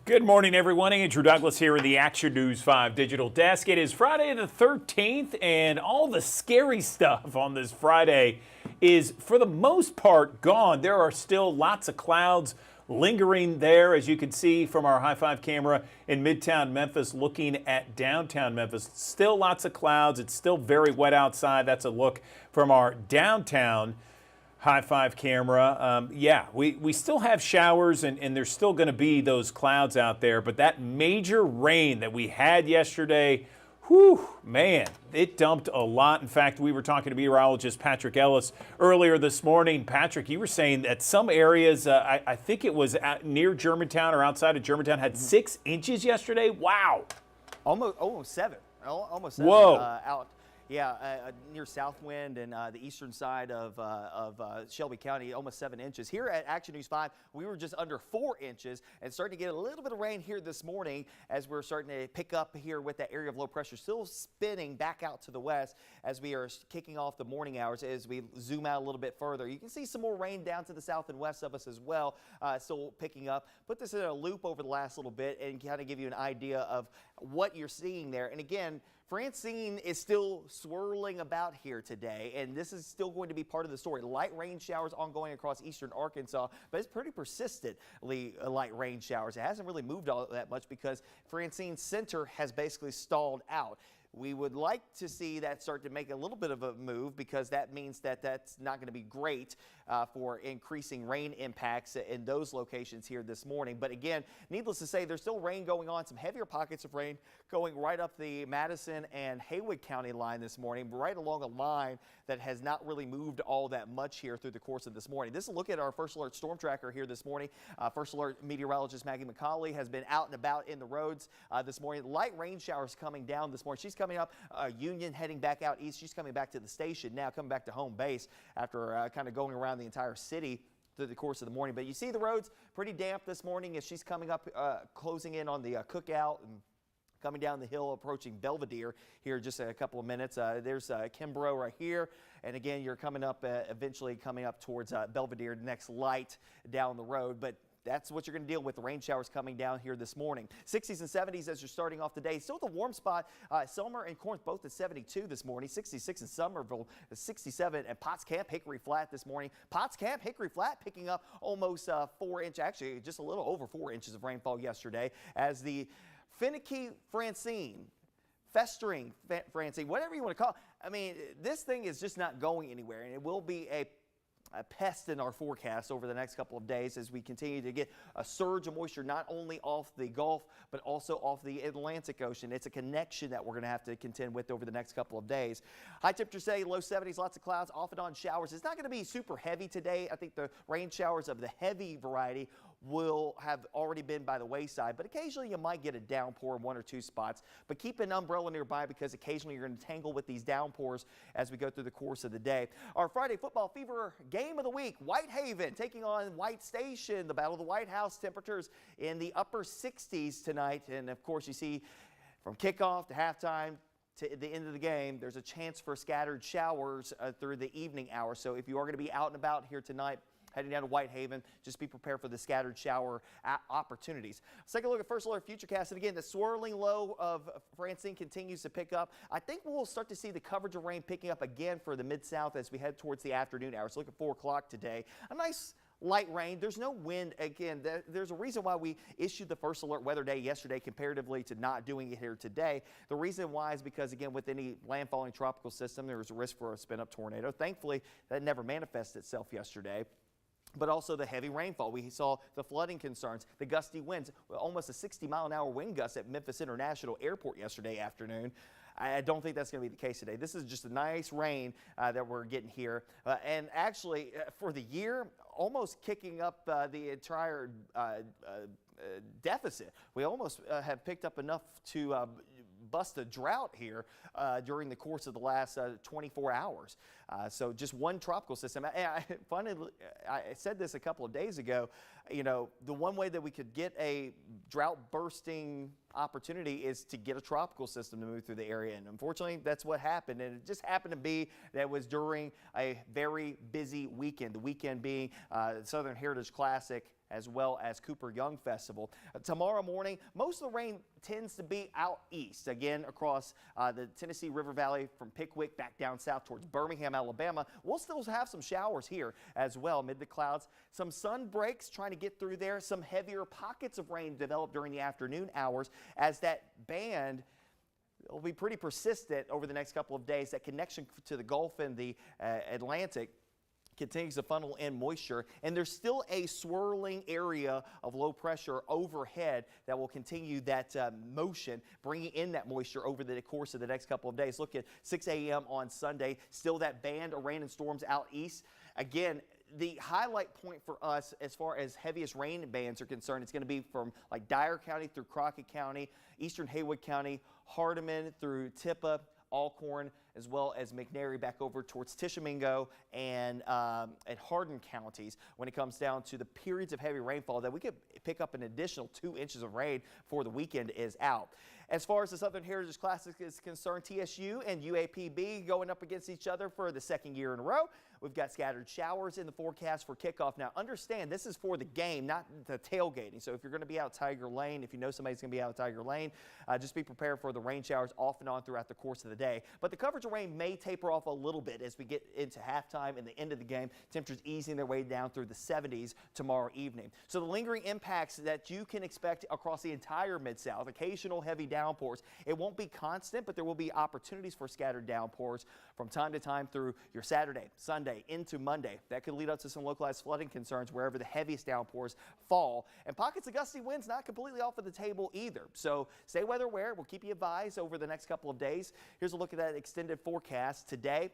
Good morning, everyone. Andrew Douglas here in the Action News 5 Digital Desk. It is Friday the 13th, and all the scary stuff on this Friday is, for the most part, gone. There are still lots of clouds lingering there, as you can see from our high five camera in Midtown Memphis looking at downtown Memphis. Still lots of clouds. It's still very wet outside. That's a look from our downtown high five camera. We still have showers and there's still going to be those clouds out there, but that major rain that we had yesterday, whew, man, it dumped a lot. In fact, we were talking to meteorologist Patrick Ellis earlier this morning. Patrick, you were saying that some areas, I think it was near Germantown or outside of Germantown, had 6 inches yesterday. Wow. Almost seven. Almost 7 Whoa. out. Yeah, near Southwind and the eastern side of Shelby County, almost 7 inches. Here at Action News 5, we were just under 4 inches and starting to get a little bit of rain here this morning as we're starting to pick up here with that area of low pressure still spinning back out to the west as we are kicking off the morning hours. As we zoom out a little bit further, you can see some more rain down to the south and west of us as well, still picking up. Put this in a loop over the last little bit and kind of give you an idea of what you're seeing there. And again, Francine is still swirling about here today, and this is still going to be part of the story. Light rain showers ongoing across eastern Arkansas, but it's pretty persistently light rain showers. It hasn't really moved all that much because Francine's center has basically stalled out. We would like to see that start to make a little bit of a move because that means that that's not going to be great for increasing rain impacts in those locations here this morning. But again, needless to say, there's still rain going on, some heavier pockets of rain going right up the Madison and Haywood County line this morning, right along a line that has not really moved all that much here through the course of this morning. This is a look at our First Alert Storm Tracker here this morning. First Alert meteorologist Maggie McCauley has been out and about in the roads this morning. Light rain showers coming down this morning. She's coming up Union, heading back out east. She's coming back to the station now, coming back to home base after kind of going around the entire city through the course of the morning. But you see the roads pretty damp this morning as she's coming up, closing in on the Cookout and coming down the hill, approaching Belvedere here in just a couple of minutes. There's Kimbrough right here. And again, you're coming up, eventually coming up towards Belvedere, next light down the road. But that's what you're going to deal with, the rain showers coming down here this morning. 60s and 70s as you're starting off the day. Still the warm spot. Selmer and Corinth both at 72 this morning. 66 in Summerville, 67 at Potts Camp, Hickory Flat this morning. Potts Camp, Hickory Flat picking up almost 4 inches, actually just a little over 4 inches of rainfall yesterday as the finicky Francine, festering Francine, whatever you want to call it. I mean, this thing is just not going anywhere, and it will be a pest in our forecast over the next couple of days as we continue to get a surge of moisture not only off the Gulf but also off the Atlantic Ocean. It's a connection that we're going to have to contend with over the next couple of days. High temperatures today, low 70s, lots of clouds, off and on showers. It's not going to be super heavy today. I think the rain showers of the heavy variety will have already been by the wayside, but occasionally you might get a downpour in 1 or 2 spots. But keep an umbrella nearby because occasionally you're going to tangle with these downpours as we go through the course of the day. Our Friday football fever game of the week, Whitehaven taking on White Station, the Battle of the White House. Temperatures in the upper 60s tonight, and of course you see from kickoff to halftime to the end of the game, there's a chance for scattered showers through the evening hours. So if you are going to be out and about here tonight, heading down to Whitehaven, just be prepared for the scattered shower opportunities. Let's take a look at First Alert Futurecast. And again, the swirling low of Francine continues to pick up. I think we'll start to see the coverage of rain picking up again for the Mid-South as we head towards the afternoon hours. So look at 4 o'clock today. A nice light rain. There's no wind. Again, there's a reason why we issued the First Alert Weather Day yesterday comparatively to not doing it here today. The reason why is because, again, with any landfalling tropical system, there was a risk for a spin-up tornado. Thankfully, that never manifested itself yesterday. But also the heavy rainfall. We saw the flooding concerns, the gusty winds, almost a 60-mile-an-hour wind gust at Memphis International Airport yesterday afternoon. I don't think that's going to be the case today. This is just a nice rain that we're getting here. And actually, for the year, almost kicking up the entire deficit. We almost have picked up enough to bust a drought here during the course of the last 24 hours. So just one tropical system. I said this a couple of days ago, you know, the one way that we could get a drought bursting opportunity is to get a tropical system to move through the area. And unfortunately, that's what happened. And it just happened to be that it was during a very busy weekend, the weekend being Southern Heritage Classic as well as Cooper Young Festival. Tomorrow morning, most of the rain tends to be out east, again across the Tennessee River Valley from Pickwick back down south towards Birmingham, Alabama. We'll still have some showers here as well amid the clouds. Some sun breaks trying to get through there. Some heavier pockets of rain develop during the afternoon hours as that band will be pretty persistent over the next couple of days. That connection to the Gulf and the Atlantic continues to funnel in moisture, and there's still a swirling area of low pressure overhead that will continue that motion, bringing in that moisture over the course of the next couple of days. Look at 6 a.m. on Sunday, still that band of rain and storms out east. Again, the highlight point for us as far as heaviest rain bands are concerned, it's going to be from like Dyer County through Crockett County, eastern Haywood County, Hardeman through Tippah, Alcorn, as well as McNairy back over towards Tishomingo and Hardin counties. When it comes down to the periods of heavy rainfall that we could pick up an additional 2 inches of rain before the weekend is out. As far as the Southern Heritage Classic is concerned, TSU and UAPB going up against each other for the second year in a row. We've got scattered showers in the forecast for kickoff. Now, understand this is for the game, not the tailgating. So if you're going to be out Tiger Lane, if you know somebody's going to be out Tiger Lane, just be prepared for the rain showers off and on throughout the course of the day. But the coverage of rain may taper off a little bit as we get into halftime and the end of the game. Temperatures easing their way down through the 70s tomorrow evening. So the lingering impacts that you can expect across the entire Mid-South, occasional heavy downpours. It won't be constant, but there will be opportunities for scattered downpours from time to time through your Saturday, Sunday, into Monday. That could lead up to some localized flooding concerns wherever the heaviest downpours fall. And pockets of gusty winds not completely off of the table either. So stay weather aware. We'll keep you advised over the next couple of days. Here's a look at that extended forecast. Today,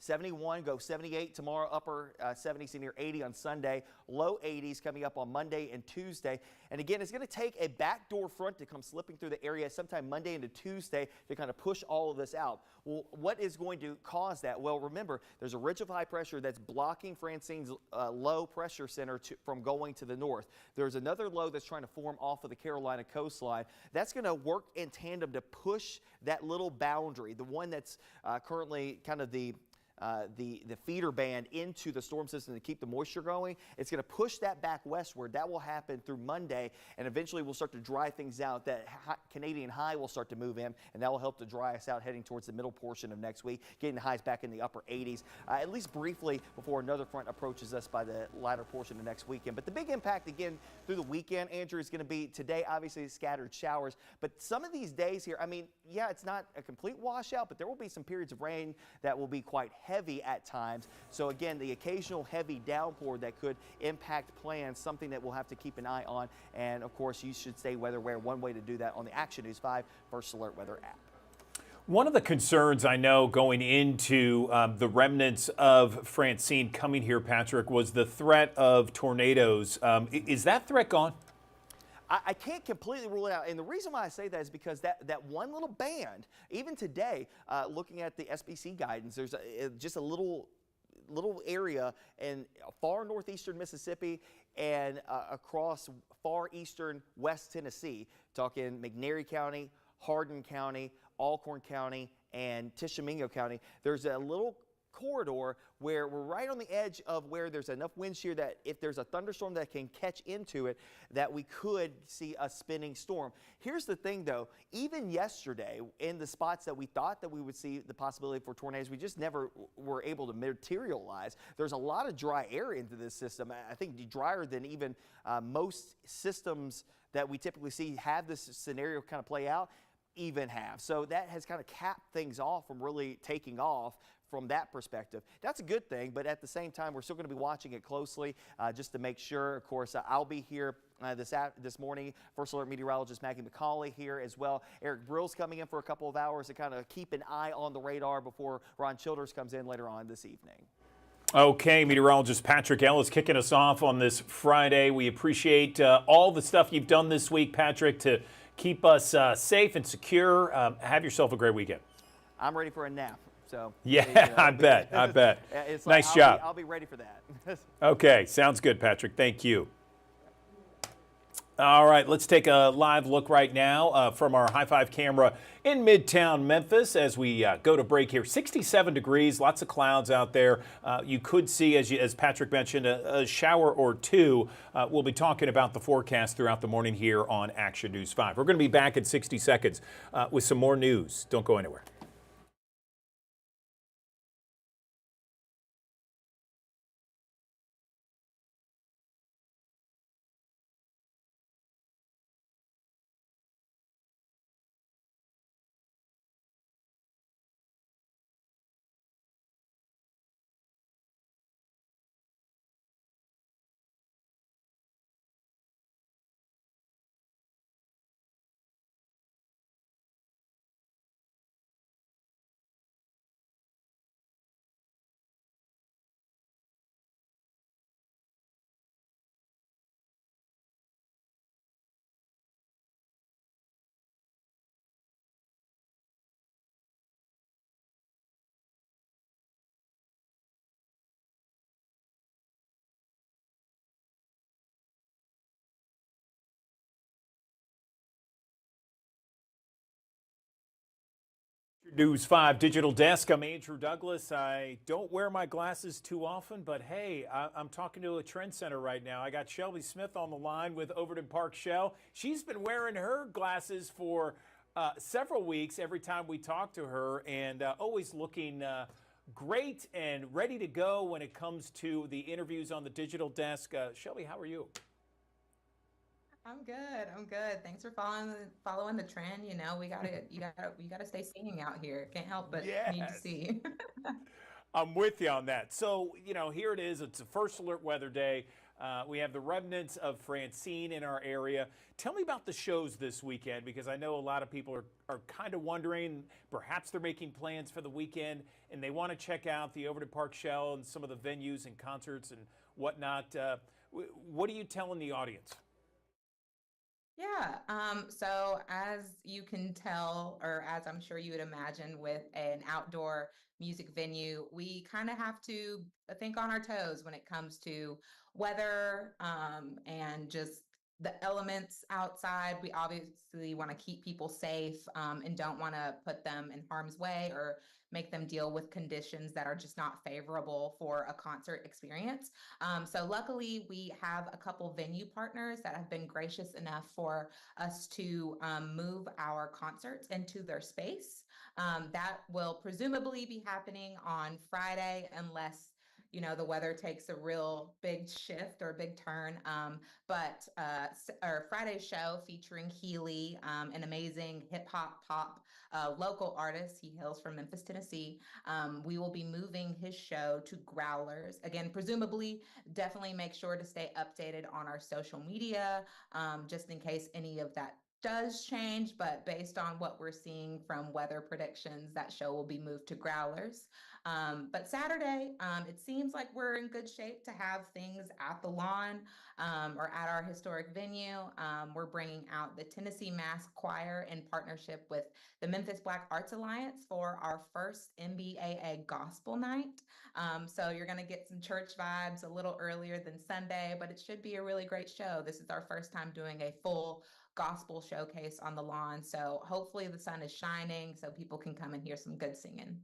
71, go 78 tomorrow, upper 70s and near 80 on Sunday, low 80s coming up on Monday and Tuesday. And again, it's going to take a backdoor front to come slipping through the area sometime Monday into Tuesday to kind of push all of this out. Well, what is going to cause that? Well, remember, there's a ridge of high pressure that's blocking Francine's low pressure center from going to the north. There's another low that's trying to form off of the Carolina coastline. That's going to work in tandem to push that little boundary, the one that's currently kind of the feeder band into the storm system to keep the moisture going. It's going to push that back westward. That will happen through Monday, and eventually we'll start to dry things out. That Canadian high will start to move in, and that will help to dry us out heading towards the middle portion of next week, getting the highs back in the upper 80s, at least briefly before another front approaches us by the latter portion of next weekend. But the big impact, again, through the weekend, Andrew, is going to be today, obviously, scattered showers. But some of these days here, I mean, yeah, it's not a complete washout, but there will be some periods of rain that will be quite heavy at times. So again, the occasional heavy downpour that could impact plans, something that we'll have to keep an eye on. And of course, you should stay weather aware. One way to do that on the Action News 5 First Alert Weather app. One of the concerns I know going into the remnants of Francine coming here, Patrick, was the threat of tornadoes. Is that threat gone? I can't completely rule it out. And the reason why I say that is because that one little band, even today, looking at the SPC guidance, there's just a little area in far northeastern Mississippi and across far eastern West Tennessee, talking McNairy County, Hardin County, Alcorn County, and Tishomingo County. There's a little corridor where we're right on the edge of where there's enough wind shear that if there's a thunderstorm that can catch into it, that we could see a spinning storm. Here's the thing though, even yesterday in the spots that we thought that we would see the possibility for tornadoes, we just never were able to materialize. There's a lot of dry air into this system. I think drier than even most systems that we typically see have this scenario kind of play out even have. So that has kind of capped things off from really taking off from that perspective. That's a good thing, but at the same time, we're still going to be watching it closely just to make sure. Of course, I'll be here this morning. First Alert meteorologist Maggie McCauley here as well. Eric Brill's coming in for a couple of hours to kind of keep an eye on the radar before Ron Childers comes in later on this evening. Okay, meteorologist Patrick Ellis kicking us off on this Friday. We appreciate all the stuff you've done this week, Patrick, to keep us safe and secure. Have yourself a great weekend. I'm ready for a nap. So yeah, I bet. It's nice like, job. I'll be ready for that. Okay, sounds good, Patrick. Thank you. All right, let's take a live look right now from our high five camera in Midtown Memphis as we go to break here. 67 degrees, lots of clouds out there. You could see, as Patrick mentioned, a shower or two. We'll be talking about the forecast throughout the morning here on Action News 5. We're going to be back in 60 seconds with some more news. Don't go anywhere. News 5 Digital Desk. I'm Andrew Douglas. I don't wear my glasses too often, but hey, I'm talking to a trend center right now. I got Shelby Smith on the line with Overton Park Shell. She's been wearing her glasses for several weeks every time we talk to her, and always looking great and ready to go when it comes to the interviews on the digital desk. Shelby, how are you? I'm good. I'm good. Thanks for following the trend. We gotta stay singing out here. Can't help but need to Yes. see. I'm with you on that. So, here it is. It's a first alert weather day. We have the remnants of Francine in our area. Tell me about the shows this weekend because I know a lot of people are kind of wondering, perhaps they're making plans for the weekend and they want to check out the Overton Park Shell and some of the venues and concerts and whatnot. What are you telling the audience? Yeah. So as you can tell, or as I'm sure you would imagine with an outdoor music venue, we kind of have to think on our toes when it comes to weather, and just the elements outside. We obviously want to keep people safe, and don't want to put them in harm's way or make them deal with conditions that are just not favorable for a concert experience. So luckily, we have a couple venue partners that have been gracious enough for us to move our concerts into their space. That will presumably be happening on Friday, unless the weather takes a real big shift or big turn. But our Friday show featuring Healy, an amazing hip hop pop local artist. He hails from Memphis, Tennessee. We will be moving his show to Growlers. Again, presumably, definitely make sure to stay updated on our social media, just in case any of that does change. But based on what we're seeing from weather predictions, that show will be moved to Growlers. But Saturday, it seems like we're in good shape to have things at the lawn, or at our historic venue. We're bringing out the Tennessee Mass Choir in partnership with the Memphis Black Arts Alliance for our first MBAA Gospel Night. So you're going to get some church vibes a little earlier than Sunday, but it should be a really great show. This is our first time doing a full gospel showcase on the lawn. So hopefully the sun is shining so people can come and hear some good singing.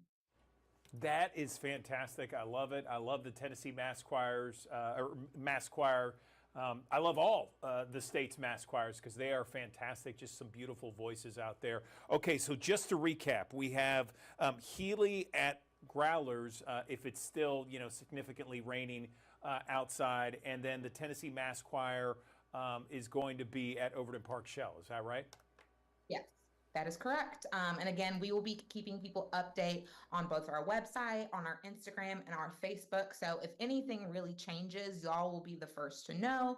That is fantastic. I love it. I love the Tennessee Mass Choirs or Mass Choir. I love all the state's mass choirs because they are fantastic. Just some beautiful voices out there. Okay, so just to recap, we have Healy at Growlers if it's still significantly raining outside, and then the Tennessee Mass Choir is going to be at Overton Park Shell. Is that right? Yes, that is correct. And again, we will be keeping people update on both our website, on our Instagram, and our Facebook. So if anything really changes, y'all will be the first to know.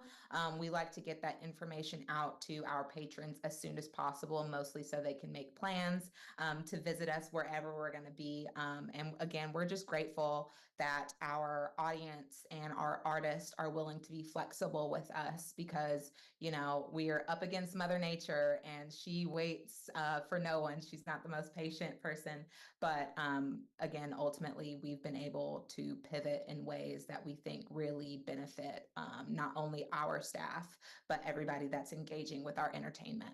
We like to get that information out to our patrons as soon as possible, mostly so they can make plans to visit us wherever we're going to be. And again, we're just grateful that our audience and our artists are willing to be flexible with us because we are up against Mother Nature, and she waits for no one. She's not the most patient person. But again, ultimately, we've been able to pivot in ways that we think really benefit not only our staff, but everybody that's engaging with our entertainment.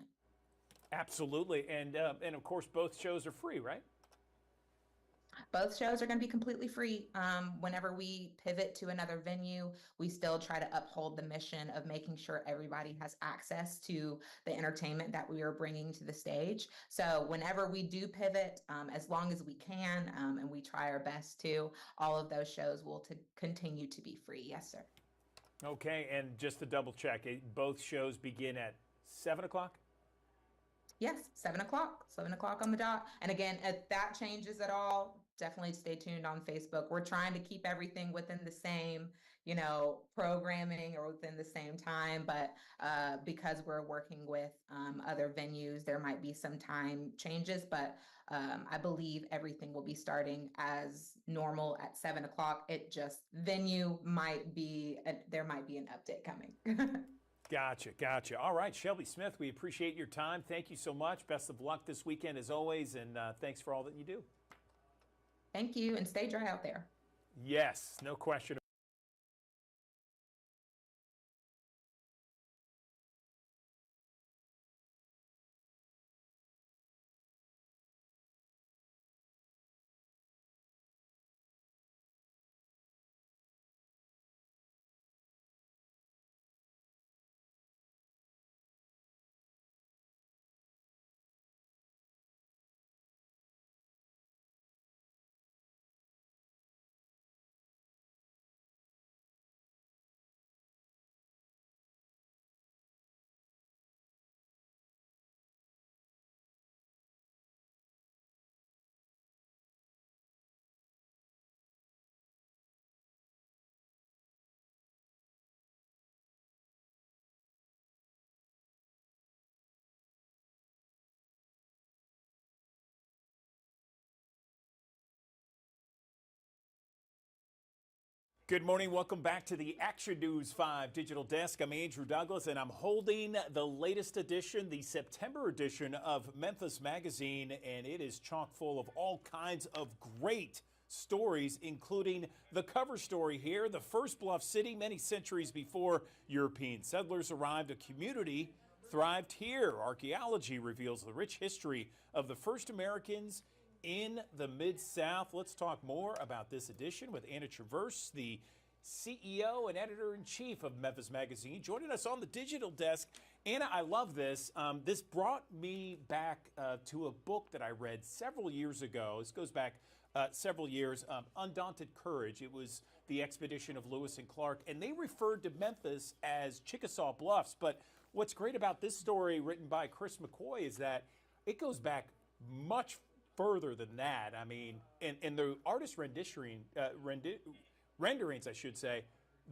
Absolutely. And of course, both shows are free, right? Both shows are going to be completely free. Whenever we pivot to another venue, we still try to uphold the mission of making sure everybody has access to the entertainment that we are bringing to the stage. So whenever we do pivot, as long as we can, and we try our best to, all of those shows will continue to be free. Yes, sir. Okay. And just to double check, both shows begin at 7 o'clock? Yes, 7 o'clock, 7 o'clock on the dot. And again, if that changes at all, definitely stay tuned on Facebook. We're trying to keep everything within the same, programming or within the same time. But because we're working with other venues, there might be some time changes. But I believe everything will be starting as normal at 7 o'clock. It just venue might be, there might be an update coming. Gotcha, gotcha. All right, Shelby Smith, we appreciate your time. Thank you so much. Best of luck this weekend as always, and thanks for all that you do. Thank you, and stay dry out there. Yes, no question. Good morning. Welcome back to the Action News 5 Digital Desk. I'm Andrew Douglas, and I'm holding the latest edition, the September edition of Memphis Magazine, and it is chock full of all kinds of great stories, including the cover story here. The first bluff city, many centuries before European settlers arrived, a community thrived here. Archaeology reveals the rich history of the first Americans in the Mid-South. Let's talk more about this edition with Anna Traverse, the CEO and editor-in-chief of Memphis Magazine, joining us on the digital desk. Anna, I love this. This brought me back to a book that I read several years ago. This goes back several years, Undaunted Courage. It was the expedition of Lewis and Clark, and they referred to Memphis as Chickasaw Bluffs. But what's great about this story written by Chris McCoy is that it goes back much further than that. I mean, and the artist renderings, I should say,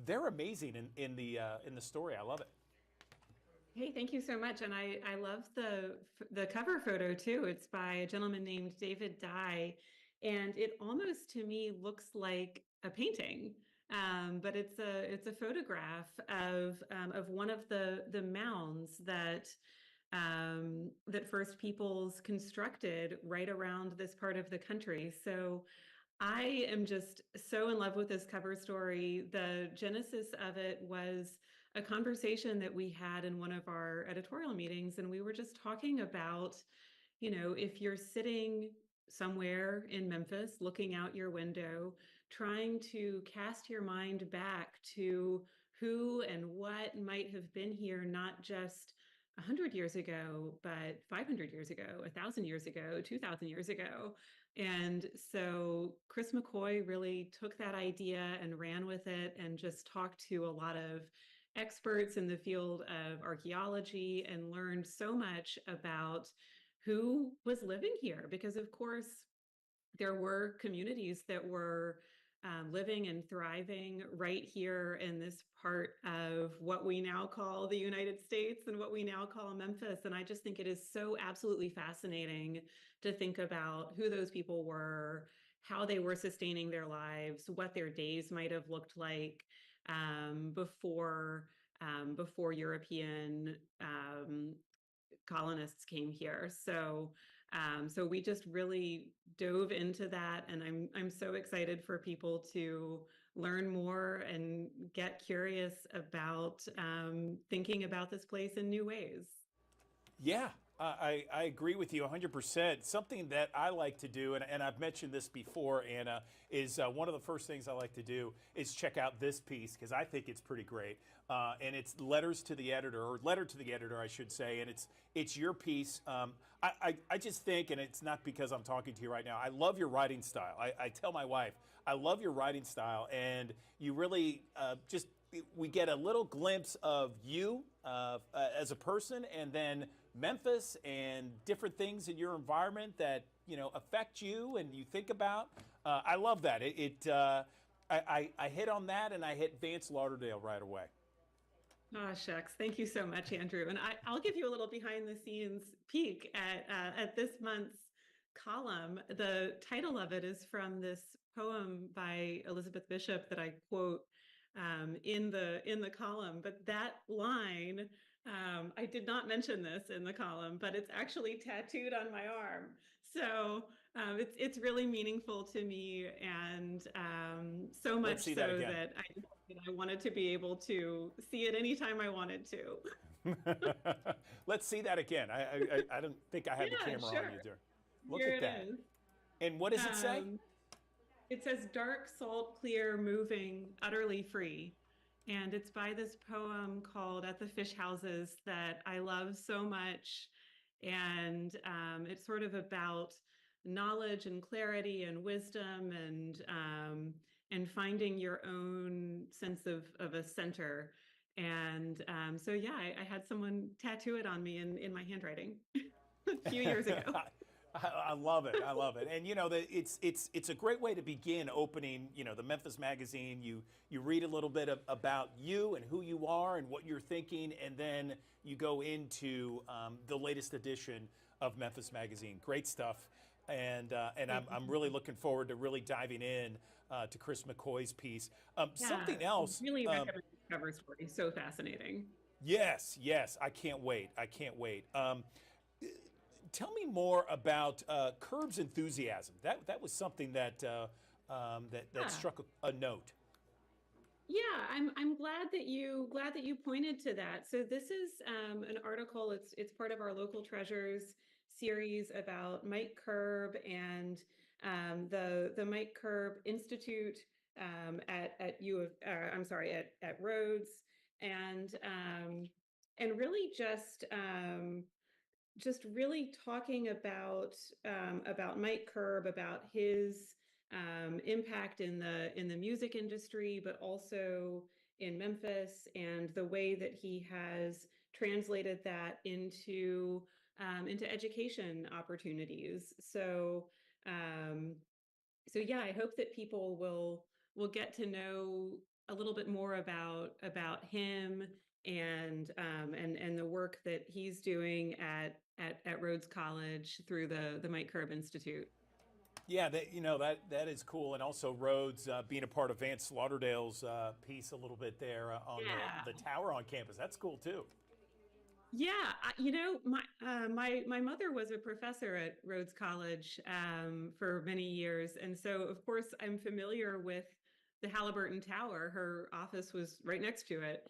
they're amazing in the story. I love it. Hey, thank you so much. And I love the cover photo too. It's by a gentleman named David Dye, and it almost to me looks like a painting. But it's a photograph of one of the mounds that First Peoples constructed right around this part of the country. So I am just so in love with this cover story. The genesis of it was a conversation that we had in one of our editorial meetings, and we were just talking about, if you're sitting somewhere in Memphis, looking out your window, trying to cast your mind back to who and what might have been here, not just 100 years ago, but 500 years ago, 1,000 years ago, 2,000 years ago. And so Chris McCoy really took that idea and ran with it and just talked to a lot of experts in the field of archaeology and learned so much about who was living here. Because of course, there were communities that were living and thriving right here in this part of what we now call the United States and what we now call Memphis. And I just think it is so absolutely fascinating to think about who those people were, how they were sustaining their lives, what their days might have looked like before European colonists came here. So we just really dove into that, and I'm so excited for people to learn more and get curious about thinking about this place in new ways. Yeah, I agree with you 100%. Something that I like to do, and I've mentioned this before, Anna, is one of the first things I like to do is check out this piece because I think it's pretty great. And it's letters to the editor, or letter to the editor, I should say, and it's your piece. I just think, and it's not because I'm talking to you right now, I love your writing style. I tell my wife, I love your writing style, and you really just we get a little glimpse of you as a person, and then Memphis and different things in your environment that affect you and you think about. I love that. I hit on that, and I hit Vance Lauderdale right away. Oh, shucks. Thank you so much, Andrew. And I'll give you a little behind the scenes peek at this month's column. The title of it is from this poem by Elizabeth Bishop that I quote in the column. But that line, I did not mention this in the column, but it's actually tattooed on my arm. So it's really meaningful to me, and so much Let's see so that again. that I wanted to be able to see it anytime I wanted to. Let's see that again. I don't think I have the Yeah, camera sure. on you there. Look Here at it that. is. And what does it say? It says dark, salt, clear, moving, utterly free. And it's by this poem called At the Fish Houses that I love so much. And it's sort of about knowledge and clarity and wisdom, and finding your own sense of a center. And so, yeah, I had someone tattoo it on me in my handwriting a few years ago. I love it. I love it. And it's a great way to begin opening, the Memphis Magazine. You read a little bit about you and who you are and what you're thinking, and then you go into the latest edition of Memphis Magazine. Great stuff. And I'm really looking forward to really diving in to Chris McCoy's piece. Something else. Really recommend the cover story. So fascinating. Yes, I can't wait. I can't wait. Tell me more about Curb's enthusiasm. That was something that struck a note. Yeah, I'm glad that you pointed to that. So this is an article. It's part of our Local Treasures series about Mike Curb and the Mike Curb Institute at Rhodes, and really just really talking about Mike Curb, about his impact in the music industry, but also in Memphis, and the way that he has translated that into education opportunities. So yeah, I hope that people will get to know a little bit more about him, and the work that he's doing at Rhodes College through the Mike Curb Institute. Yeah, that is cool, and also Rhodes being a part of Vance Lauderdale's piece a little bit there on the tower on campus. That's cool too. Yeah, my mother was a professor at Rhodes College for many years, and so of course I'm familiar with the Halliburton Tower. Her office was right next to it,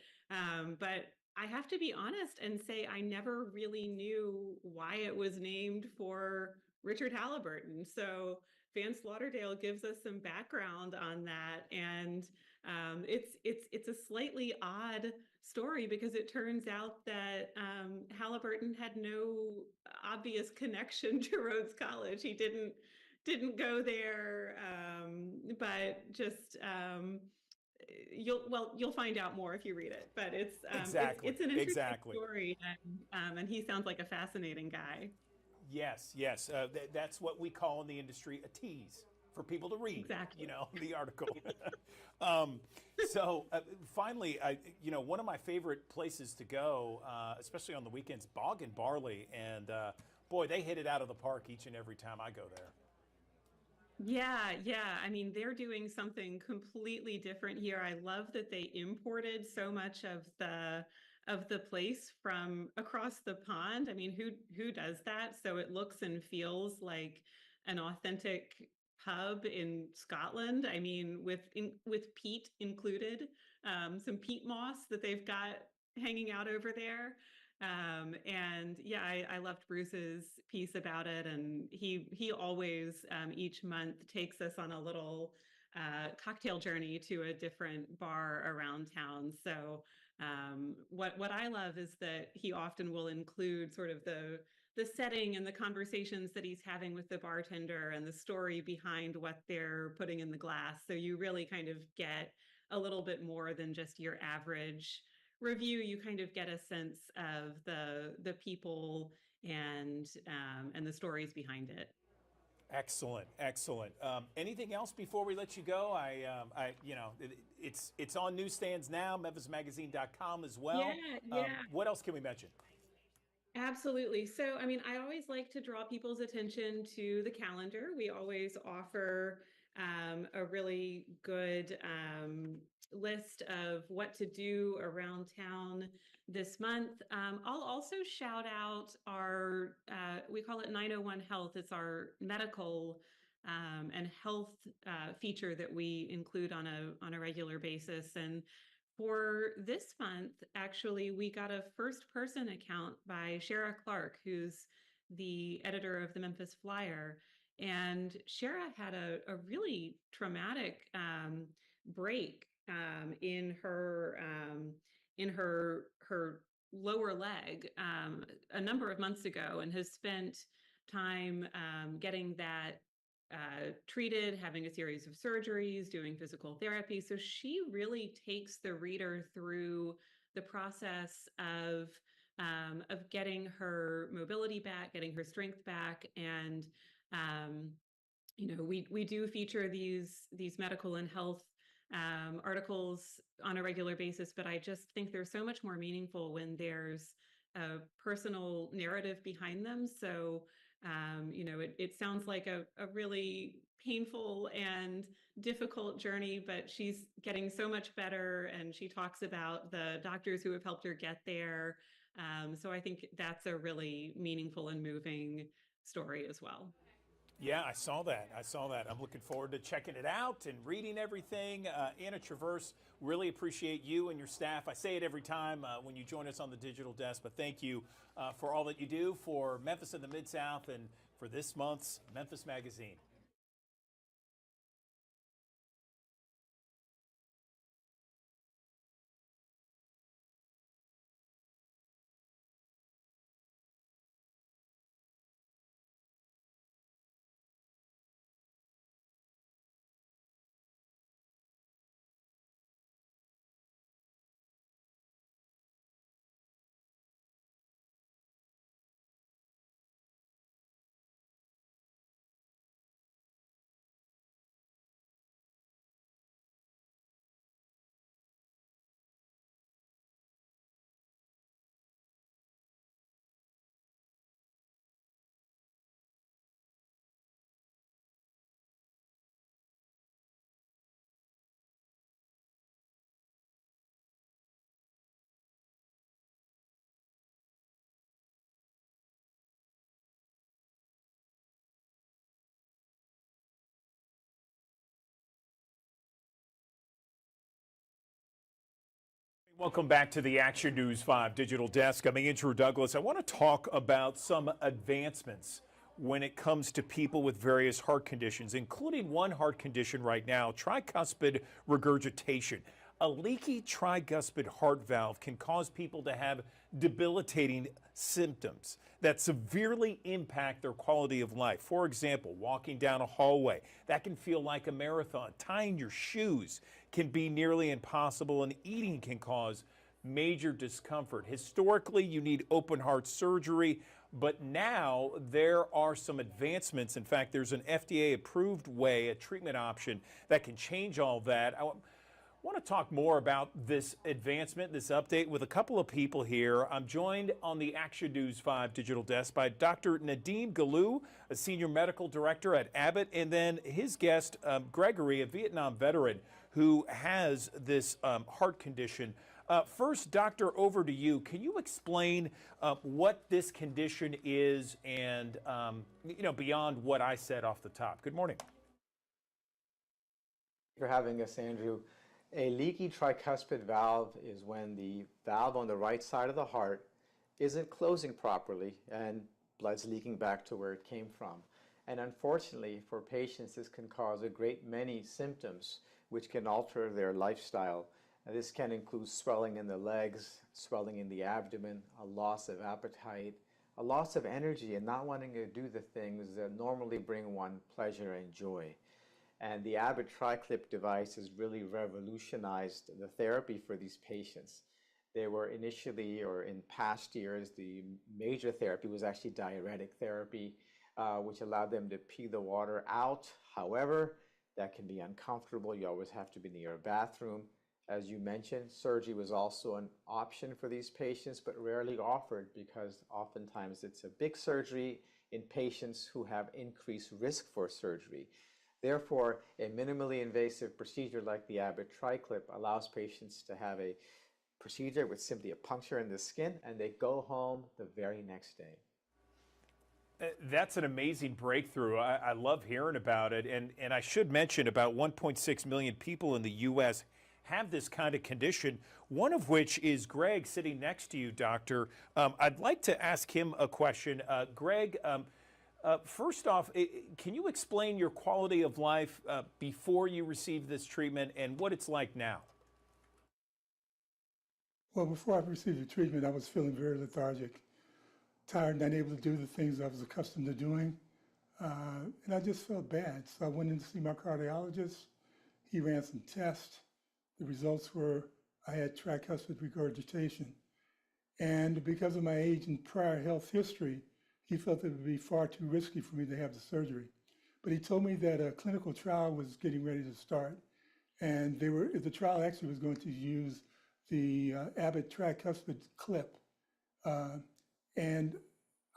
but I have to be honest and say I never really knew why it was named for Richard Halliburton. So Vance Lauderdale gives us some background on that, and it's a slightly odd story because it turns out that Halliburton had no obvious connection to Rhodes College. He didn't go there, but just you'll find out more if you read it. But it's an interesting story, and he sounds like a fascinating guy. Yes. That's what we call in the industry a tease for people to read. Exactly. The article. So finally, one of my favorite places to go, especially on the weekends, Bog and Barley, and boy, they hit it out of the park each and every time I go there. Yeah. I mean, they're doing something completely different here. I love that they imported so much of of the place from across the pond. I mean, who does that? So it looks and feels like an authentic pub in Scotland. I mean, with peat included, some peat moss that they've got hanging out over there. And yeah, I loved Bruce's piece about it, and he always each month takes us on a little cocktail journey to a different bar around town. So what I love is that he often will include sort of the setting and the conversations that he's having with the bartender and the story behind what they're putting in the glass. So you really kind of get a little bit more than just your average review. You kind of get a sense of the people and the stories behind it. Excellent, excellent. Anything else before we let you go? It's on newsstands now, memphismagazine.com as well. Yeah. What else can we mention? Absolutely. So, I mean, I always like to draw people's attention to the calendar. We always offer a really good list of what to do around town this month. I'll also shout out our, we call it 901 Health. It's our medical and health feature that we include on a regular basis. And for this month, actually, we got a first person account by Shara Clark, who's the editor of the Memphis Flyer. And Shara had a really traumatic break in her lower leg a number of months ago, and has spent time getting that treated, having a series of surgeries, doing physical therapy. So she really takes the reader through the process of getting her mobility back, getting her strength back, and we do feature these medical and health articles on a regular basis, but I just think they're so much more meaningful when there's a personal narrative behind them. So it sounds like a really painful and difficult journey, but she's getting so much better, and she talks about the doctors who have helped her get there. So I think that's a really meaningful and moving story as well. Yeah, I saw that. I'm looking forward to checking it out and reading everything. Anna Traverse, really appreciate you and your staff. I say it every time when you join us on the digital desk, but thank you for all that you do for Memphis and the Mid-South and for this month's Memphis Magazine. Welcome back to the Action News 5 digital desk. I'm Andrew Douglas. I want to talk about some advancements when it comes to people with various heart conditions, including one heart condition right now, tricuspid regurgitation. A leaky tricuspid heart valve can cause people to have debilitating symptoms that severely impact their quality of life. For example, walking down a hallway, that can feel like a marathon. Tying your shoes can be nearly impossible, and eating can cause major discomfort. Historically, you need open heart surgery, but now there are some advancements. In fact, there's an FDA-approved way, a treatment option that can change all that. I want to talk more about this advancement, this update, with a couple of people here. I'm joined on the Action News 5 digital desk by Dr. Nadim Galou, a senior medical director at Abbott, and then his guest, Gregory, a Vietnam veteran who has this heart condition. First, doctor, over to you. Can you explain what this condition is and, beyond what I said off the top? Good morning. For having us, Andrew. A leaky tricuspid valve is when the valve on the right side of the heart isn't closing properly and blood's leaking back to where it came from. And unfortunately, for patients, this can cause a great many symptoms which can alter their lifestyle. This can include swelling in the legs, swelling in the abdomen, a loss of appetite, a loss of energy, and not wanting to do the things that normally bring one pleasure and joy. And the Abbott TriClip device has really revolutionized the therapy for these patients. They were initially, or in past years, the major therapy was actually diuretic therapy, which allowed them to pee the water out. However, that can be uncomfortable. You always have to be near a bathroom. As you mentioned, surgery was also an option for these patients, but rarely offered because oftentimes it's a big surgery in patients who have increased risk for surgery. Therefore, a minimally invasive procedure like the Abbott TriClip allows patients to have a procedure with simply a puncture in the skin, and they go home the very next day. That's an amazing breakthrough. I love hearing about it. And I should mention about 1.6 million people in the U.S. have this kind of condition, one of which is Greg sitting next to you, doctor. I'd like to ask him a question. Greg, first off, can you explain your quality of life before you received this treatment and what it's like now? Well, before I received the treatment, I was feeling very lethargic, tired, and unable to do the things I was accustomed to doing. And I just felt bad. So I went in to see my cardiologist. He ran some tests. The results were I had tricuspid regurgitation. And because of my age and prior health history, he felt it would be far too risky for me to have the surgery. But he told me that a clinical trial was getting ready to start. And the trial actually was going to use the Abbott tricuspid clip. And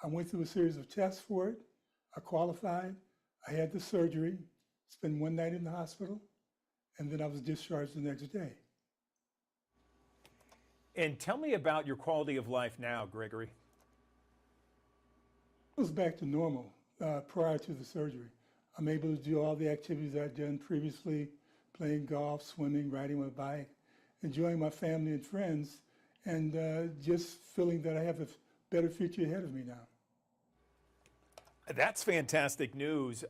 I went through a series of tests for it. I qualified. I had the surgery, spent one night in the hospital, and then I was discharged the next day. And tell me about your quality of life now, Gregory. It was back to normal prior to the surgery. I'm able to do all the activities I'd done previously, playing golf, swimming, riding my bike, enjoying my family and friends, and just feeling that I have a better future ahead of me now. That's fantastic news.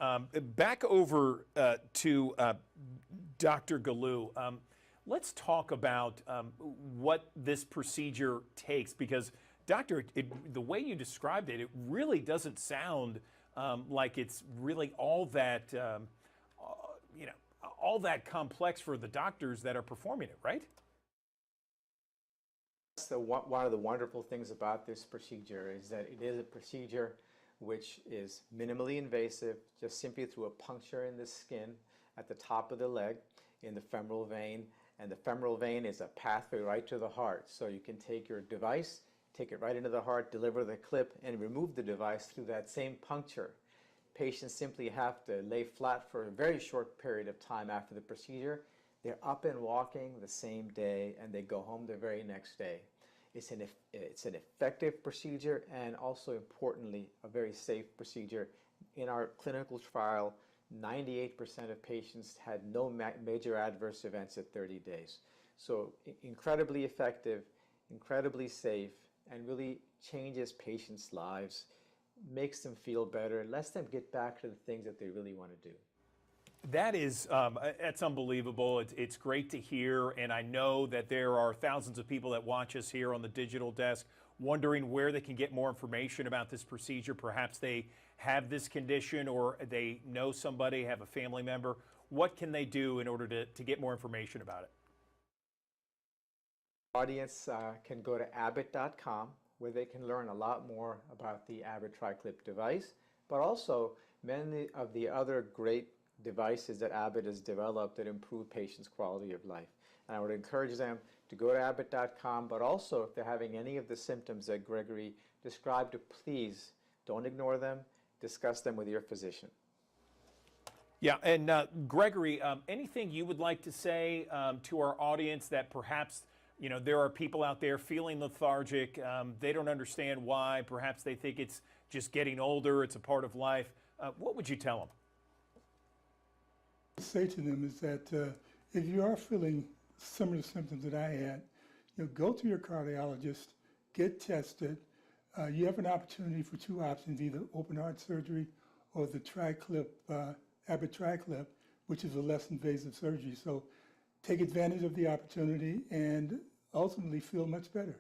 Back over to Dr. Galoo. Let's talk about what this procedure takes, because Doctor, the way you described it, it really doesn't sound like it's really all that, all that complex for the doctors that are performing it, right? One of the wonderful things about this procedure is that it is a procedure which is minimally invasive, just simply through a puncture in the skin at the top of the leg in the femoral vein. And the femoral vein is a pathway right to the heart. So you can take your device, take it right into the heart, deliver the clip, and remove the device through that same puncture. Patients simply have to lay flat for a very short period of time after the procedure. They're up and walking the same day, and they go home the very next day. It's an effective procedure, and also importantly, a very safe procedure. In our clinical trial, 98% of patients had no major adverse events at 30 days. So incredibly effective, incredibly safe, and really changes patients' lives, makes them feel better, lets them get back to the things that they really want to do. That is, that's unbelievable. It's great to hear, and I know that there are thousands of people that watch us here on the digital desk wondering where they can get more information about this procedure. Perhaps they have this condition, or they know somebody, have a family member. What can they do in order to get more information about it? Audience can go to abbott.com, where they can learn a lot more about the Abbott TriClip device, but also many of the other great devices that Abbott has developed that improve patients' quality of life. And I would encourage them to go to abbott.com, but also if they're having any of the symptoms that Gregory described, please don't ignore them, discuss them with your physician. Yeah, and Gregory, anything you would like to say to our audience that perhaps You know, there are people out there feeling lethargic. They don't understand why. Perhaps they think it's just getting older. It's a part of life. What would you tell them? Say to them is that if you are feeling similar symptoms that I had, go to your cardiologist, get tested. You have an opportunity for two options, either open heart surgery or the TriClip, Abbott TriClip, which is a less invasive surgery. So take advantage of the opportunity and ultimately feel much better.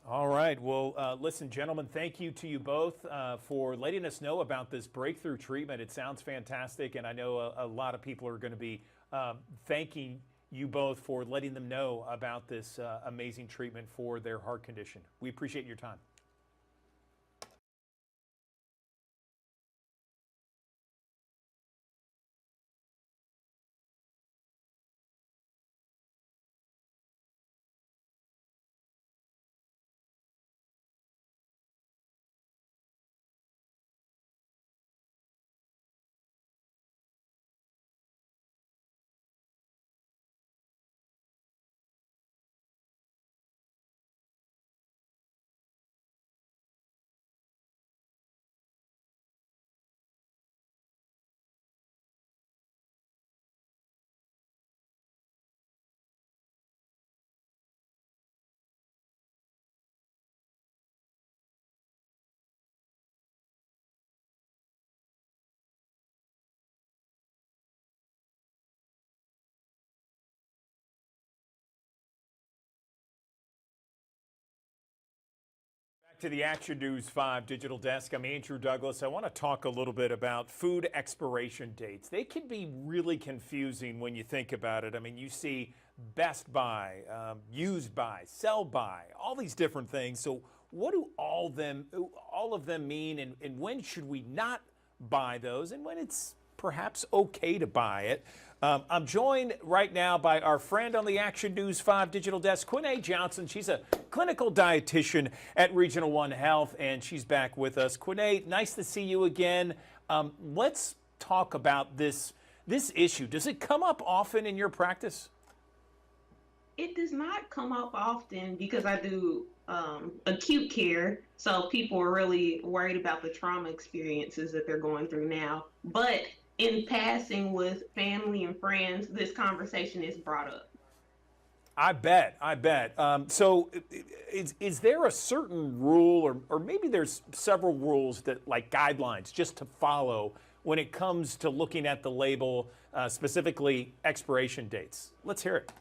All right. Well, listen, gentlemen, thank you to you both for letting us know about this breakthrough treatment. It sounds fantastic, and I know a lot of people are going to be thanking you both for letting them know about this amazing treatment for their heart condition. We appreciate your time. To the Action News 5 digital desk. I'm Andrew Douglas. I want to talk a little bit about food expiration dates. They can be really confusing when you think about it. I mean, you see best by, used by, sell by, all these different things. So what do all of them mean, and when should we not buy those, and when it's perhaps okay to buy it? I'm joined right now by our friend on the Action News 5 digital desk, Quinay Johnson. She's a clinical dietitian at Regional One Health, and she's back with us. Quinay, nice to see you again. Let's talk about this issue. Does it come up often in your practice? It does not come up often because I do acute care, so people are really worried about the trauma experiences that they're going through now. But in passing with family and friends, this conversation is brought up. I bet. So is there a certain rule, or maybe there's several rules that, like guidelines, just to follow when it comes to looking at the label, specifically expiration dates? Let's hear it.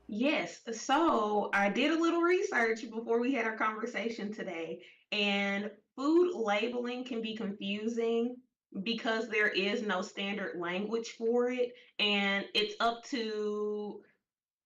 Yes, so I did a little research before we had our conversation today, and food labeling can be confusing because there is no standard language for it, and it's up to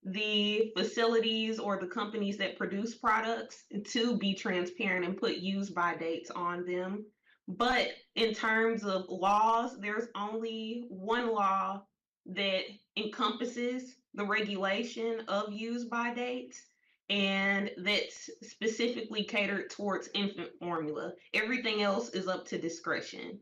the facilities or the companies that produce products to be transparent and put use by dates on them. But in terms of laws, there's only one law that encompasses the regulation of use by dates, and that's specifically catered towards infant formula. Everything else is up to discretion.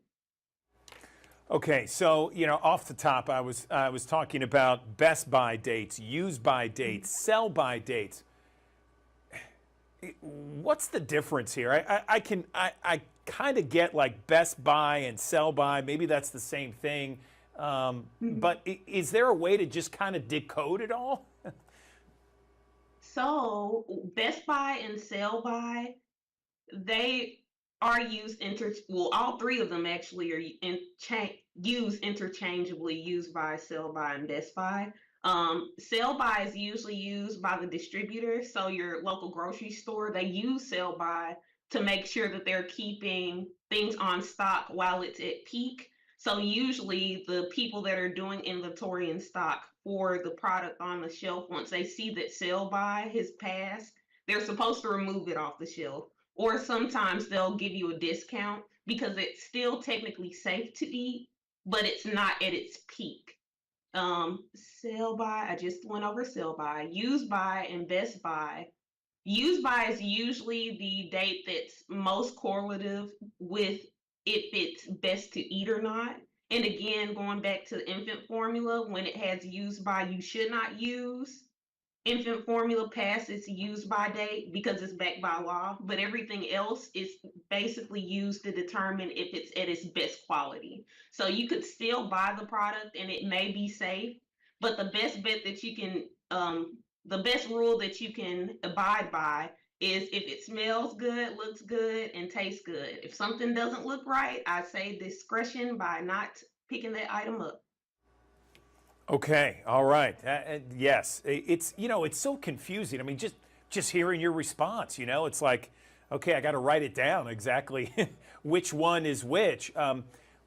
Okay, so off the top, I was talking about best by dates, use by dates, sell by dates. What's the difference here? I kind of get like best by and sell by. Maybe that's the same thing, but is there a way to just kind of decode it all? So Best Buy and Sell By, they are used well, all three of them actually are used interchangeably, used by Sell By and Best Buy. Sell By is usually used by the distributor, so your local grocery store, they use Sell By to make sure that they're keeping things on stock while it's at peak. So usually the people that are doing inventory and stock for the product on the shelf, once they see that Sell By has passed, they're supposed to remove it off the shelf. Or sometimes they'll give you a discount because it's still technically safe to eat, but it's not at its peak. Sell by, I just went over sell by, use by, and best by. Use by is usually the date that's most correlative with if it's best to eat or not. And again, going back to infant formula, when it has use by, you should not use. infant formula past its use by date because it's backed by law, but everything else is basically used to determine if it's at its best quality. So you could still buy the product and it may be safe, but the best bet that you can, the best rule that you can abide by is if it smells good, looks good, and tastes good. If something doesn't look right, I say discretion by not picking that item up. Okay, all right. Yes, it's it's so confusing. I mean, just hearing your response, it's like, okay, I got to write it down exactly which one is which.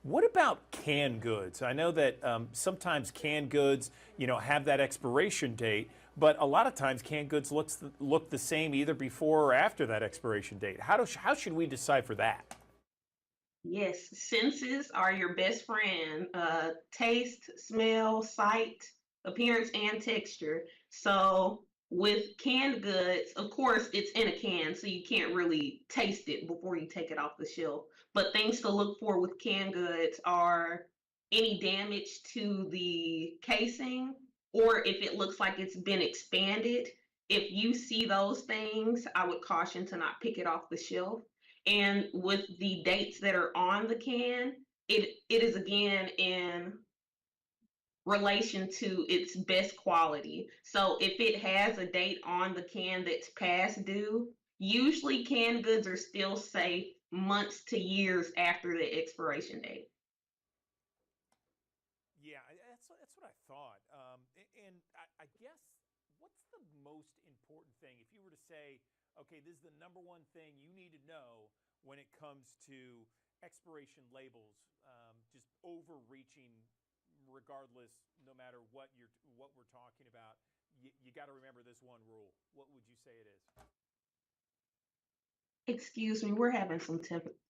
What about canned goods? I know that sometimes canned goods, have that expiration date, but a lot of times canned goods look the same either before or after that expiration date. How should we decipher that? Yes, senses are your best friend. Taste, smell, sight, appearance, and texture. So with canned goods, of course, it's in a can, so you can't really taste it before you take it off the shelf. But things to look for with canned goods are any damage to the casing, or if it looks like it's been expanded. If you see those things, I would caution to not pick it off the shelf. And with the dates that are on the can, it is again in relation to its best quality. So if it has a date on the can that's past due, usually canned goods are still safe months to years after the expiration date. Yeah, that's what I thought. And I guess what's the most important thing if you were to say, okay, this is the number one thing you need to know when it comes to expiration labels, just overreaching, regardless, no matter what we're talking about. You got to remember this one rule. What would you say it is? Excuse me, we're having some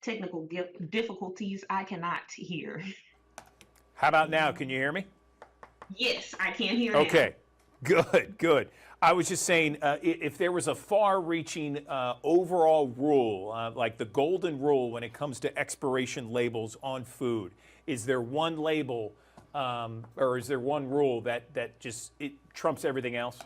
technical difficulties. I cannot hear. How about now? Can you hear me? Yes, I can hear now. Okay, good, good. I was just saying, if there was a far-reaching overall rule, like the golden rule when it comes to expiration labels on food, is there one label or is there one rule that just it trumps everything else?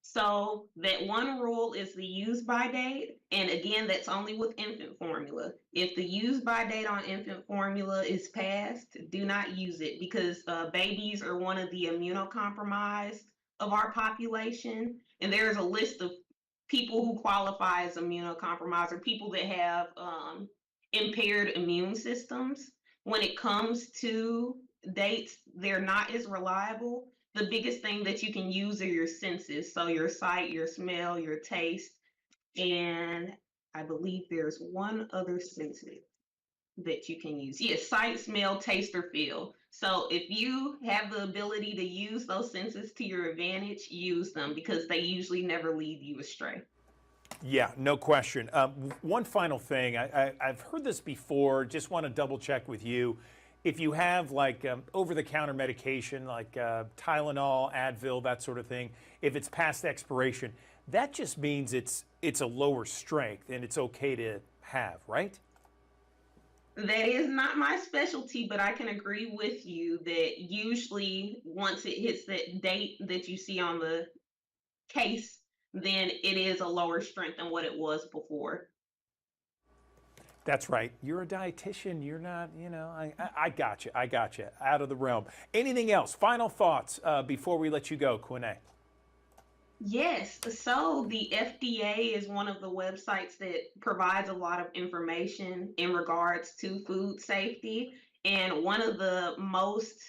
So that one rule is the use by date. And again, that's only with infant formula. If the use by date on infant formula is passed, do not use it because babies are one of the immunocompromised of our population. And there's a list of people who qualify as immunocompromised or people that have impaired immune systems. When it comes to dates, they're not as reliable. The biggest thing that you can use are your senses. So your sight, your smell, your taste, and I believe there's one other sense that you can use. Yes, sight, smell, taste, or feel. So if you have the ability to use those senses to your advantage, use them because they usually never lead you astray. Yeah, no question. One final thing, I've heard this before, just want to double check with you. If you have like over-the-counter medication like Tylenol, Advil, that sort of thing, if it's past expiration, that just means it's a lower strength and it's okay to have, right? That is not my specialty, but I can agree with you that usually once it hits that date that you see on the case, then it is a lower strength than what it was before. That's right. You're a dietitian. You're not, I got you. I got you. Out of the realm. Anything else? Final thoughts before we let you go, Quine? Yes, so the FDA is one of the websites that provides a lot of information in regards to food safety. And one of the most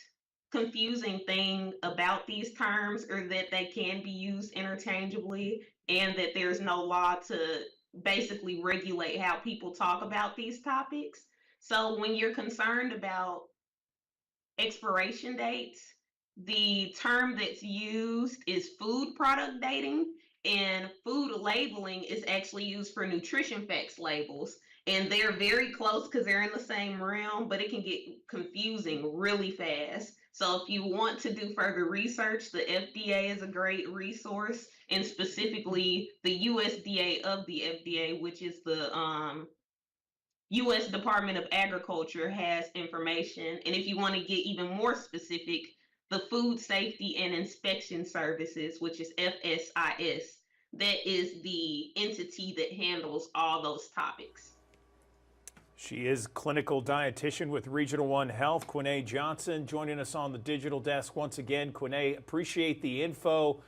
confusing thing about these terms are that they can be used interchangeably and that there's no law to basically regulate how people talk about these topics. So when you're concerned about expiration dates, the term that's used is food product dating, and food labeling is actually used for nutrition facts labels. And they're very close because they're in the same realm, but it can get confusing really fast. So if you want to do further research, the FDA is a great resource, and specifically the USDA of the FDA, which is the U.S. Department of Agriculture, has information. And if you want to get even more specific, the Food Safety and Inspection Services, which is FSIS. That is the entity that handles all those topics. She is clinical dietitian with Regional One Health, Quinay Johnson, joining us on the digital desk once again. Quinay, appreciate the info.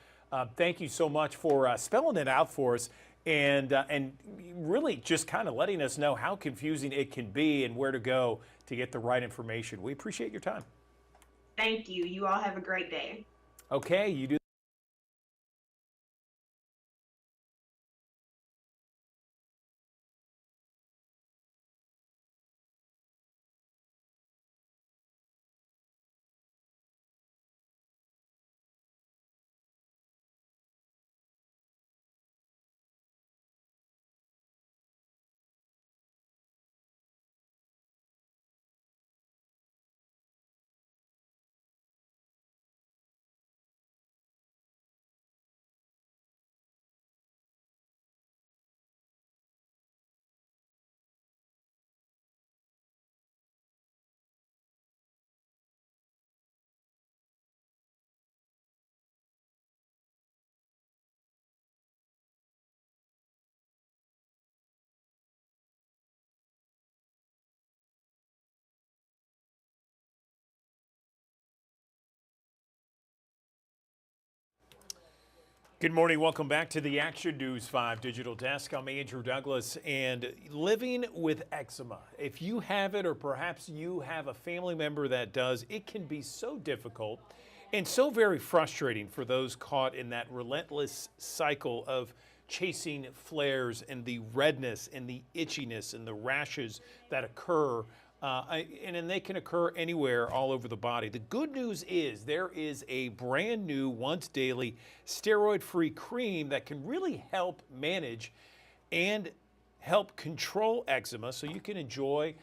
Thank you so much for spelling it out for us and really just kind of letting us know how confusing it can be and where to go to get the right information. We appreciate your time. Thank you. You all have a great day. Okay, you do. Good morning. Welcome back to the Action News 5 Digital Desk. I'm Andrew Douglas, and living with eczema. If you have it, or perhaps you have a family member that does, it can be so difficult and so very frustrating for those caught in that relentless cycle of chasing flares and the redness and the itchiness and the rashes that occur. And they can occur anywhere all over the body. The good news is there is a brand new once daily steroid-free cream that can really help manage and help control eczema so you can enjoy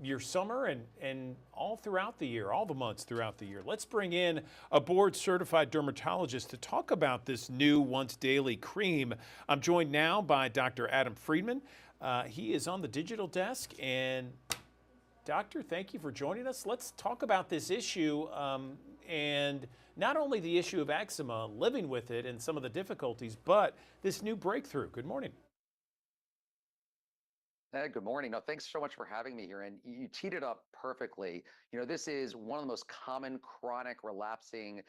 your summer and all throughout the year, all the months throughout the year. Let's bring in a board certified dermatologist to talk about this new once daily cream. I'm joined now by Dr. Adam Friedman. He is on the digital desk, and Doctor, thank you for joining us. Let's talk about this issue and not only the issue of eczema, living with it and some of the difficulties, but this new breakthrough. Good morning. Good morning. No, thanks so much for having me here. And you teed it up perfectly. You know, this is one of the most common chronic relapsing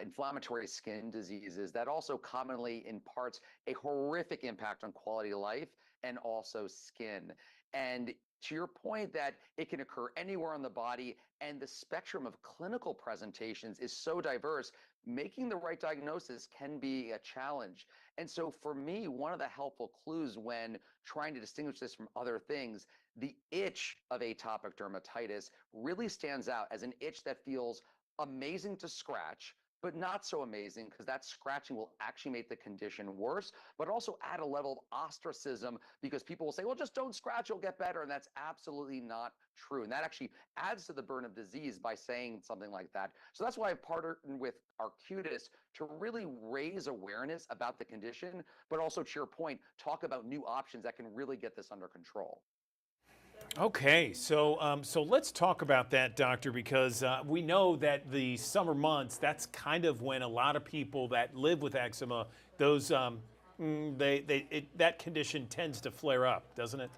inflammatory skin diseases that also commonly imparts a horrific impact on quality of life and also skin. And to your point that it can occur anywhere on the body and the spectrum of clinical presentations is so diverse, making the right diagnosis can be a challenge. And so for me, one of the helpful clues when trying to distinguish this from other things, the itch of atopic dermatitis really stands out as an itch that feels amazing to scratch, but not so amazing because that scratching will actually make the condition worse, but also add a level of ostracism because people will say, well, just don't scratch, you'll get better. And that's absolutely not true. And that actually adds to the burden of disease by saying something like that. So that's why I've partnered with Arcutis to really raise awareness about the condition, but also to your point, talk about new options that can really get this under control. Okay, so let's talk about that, Doctor, because we know that the summer months, that's kind of when a lot of people that live with eczema, those that condition tends to flare up, doesn't it?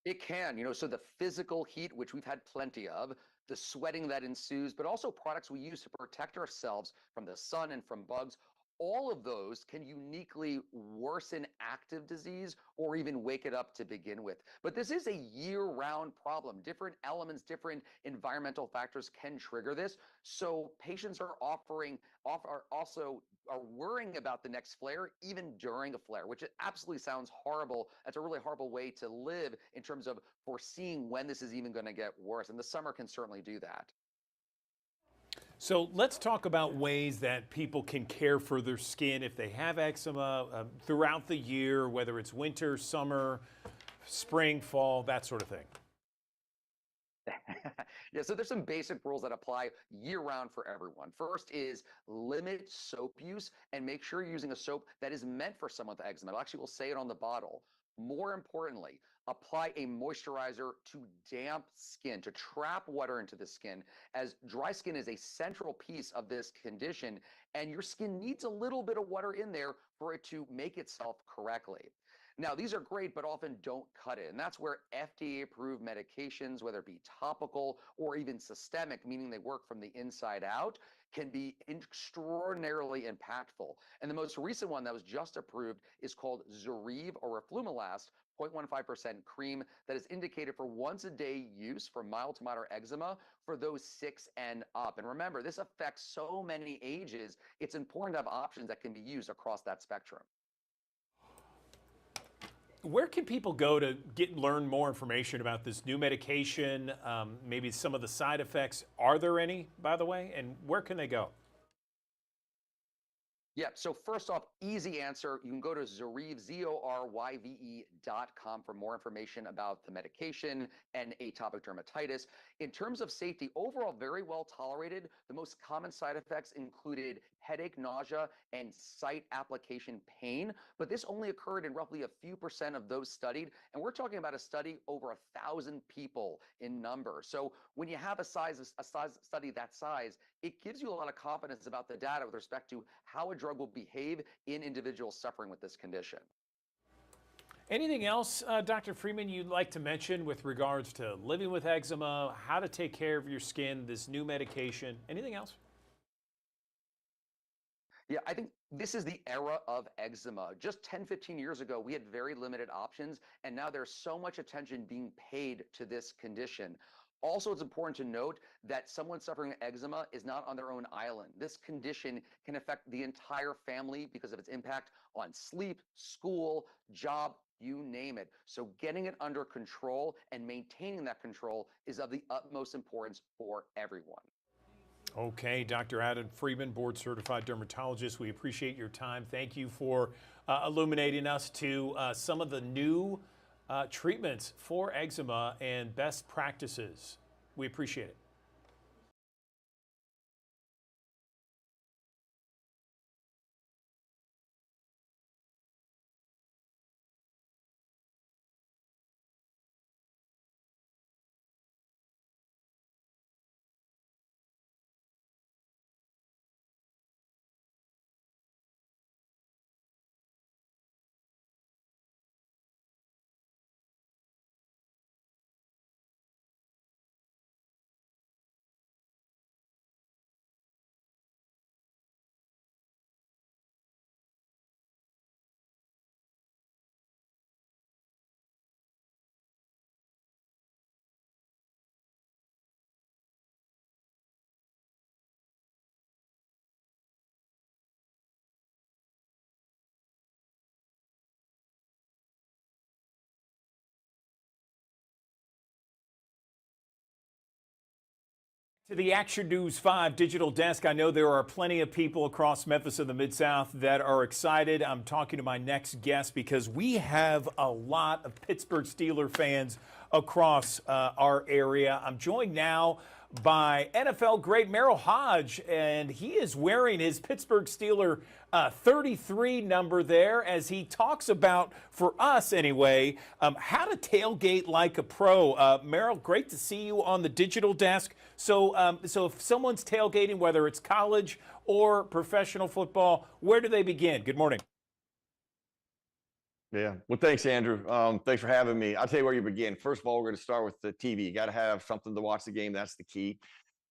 It can, so the physical heat, which we've had plenty of, the sweating that ensues, but also products we use to protect ourselves from the sun and from bugs, all of those can uniquely worsen active disease or even wake it up to begin with. But this is a year-round problem. Different elements, different environmental factors can trigger this. So patients are worrying about the next flare even during a flare, which absolutely sounds horrible. That's a really horrible way to live in terms of foreseeing when this is even going to get worse. And the summer can certainly do that. So let's talk about ways that people can care for their skin if they have eczema throughout the year, whether it's winter, summer, spring, fall, that sort of thing. Yeah, so there's some basic rules that apply year-round for everyone. First is limit soap use and make sure you're using a soap that is meant for someone with eczema. Actually, we'll say it on the bottle. More importantly, apply a moisturizer to damp skin, to trap water into the skin, as dry skin is a central piece of this condition, and your skin needs a little bit of water in there for it to make itself correctly. Now, these are great, but often don't cut it. And that's where FDA-approved medications, whether it be topical or even systemic, meaning they work from the inside out, can be extraordinarily impactful. And the most recent one that was just approved is called Zoryve or Roflumilast, 0.15% cream that is indicated for once a day use for mild to moderate eczema for those 6 and up. And remember, this affects so many ages. It's important to have options that can be used across that spectrum. Where can people go to learn more information about this new medication, maybe some of the side effects? Are there any, by the way, and where can they go? Yeah, so first off, easy answer. You can go to Zoryve, ZORYVE.com for more information about the medication and atopic dermatitis. In terms of safety, overall, very well tolerated. The most common side effects included headache, nausea, and site application pain. But this only occurred in roughly a few percent of those studied. And we're talking about a study over 1,000 people in number. So when you have a study that size, it gives you a lot of confidence about the data with respect to how a drug will behave in individuals suffering with this condition. Anything else, Dr. Freeman, you'd like to mention with regards to living with eczema, how to take care of your skin, this new medication? Anything else? Yeah, I think this is the era of eczema. Just 10, 15 years ago, we had very limited options, and now there's so much attention being paid to this condition. Also, it's important to note that someone suffering eczema is not on their own island. This condition can affect the entire family because of its impact on sleep, school, job, you name it. So getting it under control and maintaining that control is of the utmost importance for everyone. Okay, Dr. Adam Freeman, board certified dermatologist, we appreciate your time. Thank you for illuminating us to some of the new treatments for eczema and best practices. We appreciate it. To the Action News 5 digital desk, I know there are plenty of people across Memphis and the Mid-South that are excited. I'm talking to my next guest because we have a lot of Pittsburgh Steelers fans across our area. I'm joined now by NFL great Merrill Hodge, and he is wearing his Pittsburgh Steeler 33 number there as he talks about, for us anyway, how to tailgate like a pro. Merrill, great to see you on the digital desk. So if someone's tailgating, whether it's college or professional football, where do they begin? Good morning. Yeah. Well, thanks, Andrew. Thanks for having me. I'll tell you where you begin. First of all, we're going to start with the TV. You got to have something to watch the game. That's the key.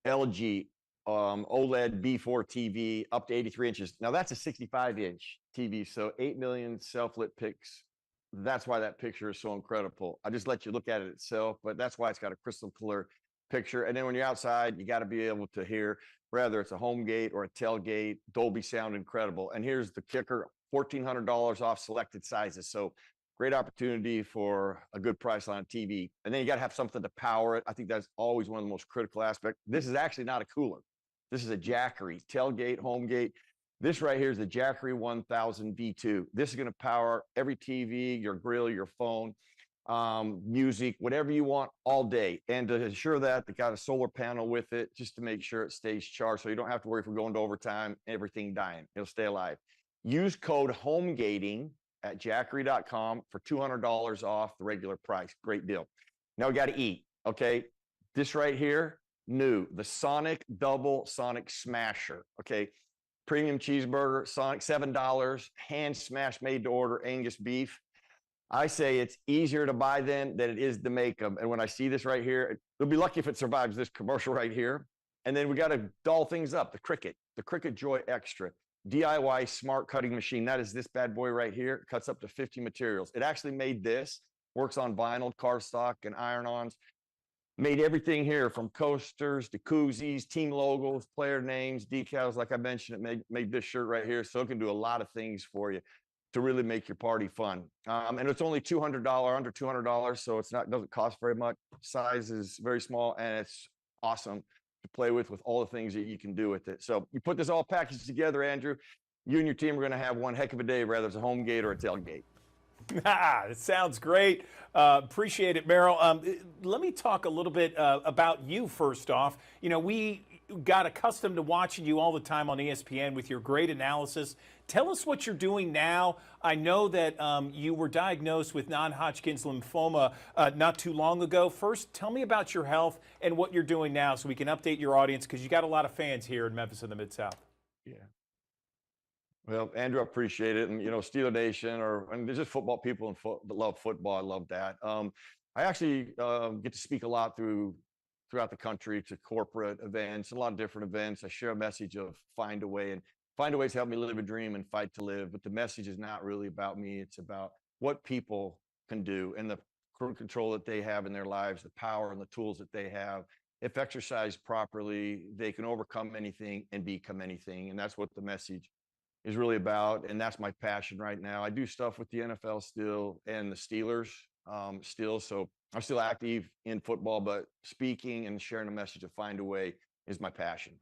LG OLED B4 TV up to 83 inches. Now that's a 65-inch TV, so 8 million self-lit pics. That's why that picture is so incredible. I just let you look at it itself, but that's why it's got a crystal clear picture. And then when you're outside, you got to be able to hear, whether it's a home gate or a tailgate, Dolby sound incredible. And here's the kicker, $1,400 off selected sizes. So great opportunity for a good price on TV. And then you got to have something to power it. I think that's always one of the most critical aspects. This is actually not a cooler. This is a Jackery, tailgate, home gate. This right here is the Jackery 1000 V2. This is going to power every TV, your grill, your phone, music, whatever you want all day. And to ensure that, they got a solar panel with it just to make sure it stays charged. So you don't have to worry if we're going to overtime, everything dying. It'll stay alive. Use code HOMEGATING at jackery.com for $200 off the regular price. Great deal. Now we got to eat, okay? This right here, new, the Sonic Double Sonic Smasher, okay? Premium cheeseburger, Sonic, $7, hand smash made to order Angus beef. I say it's easier to buy than it is to make them. And when I see this right here, they'll be lucky if it survives this commercial right here. And then we got to doll things up, the Cricut Joy Extra. DIY smart cutting machine. That is this bad boy right here. It cuts up to 50 materials. It actually made this, works on vinyl, cardstock, and iron-ons. Made everything here from coasters to koozies, team logos, player names, decals. Like I mentioned, it made this shirt right here. So it can do a lot of things for you to really make your party fun. And it's only $200, under $200. So doesn't cost very much. Size is very small and it's awesome to play with all the things that you can do with it. So you put this all packaged together, Andrew, you and your team are going to have one heck of a day, whether it's a home gate or a tailgate. It sounds great. Appreciate it, Merrill. Let me talk a little bit about you first off. You know, we got accustomed to watching you all the time on ESPN with your great analysis. Tell us what you're doing now. I know that you were diagnosed with non-Hodgkin's lymphoma not too long ago. First, tell me about your health and what you're doing now so we can update your audience, because you got a lot of fans here in Memphis and the Mid-South. Yeah. Well, Andrew, I appreciate it. And, you know, Steeler Nation, and there's just football people that love football. I love that. I actually get to speak a lot throughout the country to corporate events, a lot of different events. I share a message of find a way, and find a way to help me live a dream and fight to live. But the message is not really about me. It's about what people can do and the control that they have in their lives, the power and the tools that they have. If exercised properly, they can overcome anything and become anything. And that's what the message is really about. And that's my passion right now. I do stuff with the NFL still and the Steelers still. So I'm still active in football, but speaking and sharing a message of find a way is my passion.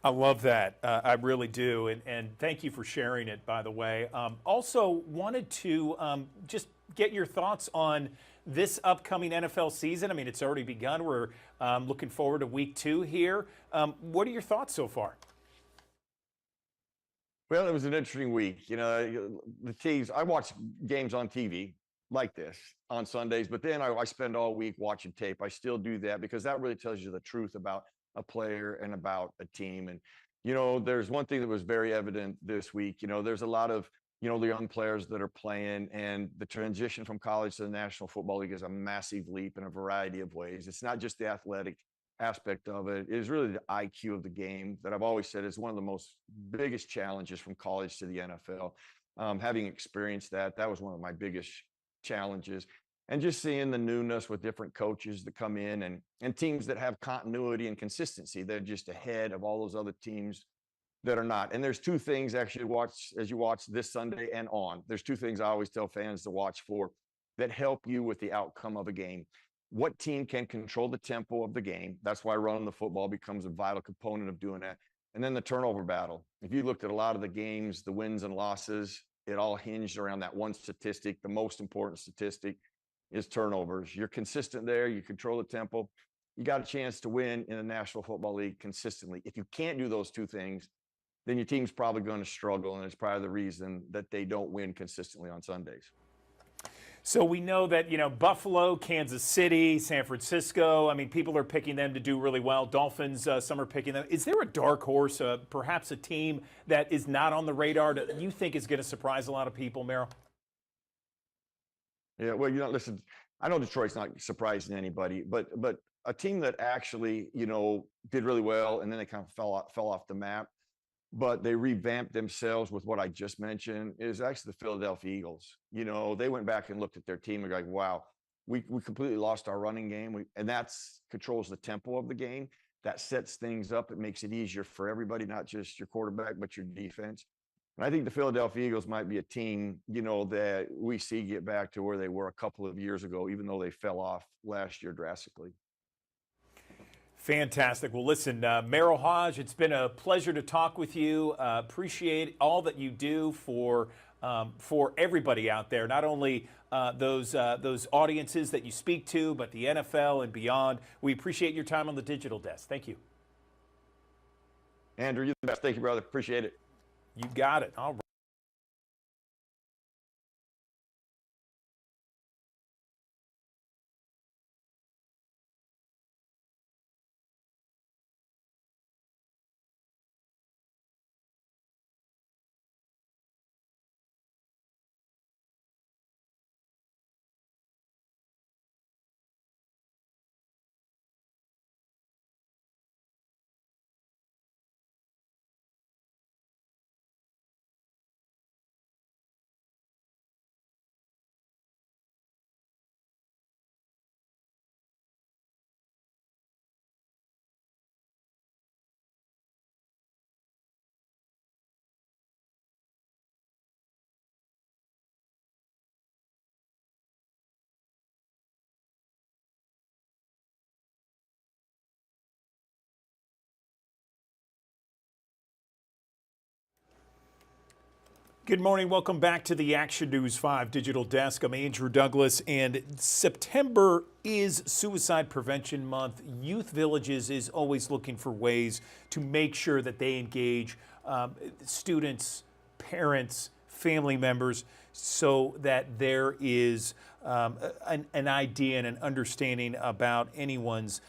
I love that. I really do. And thank you for sharing it, by the way. Also wanted to just get your thoughts on this upcoming NFL season. I mean, it's already begun. We're looking forward to week 2 here. What are your thoughts so far? Well, it was an interesting week. You know, the teams, I watch games on TV like this on Sundays, but then I spend all week watching tape. I still do that because that really tells you the truth about a player and about a team. And, you know, there's one thing that was very evident this week. You know, there's a lot of, you know, the young players that are playing, and the transition from college to the National Football League is a massive leap in a variety of ways. It's not just the athletic aspect of it. It is really the IQ of the game that I've always said is one of the most biggest challenges from college to the NFL. Having experienced that was one of my biggest challenges. And just seeing the newness with different coaches that come in and teams that have continuity and consistency. They're just ahead of all those other teams that are not. And there's two things actually as you watch this Sunday and on. There's two things I always tell fans to watch for that help you with the outcome of a game. What team can control the tempo of the game? That's why running the football becomes a vital component of doing that. And then the turnover battle. If you looked at a lot of the games, the wins and losses, it all hinged around that one statistic. The most important statistic is turnovers. You're consistent there. You control the tempo. You got a chance to win in the National Football League consistently. If you can't do those two things, then your team's probably going to struggle. And it's probably the reason that they don't win consistently on Sundays. So we know that, you know, Buffalo, Kansas City, San Francisco, I mean, people are picking them to do really well. Dolphins, some are picking them. Is there a dark horse, perhaps a team that is not on the radar that you think is going to surprise a lot of people, Merrill? Yeah, well, you know, listen, I know Detroit's not surprising anybody, but a team that actually, you know, did really well and then they kind of fell off the map, but they revamped themselves with what I just mentioned is actually the Philadelphia Eagles. You know, they went back and looked at their team and like, wow, we completely lost our running game. And that's controls the tempo of the game. That sets things up. It makes it easier for everybody, not just your quarterback, but your defense. And I think the Philadelphia Eagles might be a team, you know, that we see get back to where they were a couple of years ago, even though they fell off last year drastically. Fantastic. Well, listen, Merrill Hodge, it's been a pleasure to talk with you. Appreciate all that you do for everybody out there, not only those audiences that you speak to, but the NFL and beyond. We appreciate your time on the digital desk. Thank you. Andrew, you're the best. Thank you, brother. Appreciate it. You got it. All right. Good morning. Welcome back to the Action News 5 Digital Desk. I'm Andrew Douglas, and September is Suicide Prevention Month. Youth Villages is always looking for ways to make sure that they engage students, parents, family members, so that there is an idea and an understanding about anyone's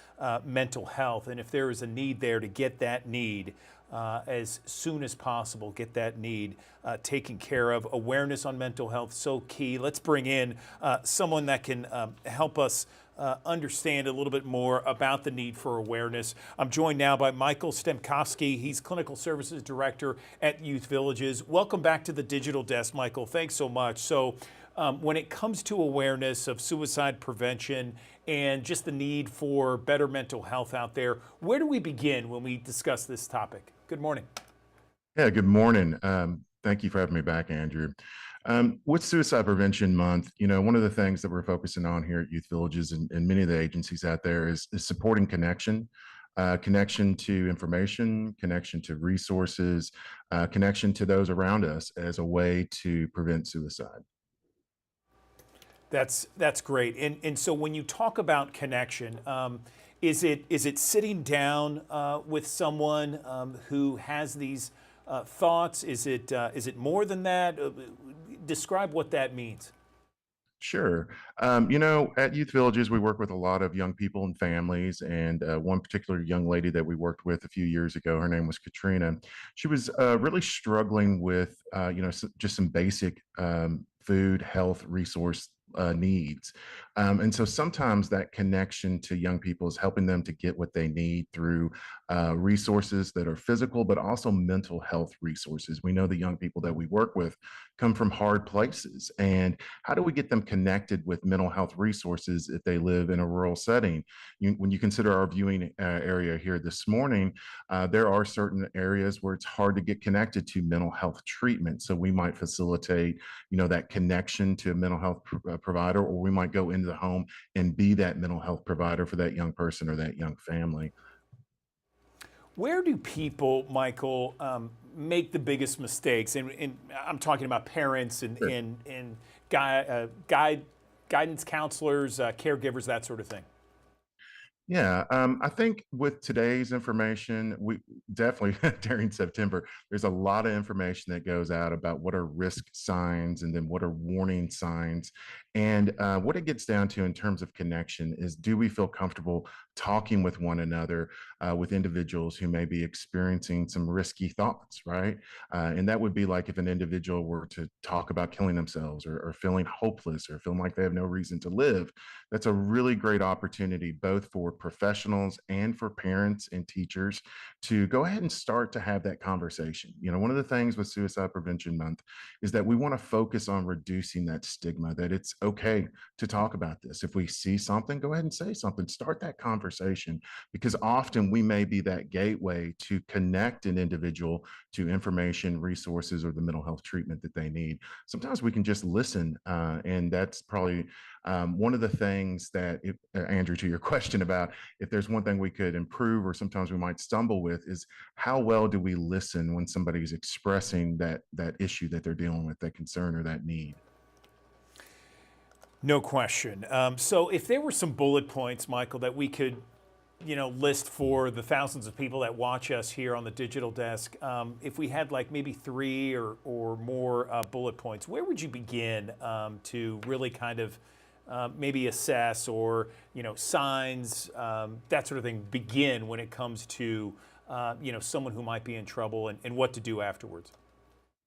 mental health. And if there is a need there, to get that need as soon as possible, get that need taken care of. Awareness on mental health, so key. Let's bring in someone that can help us understand a little bit more about the need for awareness. I'm joined now by Michael Stemkowski. He's Clinical Services Director at Youth Villages. Welcome back to the Digital Desk, Michael. Thanks so much. So when it comes to awareness of suicide prevention and just the need for better mental health out there, where do we begin when we discuss this topic? Good morning. Yeah, good morning. Thank you for having me back, Andrew. With Suicide Prevention Month, one of the things that we're focusing on here at Youth Villages and many of the agencies out there is supporting connection, connection to information, connection to resources, connection to those around us as a way to prevent suicide. That's great. And so when you talk about connection, is it sitting down with someone who has these thoughts? Is it more than that? Describe what that means. Sure. At Youth Villages, we work with a lot of young people and families. And one particular young lady that we worked with a few years ago, her name was Katrina. She was really struggling with, just some basic food, health, resource needs. And so sometimes that connection to young people is helping them to get what they need through resources that are physical, but also mental health resources. We know the young people that we work with come from hard places. And how do we get them connected with mental health resources if they live in a rural setting? When you consider our viewing area here this morning, there are certain areas where it's hard to get connected to mental health treatment. So we might facilitate, that connection to a mental health provider, or we might go into the home and be that mental health provider for that young person or that young family. Where do people, Michael, make the biggest mistakes? And I'm talking about parents and, Sure. and guidance counselors, caregivers, that sort of thing. Yeah, I think with today's information, we definitely during September, there's a lot of information that goes out about what are risk signs and then what are warning signs. And what it gets down to in terms of connection is, do we feel comfortable talking with one another, with individuals who may be experiencing some risky thoughts, right? And that would be like if an individual were to talk about killing themselves, or feeling hopeless, or feeling like they have no reason to live. That's a really great opportunity, both for professionals and for parents and teachers, to go ahead and start to have that conversation. One of the things with Suicide Prevention Month is that we want to focus on reducing that stigma, that it's okay to talk about this. If we see something, go ahead and say something, start that conversation, because often we may be that gateway to connect an individual to information, resources, or the mental health treatment that they need. Sometimes we can just listen, and that's probably one of the things that, Andrew, to your question about if there's one thing we could improve or sometimes we might stumble with, is how well do we listen when somebody's expressing that issue that they're dealing with, that concern or that need. No question. So if there were some bullet points, Michael, that we could, list for the thousands of people that watch us here on the Digital Desk, if we had like maybe 3 or more bullet points, where would you begin to really kind of maybe assess, or signs, that sort of thing, begin when it comes to someone who might be in trouble, and what to do afterwards?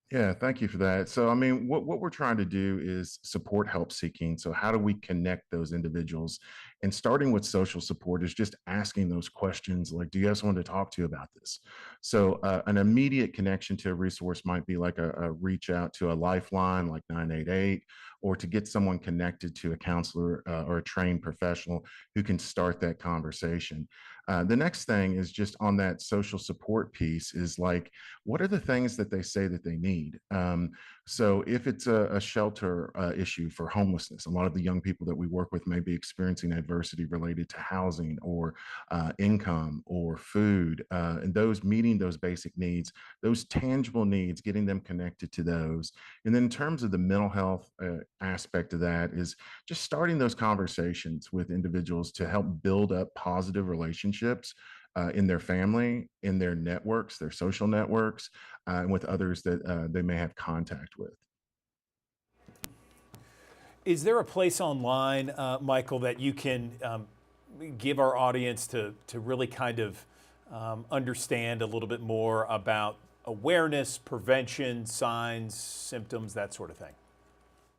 Yeah, thank you for that. So, I mean, what we're trying to do is support help seeking. So, how do we connect those individuals? And starting with social support is just asking those questions like, do you have someone to talk to about this? So, an immediate connection to a resource might be like a reach out to a lifeline like 988, or to get someone connected to a counselor or a trained professional who can start that conversation. The next thing is just on that social support piece is like, what are the things that they say that they need? So if it's a shelter issue for homelessness, a lot of the young people that we work with may be experiencing adversity related to housing or income or food, and those meeting those basic needs, those tangible needs, getting them connected to those. And then in terms of the mental health aspect of that is just starting those conversations with individuals to help build up positive relationships in their family, in their networks, their social networks, and with others that they may have contact with. Is there a place online, Michael, that you can give our audience to really kind of understand a little bit more about awareness, prevention, signs, symptoms, that sort of thing?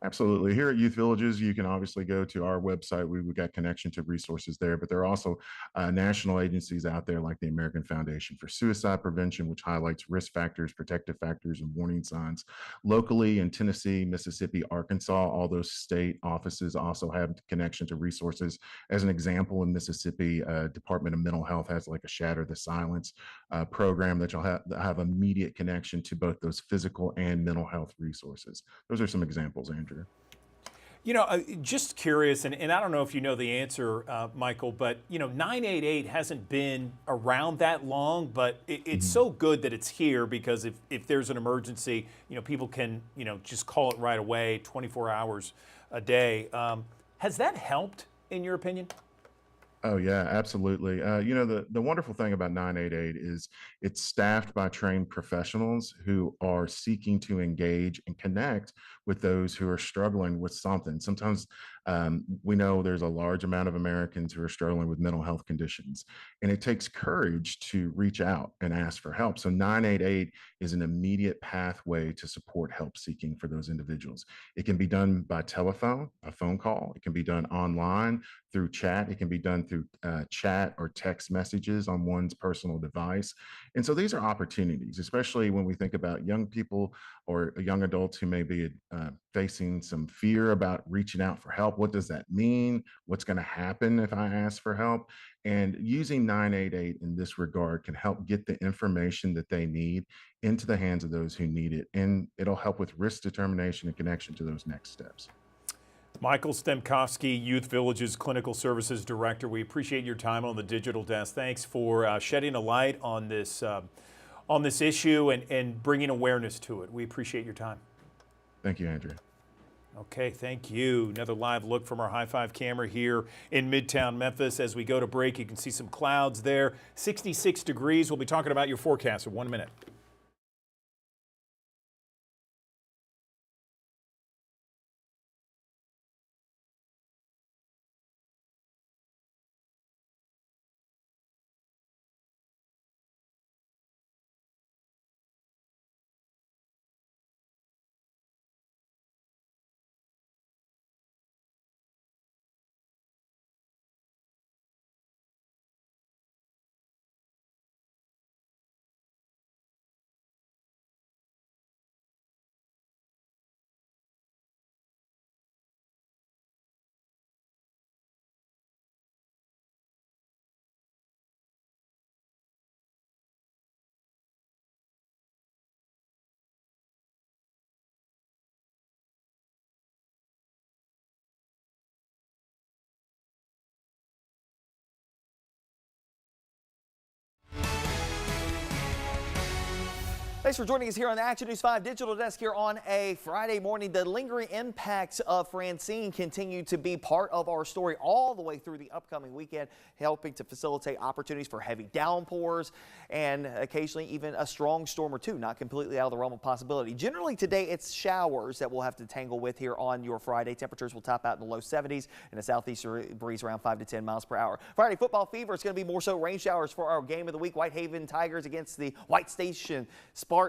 Absolutely. Here at Youth Villages, you can obviously go to our website. We've got connection to resources there, but there are also national agencies out there like the American Foundation for Suicide Prevention, which highlights risk factors, protective factors, and warning signs. Locally in Tennessee, Mississippi, Arkansas, all those state offices also have connection to resources. As an example, in Mississippi, Department of Mental Health has like a Shatter the Silence program that you'll have immediate connection to both those physical and mental health resources. Those are some examples, Andrew. You know, just curious, and I don't know if you know the answer, Michael, but, 988 hasn't been around that long, but it's so good that it's here because if there's an emergency, people can, just call it right away, 24 hours a day. Has that helped, in your opinion? Oh yeah, absolutely. The wonderful thing about 988 is it's staffed by trained professionals who are seeking to engage and connect with those who are struggling with something. Sometimes we know there's a large amount of Americans who are struggling with mental health conditions, and it takes courage to reach out and ask for help. So 988 is an immediate pathway to support help seeking for those individuals. It can be done by telephone, a phone call. It can be done online through chat. It can be done through chat or text messages on one's personal device. And so these are opportunities, especially when we think about young people or young adults who may be facing some fear about reaching out for help. What does that mean? What's going to happen if I ask for help? And using 988 in this regard can help get the information that they need into the hands of those who need it. And it'll help with risk determination and connection to those next steps. Michael Stemkowski, Youth Villages Clinical Services Director. We appreciate your time on the digital desk. Thanks for shedding a light on this issue and bringing awareness to it. We appreciate your time. Thank you, Andrew. Okay, thank you. Another live look from our high five camera here in Midtown Memphis. As we go to break, you can see some clouds there. 66 degrees. We'll be talking about your forecast in 1 minute. Thanks for joining us here on the Action News 5 Digital Desk here on a Friday morning. The lingering impacts of Francine continue to be part of our story all the way through the upcoming weekend, helping to facilitate opportunities for heavy downpours and occasionally even a strong storm or two, not completely out of the realm of possibility. Generally today it's showers that we'll have to tangle with here on your Friday. Temperatures will top out in the low 70s and a southeasterly breeze around 5 to 10 miles per hour. Friday football fever, it's going to be more so rain showers for our game of the week. Whitehaven Tigers against the White Station Spartans.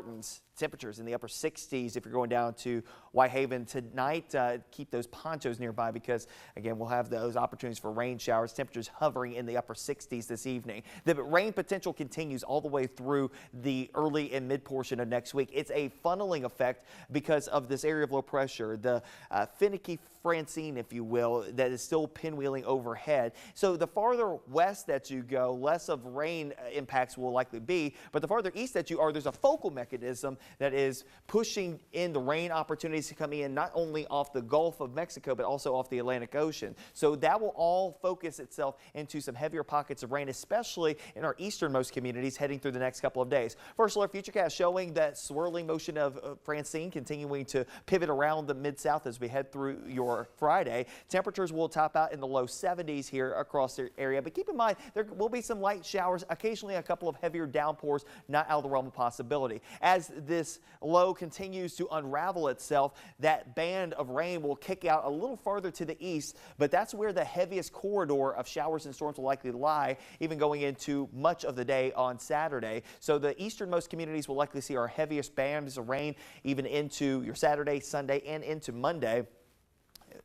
Temperatures in the upper 60s if you're going down to Whitehaven tonight. Keep those ponchos nearby because, again, we'll have those opportunities for rain showers. Temperatures hovering in the upper 60s this evening. The rain potential continues all the way through the early and mid portion of next week. It's a funneling effect because of this area of low pressure, the finicky Francine, if you will, that is still pinwheeling overhead. So the farther west that you go, less of rain impacts will likely be, but the farther east that you are, there's a focal mechanism that is pushing in the rain opportunities to come in not only off the Gulf of Mexico, but also off the Atlantic Ocean. So that will all focus itself into some heavier pockets of rain, especially in our easternmost communities heading through the next couple of days. First alert futurecast showing that swirling motion of Francine continuing to pivot around the mid-south as we head through your Friday. Temperatures will top out in the low 70s here across the area, but keep in mind there will be some light showers, occasionally a couple of heavier downpours, not out of the realm of possibility. As this low continues to unravel itself, that band of rain will kick out a little farther to the east, but that's where the heaviest corridor of showers and storms will likely lie, even going into much of the day on Saturday. So the easternmost communities will likely see our heaviest bands of rain even into your Saturday, Sunday, and into Monday.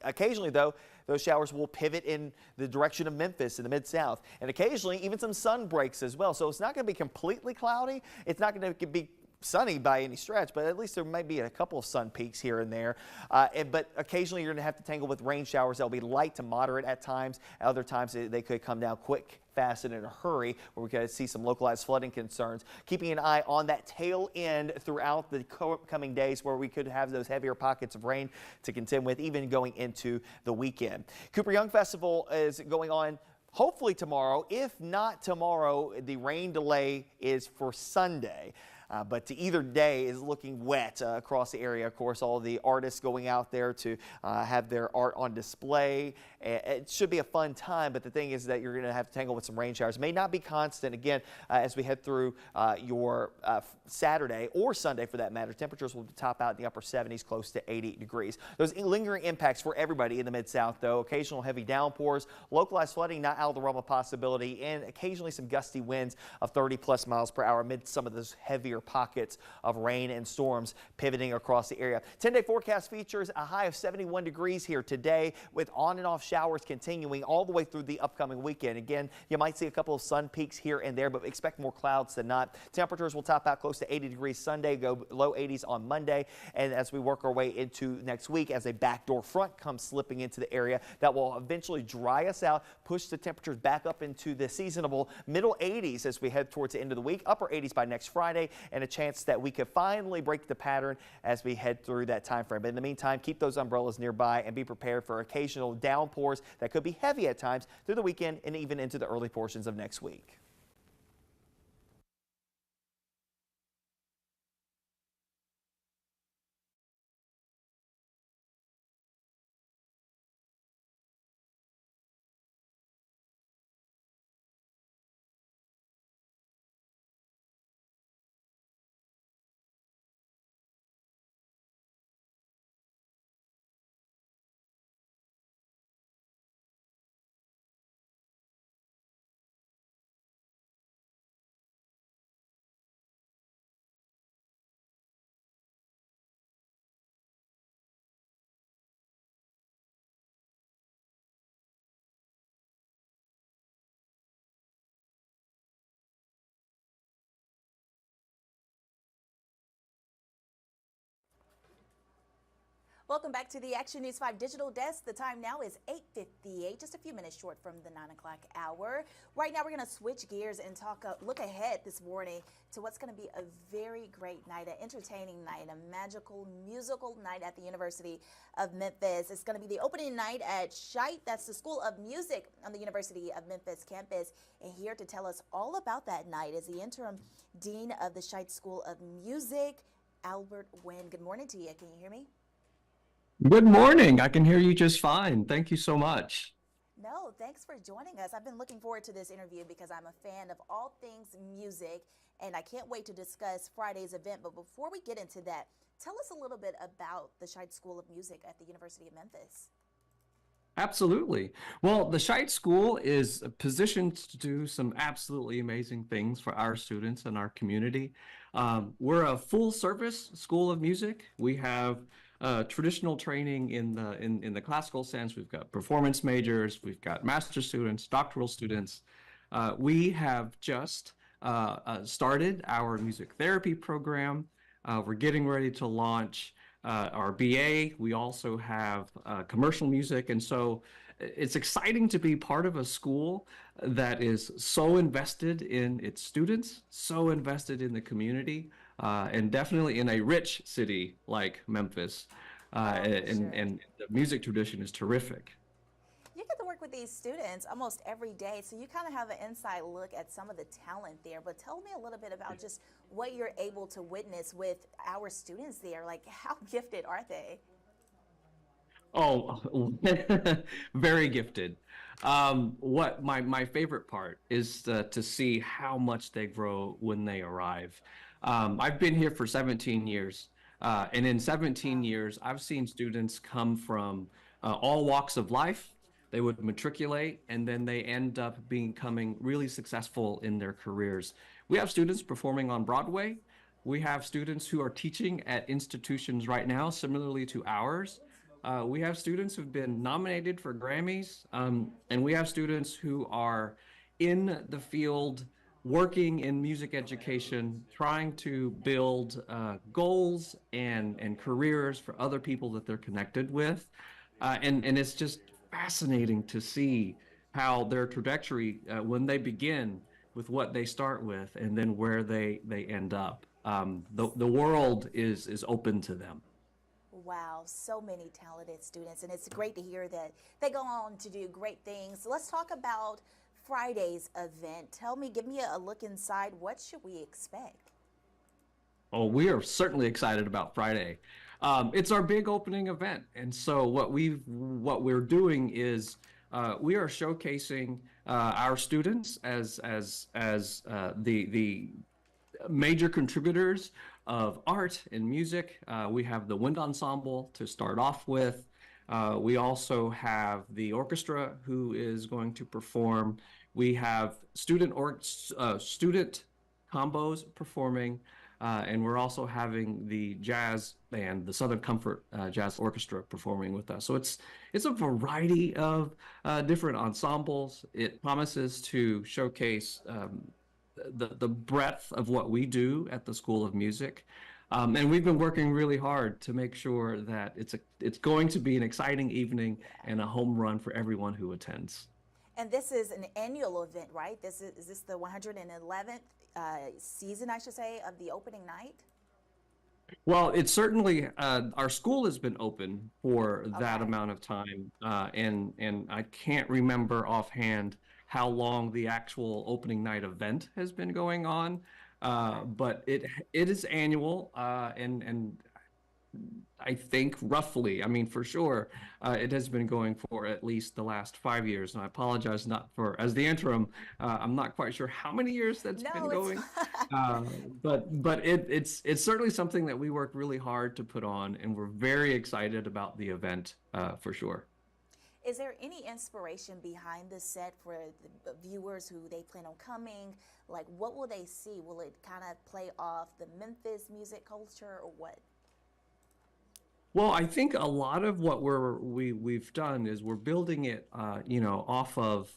Occasionally, though, those showers will pivot in the direction of Memphis in the Mid-South, and occasionally even some sun breaks as well. So it's not going to be completely cloudy. It's not going to be sunny by any stretch, but at least there might be a couple of sun peaks here and there. But occasionally you're going to have to tangle with rain showers. They'll be light to moderate at times. Other times they could come down quick, fast, and in a hurry, where we could see some localized flooding concerns. Keeping an eye on that tail end throughout the coming days, where we could have those heavier pockets of rain to contend with, even going into the weekend. Cooper Young Festival is going on hopefully tomorrow. If not tomorrow, the rain delay is for Sunday. But to either day is looking wet across the area. Of course, all the artists going out there to have their art on display. It should be a fun time, but the thing is that you're going to have to tangle with some rain showers. It may not be constant. Again, as we head through your Saturday or Sunday for that matter, temperatures will top out in the upper 70s, close to 80 degrees. Those lingering impacts for everybody in the Mid-South, though. Occasional heavy downpours, localized flooding not out of the realm of possibility, and occasionally some gusty winds of 30+ miles per hour amid some of those heavier pockets of rain and storms pivoting across the area. 10-day forecast features a high of 71 degrees here today, with on and off showers continuing all the way through the upcoming weekend. Again, you might see a couple of sun peaks here and there, but expect more clouds than not. Temperatures will top out close to 80 degrees Sunday, go low 80s on Monday, and as we work our way into next week, as a backdoor front comes slipping into the area, that will eventually dry us out, push the temperatures back up into the seasonable middle 80s as we head towards the end of the week, upper 80s by next Friday, and a chance that we could finally break the pattern as we head through that time frame. But in the meantime, keep those umbrellas nearby and be prepared for occasional downpours that could be heavy at times through the weekend and even into the early portions of next week. Welcome back to the Action News 5 Digital Desk. The time now is 8:58, just a few minutes short from the 9 o'clock hour. Right now, we're going to switch gears and look ahead this morning to what's going to be a very great night, an entertaining night, a magical musical night at the University of Memphis. It's going to be the opening night at Scheidt. That's the School of Music on the University of Memphis campus. And here to tell us all about that night is the interim dean of the Scheidt School of Music, Albert Wynn. Good morning to you. Can you hear me? Good morning. I can hear you just fine. Thank you so much. No, thanks for joining us. I've been looking forward to this interview because I'm a fan of all things music, and I can't wait to discuss Friday's event. But before we get into that, tell us a little bit about the Scheidt School of Music at the University of Memphis. Absolutely. Well, the Scheidt School is positioned to do some absolutely amazing things for our students and our community. We're a full-service school of music. We have traditional training in the classical sense. We've got performance majors, we've got master's students, doctoral students. We have just started our music therapy program. We're getting ready to launch our BA. We also have commercial music. And so it's exciting to be part of a school that is so invested in its students, so invested in the community. and definitely in a rich city like Memphis. And the music tradition is terrific. You get to work with these students almost every day, so you kind of have an inside look at some of the talent there. But tell me a little bit about just what you're able to witness with our students there. Like, how gifted are they? Oh, very gifted. What my favorite part is to see how much they grow when they arrive. I've been here for 17 years, and in 17 years, I've seen students come from all walks of life. They would matriculate, and then they end up becoming really successful in their careers. We have students performing on Broadway. We have students who are teaching at institutions right now, similarly to ours. We have students who've been nominated for Grammys, and we have students who are in the field working in music education, trying to build goals and careers for other people that they're connected with. And it's just fascinating to see how their trajectory, when they begin with what they start with and then where they end up. The world is open to them. Wow, so many talented students, and it's great to hear that they go on to do great things. Let's talk about Friday's event. Give me a look inside. What should we expect? Oh, we are certainly excited about Friday. It's our big opening event, and so what we're doing is we are showcasing our students as the major contributors of art and music. We have the wind ensemble to start off with. We also have the orchestra who is going to perform. We have student combos performing, and we're also having the jazz band, the Southern Comfort Jazz Orchestra, performing with us. So it's a variety of different ensembles. It promises to showcase the breadth of what we do at the School of Music. And we've been working really hard to make sure that it's going to be an exciting evening and a home run for everyone who attends. And this is an annual event, right? Is this the 111th season, I should say, of the opening night? Well, it's certainly our school has been open for that amount of time, and I can't remember offhand how long the actual opening night event has been going on, but it is annual, and I think roughly, I mean, for sure, it has been going for at least the last 5 years. And I apologize not for, as the interim, I'm not quite sure how many years that's been going. But it's certainly something that we work really hard to put on, and we're very excited about the event for sure. Is there any inspiration behind the set for the viewers who they plan on coming? Like, what will they see? Will it kind of play off the Memphis music culture or what? Well, I think a lot of what we've done is we're building it, off of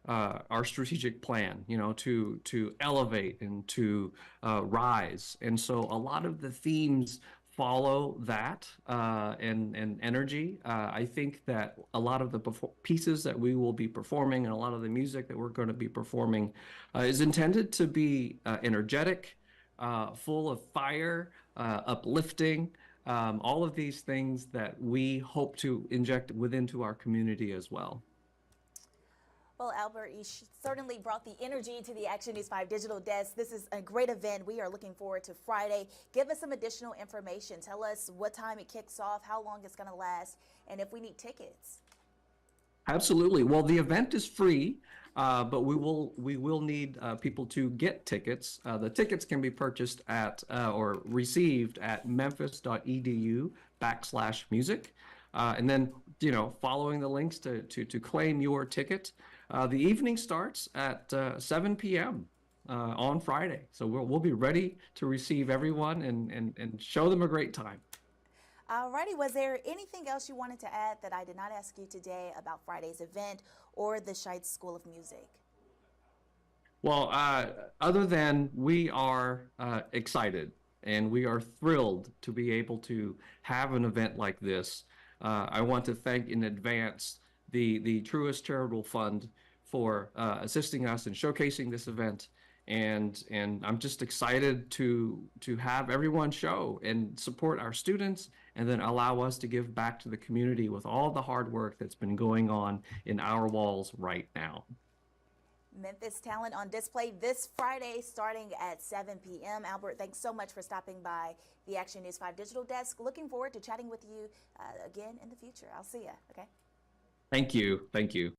our strategic plan, to elevate and to rise. And so a lot of the themes follow that and energy. I think that a lot of the pieces that we will be performing and a lot of the music that we're going to be performing is intended to be energetic, full of fire, uplifting. All of these things that we hope to inject into our community as well. Well, Albert, you certainly brought the energy to the Action News 5 digital desk. This is a great event. We are looking forward to Friday. Give us some additional information. Tell us what time it kicks off, how long it's going to last, and if we need tickets. Absolutely. Well, the event is free, but we will need people to get tickets. The tickets can be purchased at or received at memphis.edu/music. And then, following the links to claim your ticket. The evening starts at 7 p.m. On Friday. So we'll be ready to receive everyone and show them a great time. Alrighty, was there anything else you wanted to add that I did not ask you today about Friday's event or the Scheitz School of Music? Well, other than we are excited and we are thrilled to be able to have an event like this, I want to thank in advance the Truist Charitable Fund for assisting us in showcasing this event. and I'm just excited to have everyone show and support our students, and then allow us to give back to the community with all the hard work that's been going on in our walls right now. Memphis talent on display this Friday starting at 7 p.m. Albert, thanks so much for stopping by the Action News 5 Digital Desk. Looking forward to chatting with you again in the future. I'll see you, okay? Thank you. Thank you.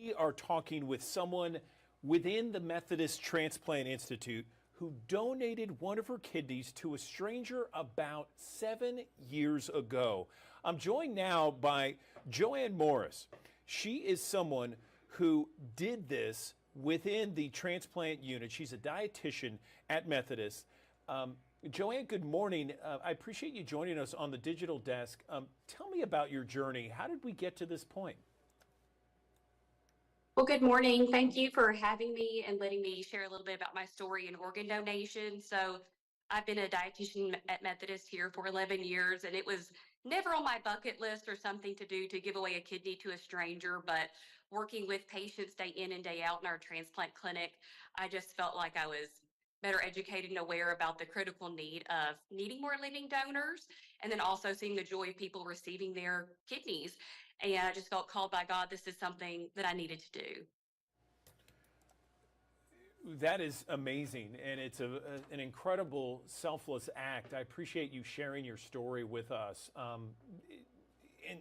We are talking with someone within the Methodist Transplant Institute who donated one of her kidneys to a stranger about 7 years ago. I'm joined now by Joanne Morris. She is someone who did this within the transplant unit. She's a dietitian at Methodist. Joanne, good morning. I appreciate you joining us on the digital desk. Tell me about your journey. How did we get to this point? Well, good morning. Thank you for having me and letting me share a little bit about my story in organ donation. So I've been a dietitian at Methodist here for 11 years, and it was never on my bucket list or something to do to give away a kidney to a stranger, but working with patients day in and day out in our transplant clinic, I just felt like I was better educated and aware about the critical need of needing more living donors, and then also seeing the joy of people receiving their kidneys. And I just felt called by God, this is something that I needed to do. That is amazing, and it's an incredible selfless act. I appreciate you sharing your story with us.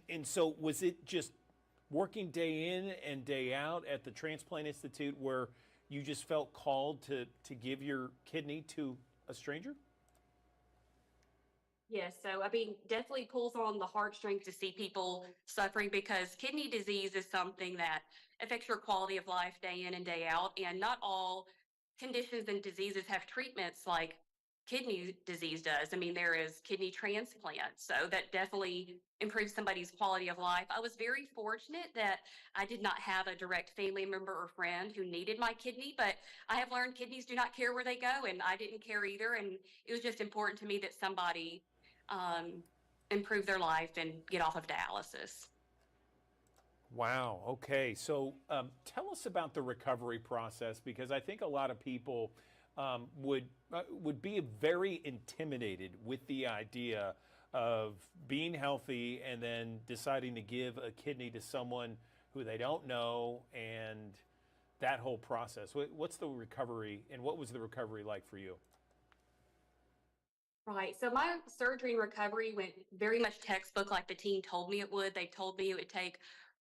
And so was it just working day in and day out at the Transplant Institute where you just felt called to give your kidney to a stranger? Yes, so I mean, definitely pulls on the heartstrings to see people suffering, because kidney disease is something that affects your quality of life day in and day out. And not all conditions and diseases have treatments like kidney disease does. I mean, there is kidney transplant, so that definitely improves somebody's quality of life. I was very fortunate that I did not have a direct family member or friend who needed my kidney, but I have learned kidneys do not care where they go, and I didn't care either. And it was just important to me that somebody improve their life and get off of dialysis. Wow. Okay. So tell us about the recovery process, because I think a lot of people would be very intimidated with the idea of being healthy and then deciding to give a kidney to someone who they don't know, and that whole process. What's the recovery, and what was the recovery like for you? Right. So my surgery and recovery went very much textbook, like the team told me it would. They told me it would take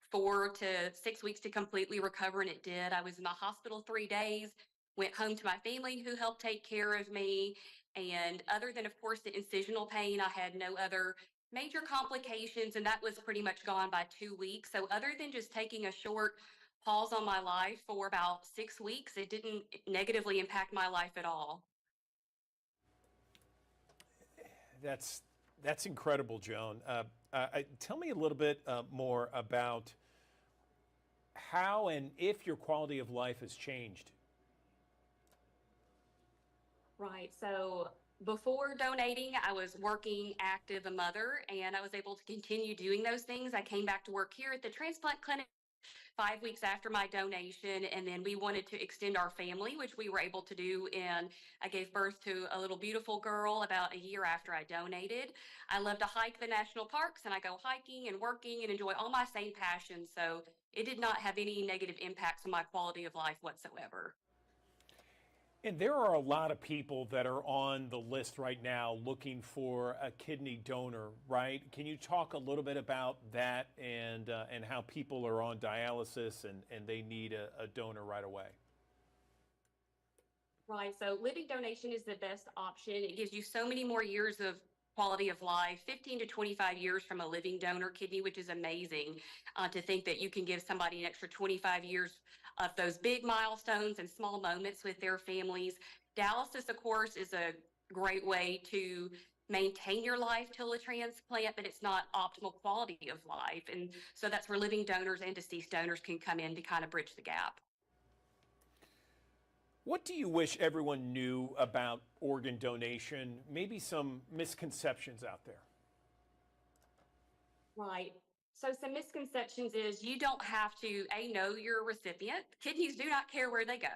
4 to 6 weeks to completely recover, and it did. I was in the hospital 3 days, went home to my family who helped take care of me. And other than, of course, the incisional pain, I had no other major complications, and that was pretty much gone by 2 weeks. So other than just taking a short pause on my life for about 6 weeks, it didn't negatively impact my life at all. That's incredible, Joan. Tell me a little bit more about how and if your quality of life has changed. Right. So before donating, I was working active, a mother, and I was able to continue doing those things. I came back to work here at the transplant clinic 5 weeks after my donation, and then we wanted to extend our family, which we were able to do. And I gave birth to a little beautiful girl about a year after I donated. I love to hike the national parks, and I go hiking and working and enjoy all my same passions. So it did not have any negative impacts on my quality of life whatsoever. And there are a lot of people that are on the list right now looking for a kidney donor, right? Can you talk a little bit about that and how people are on dialysis and they need a donor right away? Right. So living donation is the best option. It gives you so many more years of quality of life, 15 to 25 years from a living donor kidney, which is amazing to think that you can give somebody an extra 25 years of those big milestones and small moments with their families. Dialysis, of course, is a great way to maintain your life till a transplant, but it's not optimal quality of life. And so that's where living donors and deceased donors can come in to kind of bridge the gap. What do you wish everyone knew about organ donation? Maybe some misconceptions out there. Right. So some misconceptions is you don't have to know you're a recipient. Kidneys do not care where they go.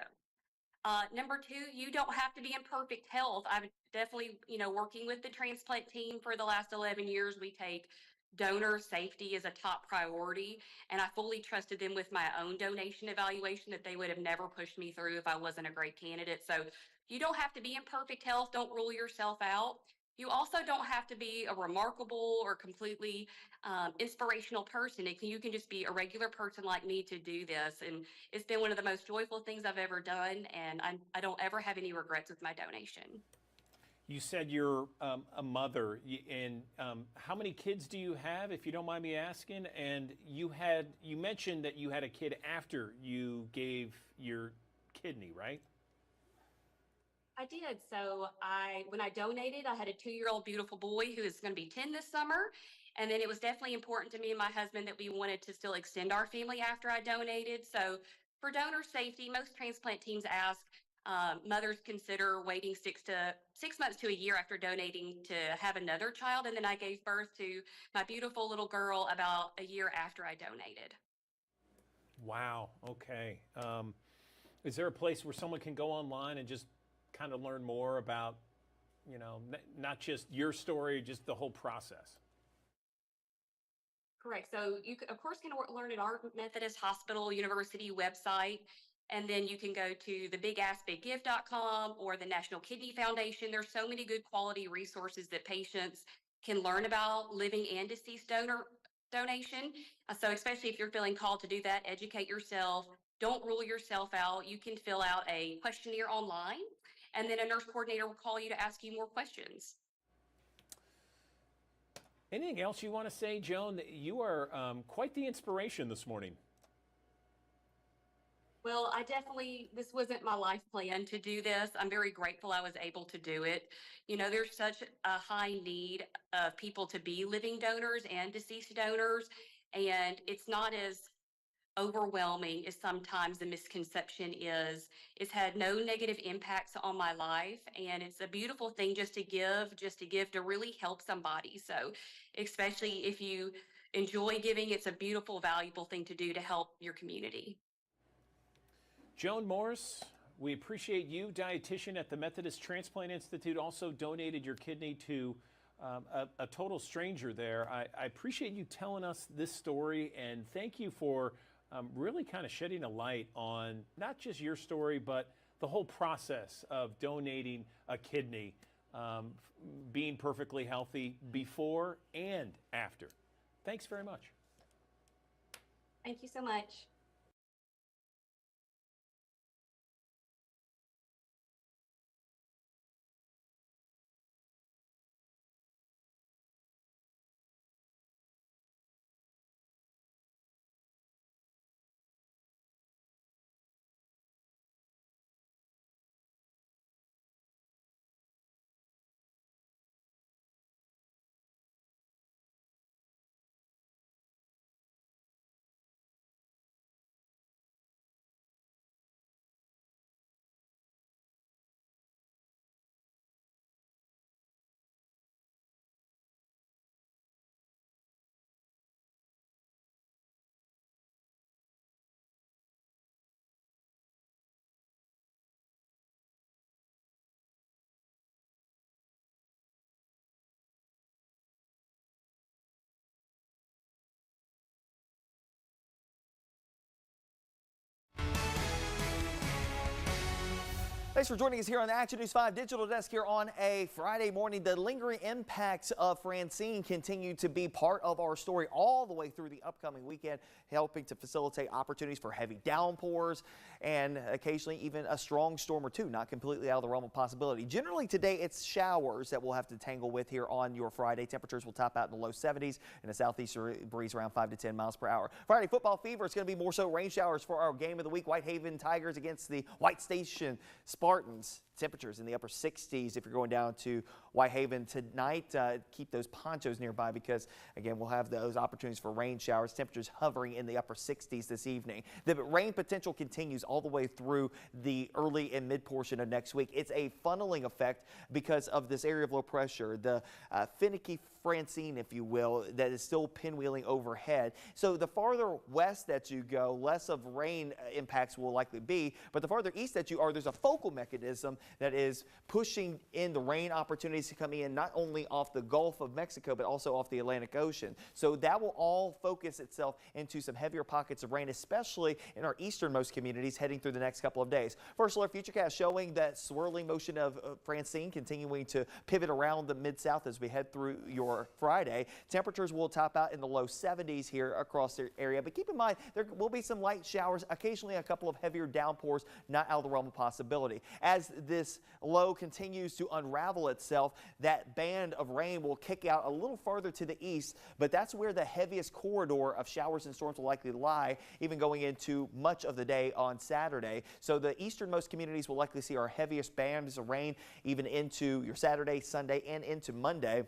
Number two, you don't have to be in perfect health. I've definitely, working with the transplant team for the last 11 years, we take donor safety as a top priority. And I fully trusted them with my own donation evaluation that they would have never pushed me through if I wasn't a great candidate. So you don't have to be in perfect health. Don't rule yourself out. You also don't have to be a remarkable or completely inspirational person. You can just be a regular person like me to do this. And it's been one of the most joyful things I've ever done, and I don't ever have any regrets with my donation. You said you're a mother, and how many kids do you have, if you don't mind me asking? And you mentioned that you had a kid after you gave your kidney, right? I did. So when I donated, I had a 2-year-old beautiful boy who is going to be 10 this summer. And then it was definitely important to me and my husband that we wanted to still extend our family after I donated. So for donor safety, most transplant teams ask mothers consider waiting 6 months to a year after donating to have another child. And then I gave birth to my beautiful little girl about a year after I donated. Wow. Okay. Is there a place where someone can go online and just kind of learn more about, not just your story, just the whole process? Correct. So you, of course, can learn at our Methodist Hospital University website. And then you can go to the bigaskbiggive.com or the National Kidney Foundation. There's so many good quality resources that patients can learn about living and deceased donation. So especially if you're feeling called to do that, educate yourself. Don't rule yourself out. You can fill out a questionnaire online, and then a nurse coordinator will call you to ask you more questions. Anything else you want to say, Joan? You are quite the inspiration this morning. Well, this wasn't my life plan to do this. I'm very grateful I was able to do it. There's such a high need of people to be living donors and deceased donors, and it's not as overwhelming as sometimes the misconception is. It's had no negative impacts on my life, and it's a beautiful thing just to give to really help somebody. So especially if you enjoy giving, it's a beautiful, valuable thing to do to help your community. Joan Morris, we appreciate you, dietitian at the Methodist Transplant Institute, also donated your kidney to a total stranger there. I appreciate you telling us this story, and thank you for really kind of shedding a light on not just your story, but the whole process of donating a kidney, being perfectly healthy before and after. Thanks very much. Thank you so much. Thanks for joining us here on the Action News 5 Digital Desk here on a Friday morning. The lingering impacts of Francine continue to be part of our story all the way through the upcoming weekend, helping to facilitate opportunities for heavy downpours and occasionally even a strong storm or two, not completely out of the realm of possibility. Generally today, it's showers that we'll have to tangle with here on your Friday. Temperatures will top out in the low 70s and a southeasterly breeze around 5 to 10 miles per hour. Friday football fever, it's going to be more so rain showers for our game of the week. Whitehaven Tigers against the White Station Spartans. Temperatures in the upper 60s if you're going down to Whitehaven tonight. Keep those ponchos nearby because, again, we'll have those opportunities for rain showers. Temperatures hovering in the upper 60s this evening. The rain potential continues all the way through the early and mid portion of next week. It's a funneling effect because of this area of low pressure, the finicky Francine, if you will, that is still pinwheeling overhead. So the farther west that you go, less of rain impacts will likely be, but the farther east that you are, there's a focal mechanism that is pushing in the rain opportunities to come in not only off the Gulf of Mexico, but also off the Atlantic Ocean. So that will all focus itself into some heavier pockets of rain, especially in our easternmost communities heading through the next couple of days. First alert futurecast showing that swirling motion of Francine continuing to pivot around the mid-south as we head through your Friday. Temperatures will top out in the low 70s here across the area, but keep in mind there will be some light showers, occasionally a couple of heavier downpours, not out of the realm of possibility. As this low continues to unravel itself, that band of rain will kick out a little farther to the east, but that's where the heaviest corridor of showers and storms will likely lie, even going into much of the day on Saturday. So the easternmost communities will likely see our heaviest bands of rain even into your Saturday, Sunday, and into Monday.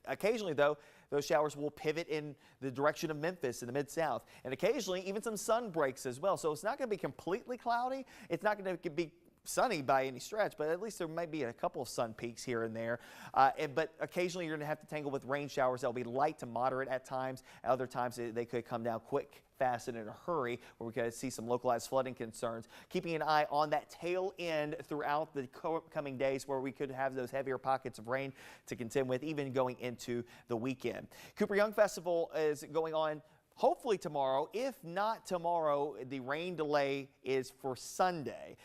Occasionally, though, those showers will pivot in the direction of Memphis in the Mid-South, and occasionally even some sun breaks as well. So it's not going to be completely cloudy. It's not going to be sunny by any stretch, but at least there might be a couple of sun peaks here and there. But occasionally you're going to have to tangle with rain showers. They'll be light to moderate at times. At other times they could come down quick, fast, and in a hurry, where we could see some localized flooding concerns. Keeping an eye on that tail end throughout the coming days where we could have those heavier pockets of rain to contend with, even going into the weekend. Cooper Young Festival is going on hopefully tomorrow. If not tomorrow, the rain delay is for Sunday.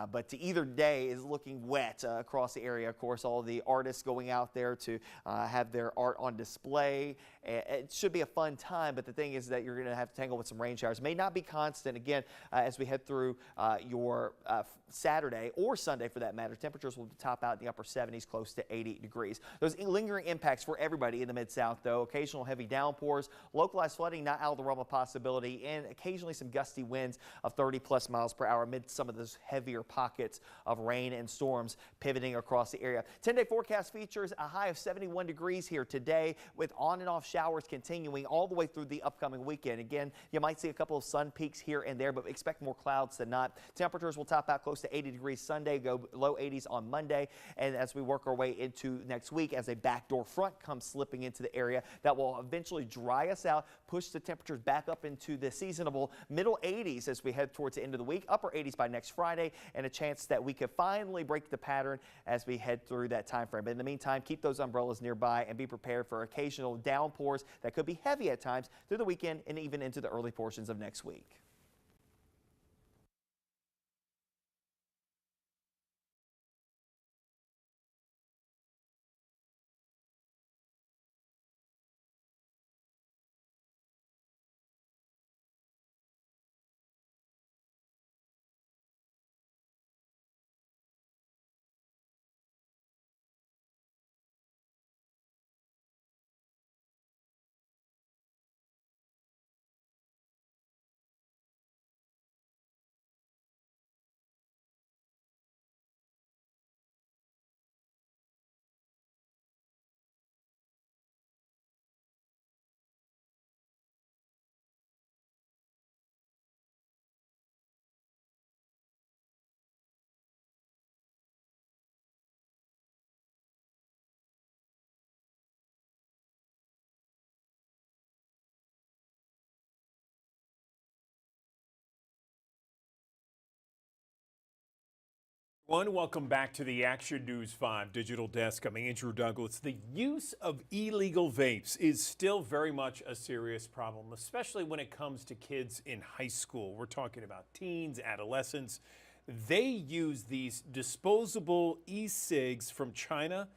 But to either day is looking wet across the area. Of course, all the artists going out there to have their art on display. It should be a fun time, but the thing is that you're going to have to tangle with some rain showers. May not be constant, again, as we head through your Saturday or Sunday for that matter. Temperatures will top out in the upper 70s, close to 80 degrees. Those lingering impacts for everybody in the Mid-South, though. Occasional heavy downpours, localized flooding not out of the realm of possibility, and occasionally some gusty winds of 30+ miles per hour amid some of those heavier pockets of rain and storms pivoting across the area. 10-day forecast features a high of 71 degrees here today, with on and off showers continuing all the way through the upcoming weekend. Again, you might see a couple of sun peaks here and there, but expect more clouds than not. Temperatures will top out close to 80 degrees Sunday, go low 80s on Monday, and as we work our way into next week, as a backdoor front comes slipping into the area, that will eventually dry us out, push the temperatures back up into the seasonable middle 80s as we head towards the end of the week, upper 80s by next Friday, and a chance that we could finally break the pattern as we head through that time frame. But in the meantime, keep those umbrellas nearby and be prepared for occasional downpours that could be heavy at times through the weekend and even into the early portions of next week. Welcome back to the Action News 5 Digital Desk. I'm Andrew Douglas. The use of illegal vapes is still very much a serious problem, especially when it comes to kids in high school. We're talking about teens, adolescents. They use these disposable e-cigs from China,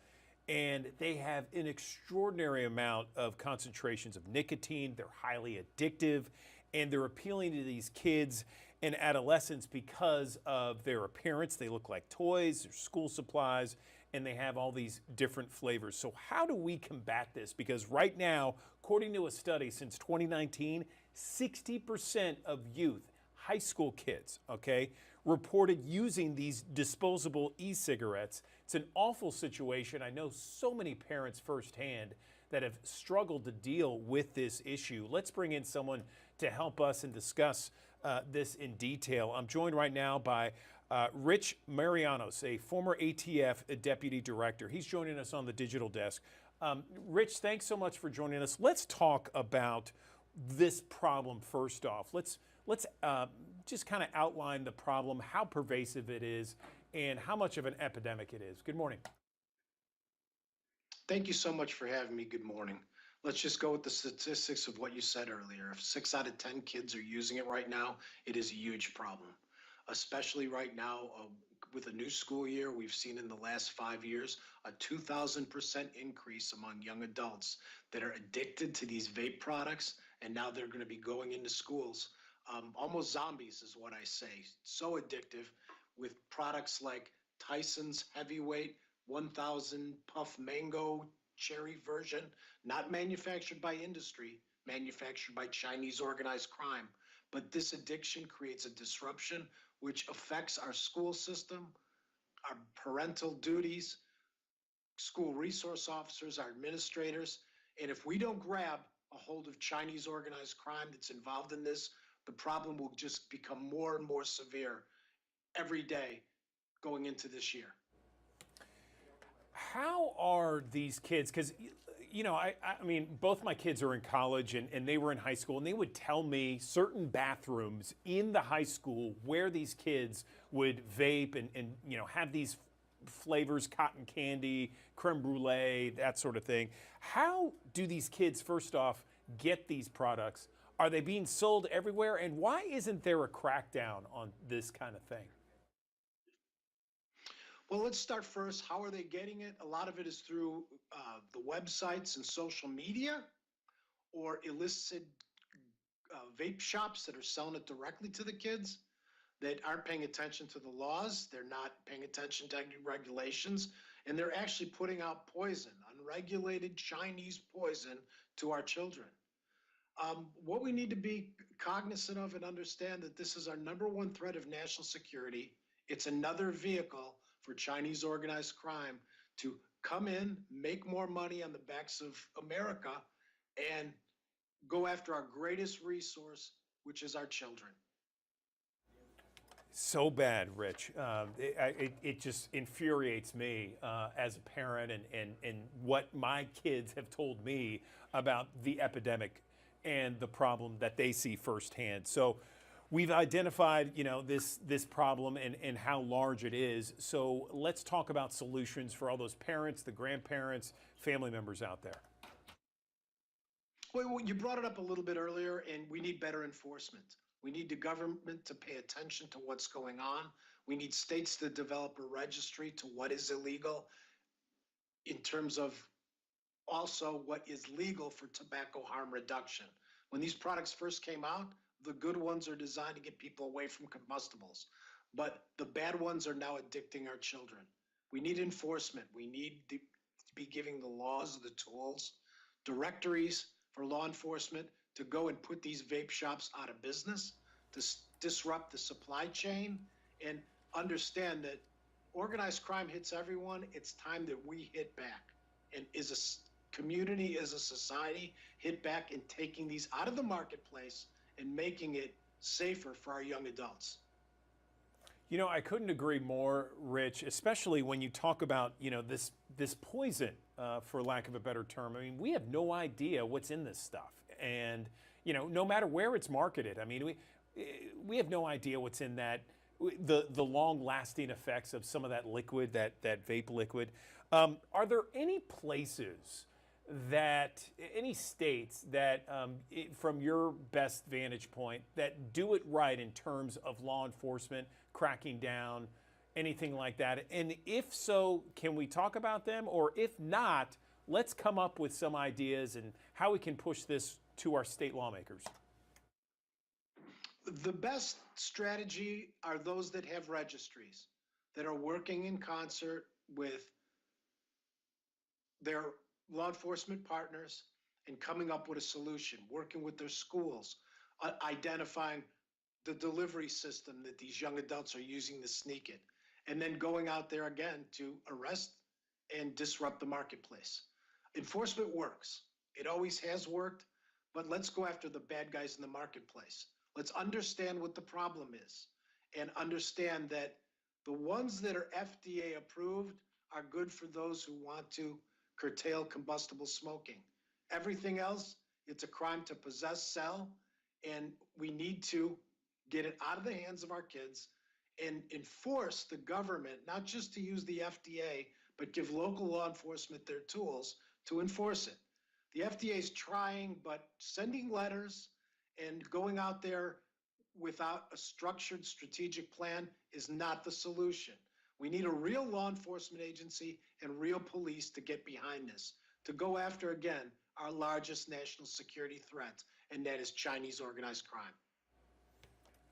and they have an extraordinary amount of concentrations of nicotine. They're highly addictive, and they're appealing to these kids and adolescents because of their appearance. They look like toys, their school supplies, and they have all these different flavors. So how do we combat this? Because right now, according to a study since 2019, 60% of youth, high school kids, okay, reported using these disposable e-cigarettes. It's an awful situation. I know so many parents firsthand that have struggled to deal with this issue. Let's bring in someone to help us and discuss this in detail. I'm joined right now by Rich Marianos, a former ATF deputy director. He's joining us on the digital desk. Rich, thanks so much for joining us. Let's talk about this problem first off. Let's just kind of outline the problem, how pervasive it is, and how much of an epidemic it is. Good morning. Thank you so much for having me. Good morning. Let's just go with the statistics of what you said earlier. If 6 out of 10 kids are using it right now, it is a huge problem, especially right now with a new school year. We've seen in the last 5 years a 2,000% increase among young adults that are addicted to these vape products, and now they're going to be going into schools. Almost zombies is what I say. So addictive, with products like Tyson's Heavyweight 1000 Puff Mango Cherry version, not manufactured by industry, manufactured by Chinese organized crime. But this addiction creates a disruption which affects our school system, our parental duties, school resource officers, our administrators. And if we don't grab a hold of Chinese organized crime that's involved in this, the problem will just become more and more severe every day going into this year. How are these kids, because I mean, both my kids are in college and they were in high school, and they would tell me certain bathrooms in the high school where these kids would vape and have these flavors, cotton candy, creme brulee, that sort of thing. How do these kids, first off, get these products? Are they being sold everywhere? And why isn't there a crackdown on this kind of thing? Well, let's start first. How are they getting it? A lot of it is through the websites and social media, or illicit vape shops that are selling it directly to the kids that aren't paying attention to the laws. They're not paying attention to any regulations, and they're actually putting out poison, unregulated Chinese poison, to our children. What we need to be cognizant of and understand that this is our #1 threat of national security. It's another vehicle for Chinese organized crime to come in, make more money on the backs of America, and go after our greatest resource, which is our children. So bad, Rich. It just infuriates me as a parent and what my kids have told me about the epidemic and the problem that they see firsthand. So we've identified, this problem and how large it is. So let's talk about solutions for all those parents, the grandparents, family members out there. Well, you brought it up a little bit earlier, and we need better enforcement. We need the government to pay attention to what's going on. We need states to develop a registry to what is illegal in terms of also what is legal for tobacco harm reduction. When these products first came out, the good ones are designed to get people away from combustibles, but the bad ones are now addicting our children. We need enforcement. We need to be giving the laws the tools, directories for law enforcement to go and put these vape shops out of business, to disrupt the supply chain, and understand that organized crime hits everyone. It's time that we hit back, and as a community, as a society, hit back in taking these out of the marketplace and making it safer for our young adults. I couldn't agree more, Rich, especially when you talk about, this poison, for lack of a better term. I mean, we have no idea what's in this stuff. And, no matter where it's marketed, I mean, we have no idea what's in that, the long-lasting effects of some of that liquid, that vape liquid. Are there any places that any states that, from your best vantage point, that do it right in terms of law enforcement cracking down, anything like that? And if so, can we talk about them? Or if not, let's come up with some ideas and how we can push this to our state lawmakers. The best strategy are those that have registries that are working in concert with their law enforcement partners and coming up with a solution, working with their schools, identifying the delivery system that these young adults are using to sneak it, and then going out there again to arrest and disrupt the marketplace. Enforcement works. It always has worked, but let's go after the bad guys in the marketplace. Let's understand what the problem is and understand that the ones that are FDA approved are good for those who want to curtail combustible smoking. Everything else, it's a crime to possess, sell, and we need to get it out of the hands of our kids and enforce the government, not just to use the FDA, but give local law enforcement their tools to enforce it. The FDA is trying, but sending letters and going out there without a structured strategic plan is not the solution. We need a real law enforcement agency and real police to get behind this, to go after, again, our largest national security threat, and that is Chinese organized crime.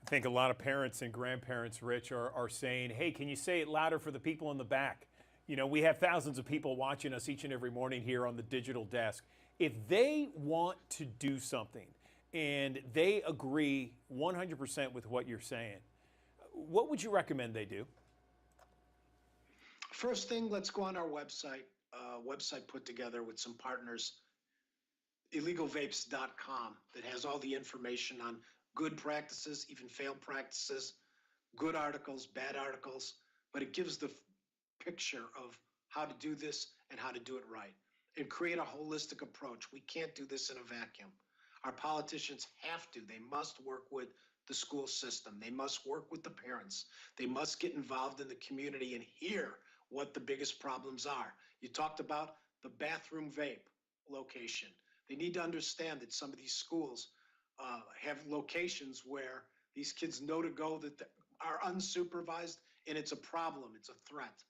I think a lot of parents and grandparents, Rich, are saying, hey, can you say it louder for the people in the back? You know, we have thousands of people watching us each and every morning here on the digital desk. If they want to do something and they agree 100% with what you're saying, what would you recommend they do? First thing, let's go on our website, website put together with some partners, illegalvapes.com, that has all the information on good practices, even failed practices, good articles, bad articles, but it gives the picture of how to do this and how to do it right and create a holistic approach. We can't do this in a vacuum. Our politicians have to. They must work with the school system. They must work with the parents. They must get involved in the community and hear what the biggest problems are. You talked about the bathroom vape location. They need to understand that some of these schools have locations where these kids know to go that are unsupervised, and it's a problem. It's a threat.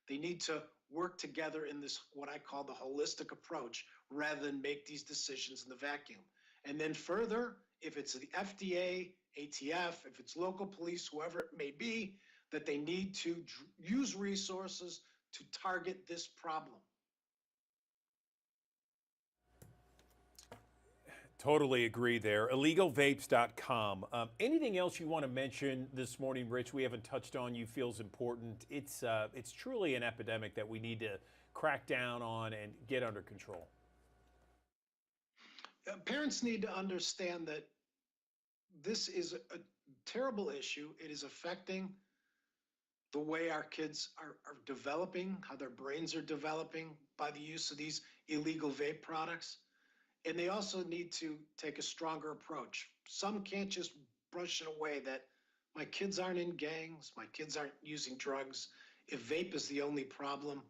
They need to work together in this, what I call the holistic approach, rather than make these decisions in the vacuum. And then further, if it's the FDA, ATF, if it's local police, whoever it may be, that they need to use resources to target this problem. Totally agree there. Illegalvapes.com. Anything else you want to mention this morning, Rich, we haven't touched on you feels important? It's truly an epidemic that we need to crack down on and get under control. Parents need to understand that this is a terrible issue. It is affecting the way our kids are developing, how their brains are developing by the use of these illegal vape products. And they also need to take a stronger approach. Some can't just brush it away that my kids aren't in gangs, my kids aren't using drugs. If vape is the only problem,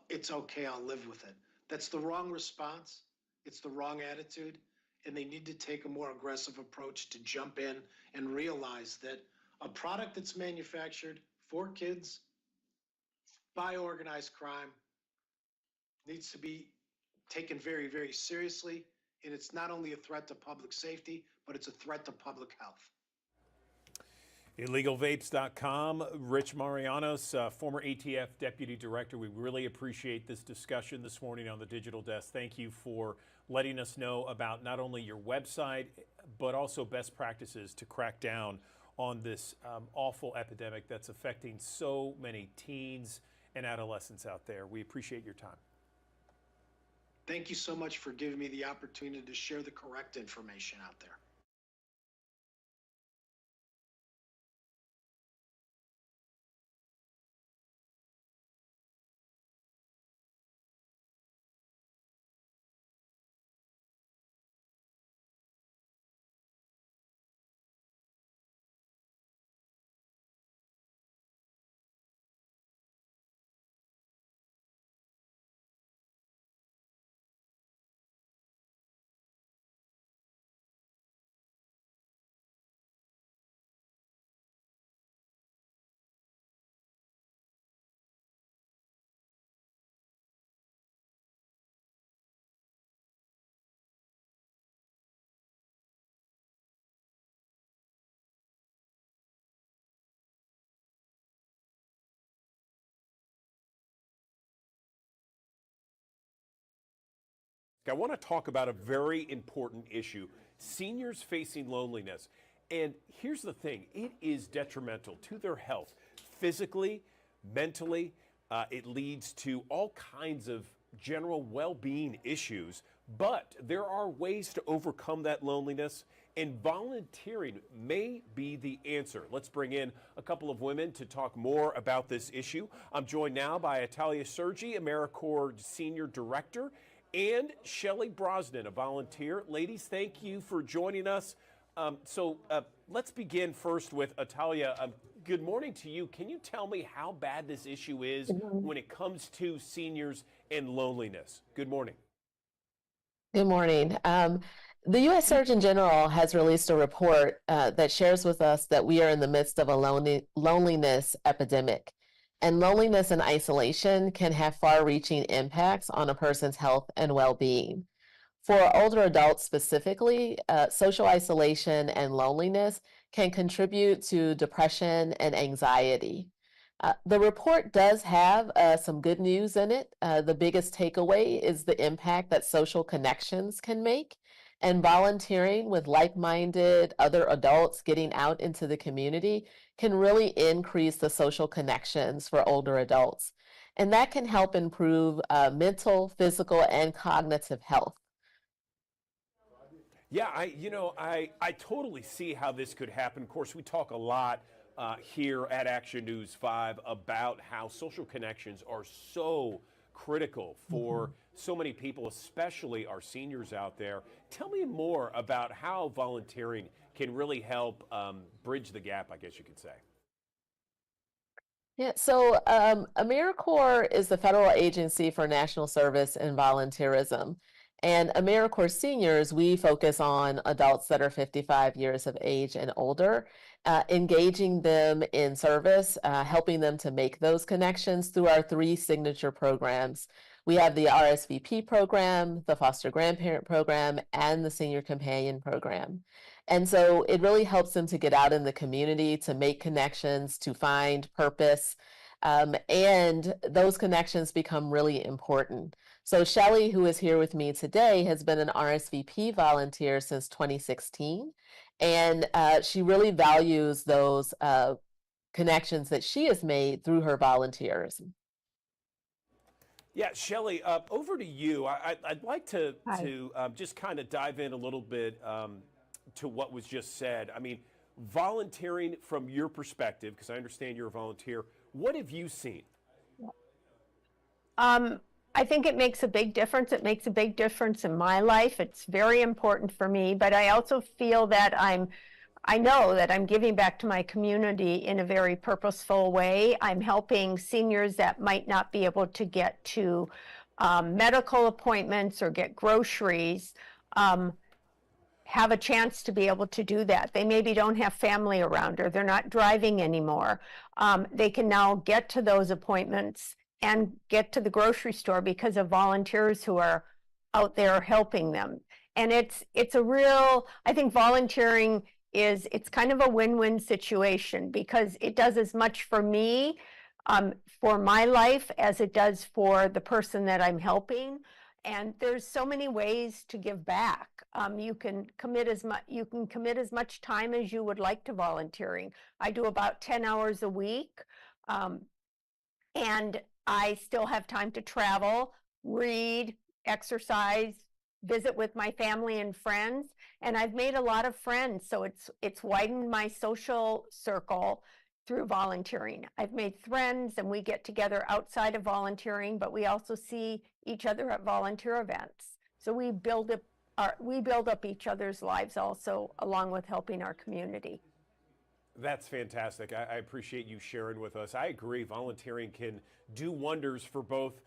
it's okay, I'll live with it. That's the wrong response. It's the wrong attitude. And they need to take a more aggressive approach to jump in and realize that a product that's manufactured for kids by organized crime needs to be taken very, very seriously. And it's not only a threat to public safety, but it's a threat to public health. Illegalvapes.com. Rich Marianos, former ATF Deputy Director. We really appreciate this discussion this morning on the Digital Desk. Thank you for letting us know about not only your website, but also best practices to crack down on this awful epidemic that's affecting so many teens and adolescents out there. We appreciate your time. Thank you so much for giving me the opportunity to share the correct information out there. I want to talk about a very important issue, seniors facing loneliness. And here's the thing, it is detrimental to their health, physically, mentally. It leads to all kinds of general well-being issues, but there are ways to overcome that loneliness, and volunteering may be the answer. Let's bring in a couple of women to talk more about this issue. I'm joined now by Atalia Sergi, AmeriCorps Senior Director, and Shelley Brosnan, a volunteer. Ladies, thank you for joining us. Let's begin first with Atalia. Good morning to you. Can you tell me how bad this issue is when it comes to seniors and loneliness? Good morning. Good morning. The U.S. Surgeon General has released a report that shares with us that we are in the midst of a loneliness epidemic. And loneliness and isolation can have far-reaching impacts on a person's health and well-being. For older adults specifically, social isolation and loneliness can contribute to depression and anxiety. The report does have some good news in it. The biggest takeaway is the impact that social connections can make, and volunteering with like-minded other adults getting out into the community can really increase the social connections for older adults. And that can help improve mental, physical, and cognitive health. Yeah, I totally see how this could happen. Of course, we talk a lot here at Action News 5 about how social connections are so critical for so many people, especially our seniors out there. Tell me more about how volunteering can really help bridge the gap, I guess you could say. Yeah, so AmeriCorps is the federal agency for national service and volunteerism. And AmeriCorps seniors, we focus on adults that are 55 years of age and older, engaging them in service, helping them to make those connections through our 3 signature programs. We have the RSVP program, the foster grandparent program, and the senior companion program. And so it really helps them to get out in the community, to make connections, to find purpose. And those connections become really important. So Shelley, who is here with me today, has been an RSVP volunteer since 2016. And she really values those connections that she has made through her volunteerism. Yeah, Shelley, over to you. I'd like to just kind of dive in a little bit to what was just said. I mean, volunteering from your perspective, because I understand you're a volunteer, what have you seen? I think it makes a big difference. It makes a big difference in my life. It's very important for me, but I also feel that I know that I'm giving back to my community in a very purposeful way. I'm helping seniors that might not be able to get to medical appointments or get groceries, have a chance to be able to do that. They maybe don't have family around, or they're not driving anymore. They can now get to those appointments and get to the grocery store because of volunteers who are out there helping them. And it's a real, I think volunteering it's kind of a win-win situation, because it does as much for me, for my life, as it does for the person that I'm helping. And there's so many ways to give back. You can commit as much time as you would like to volunteering. I do about 10 hours a week, and I still have time to travel, read, exercise, visit with my family and friends, and I've made a lot of friends. So it's widened my social circle through volunteering. I've made friends, and we get together outside of volunteering, but we also see each other at volunteer events. So we build up each other's lives also, along with helping our community. That's fantastic. I appreciate you sharing with us. I agree, volunteering can do wonders for both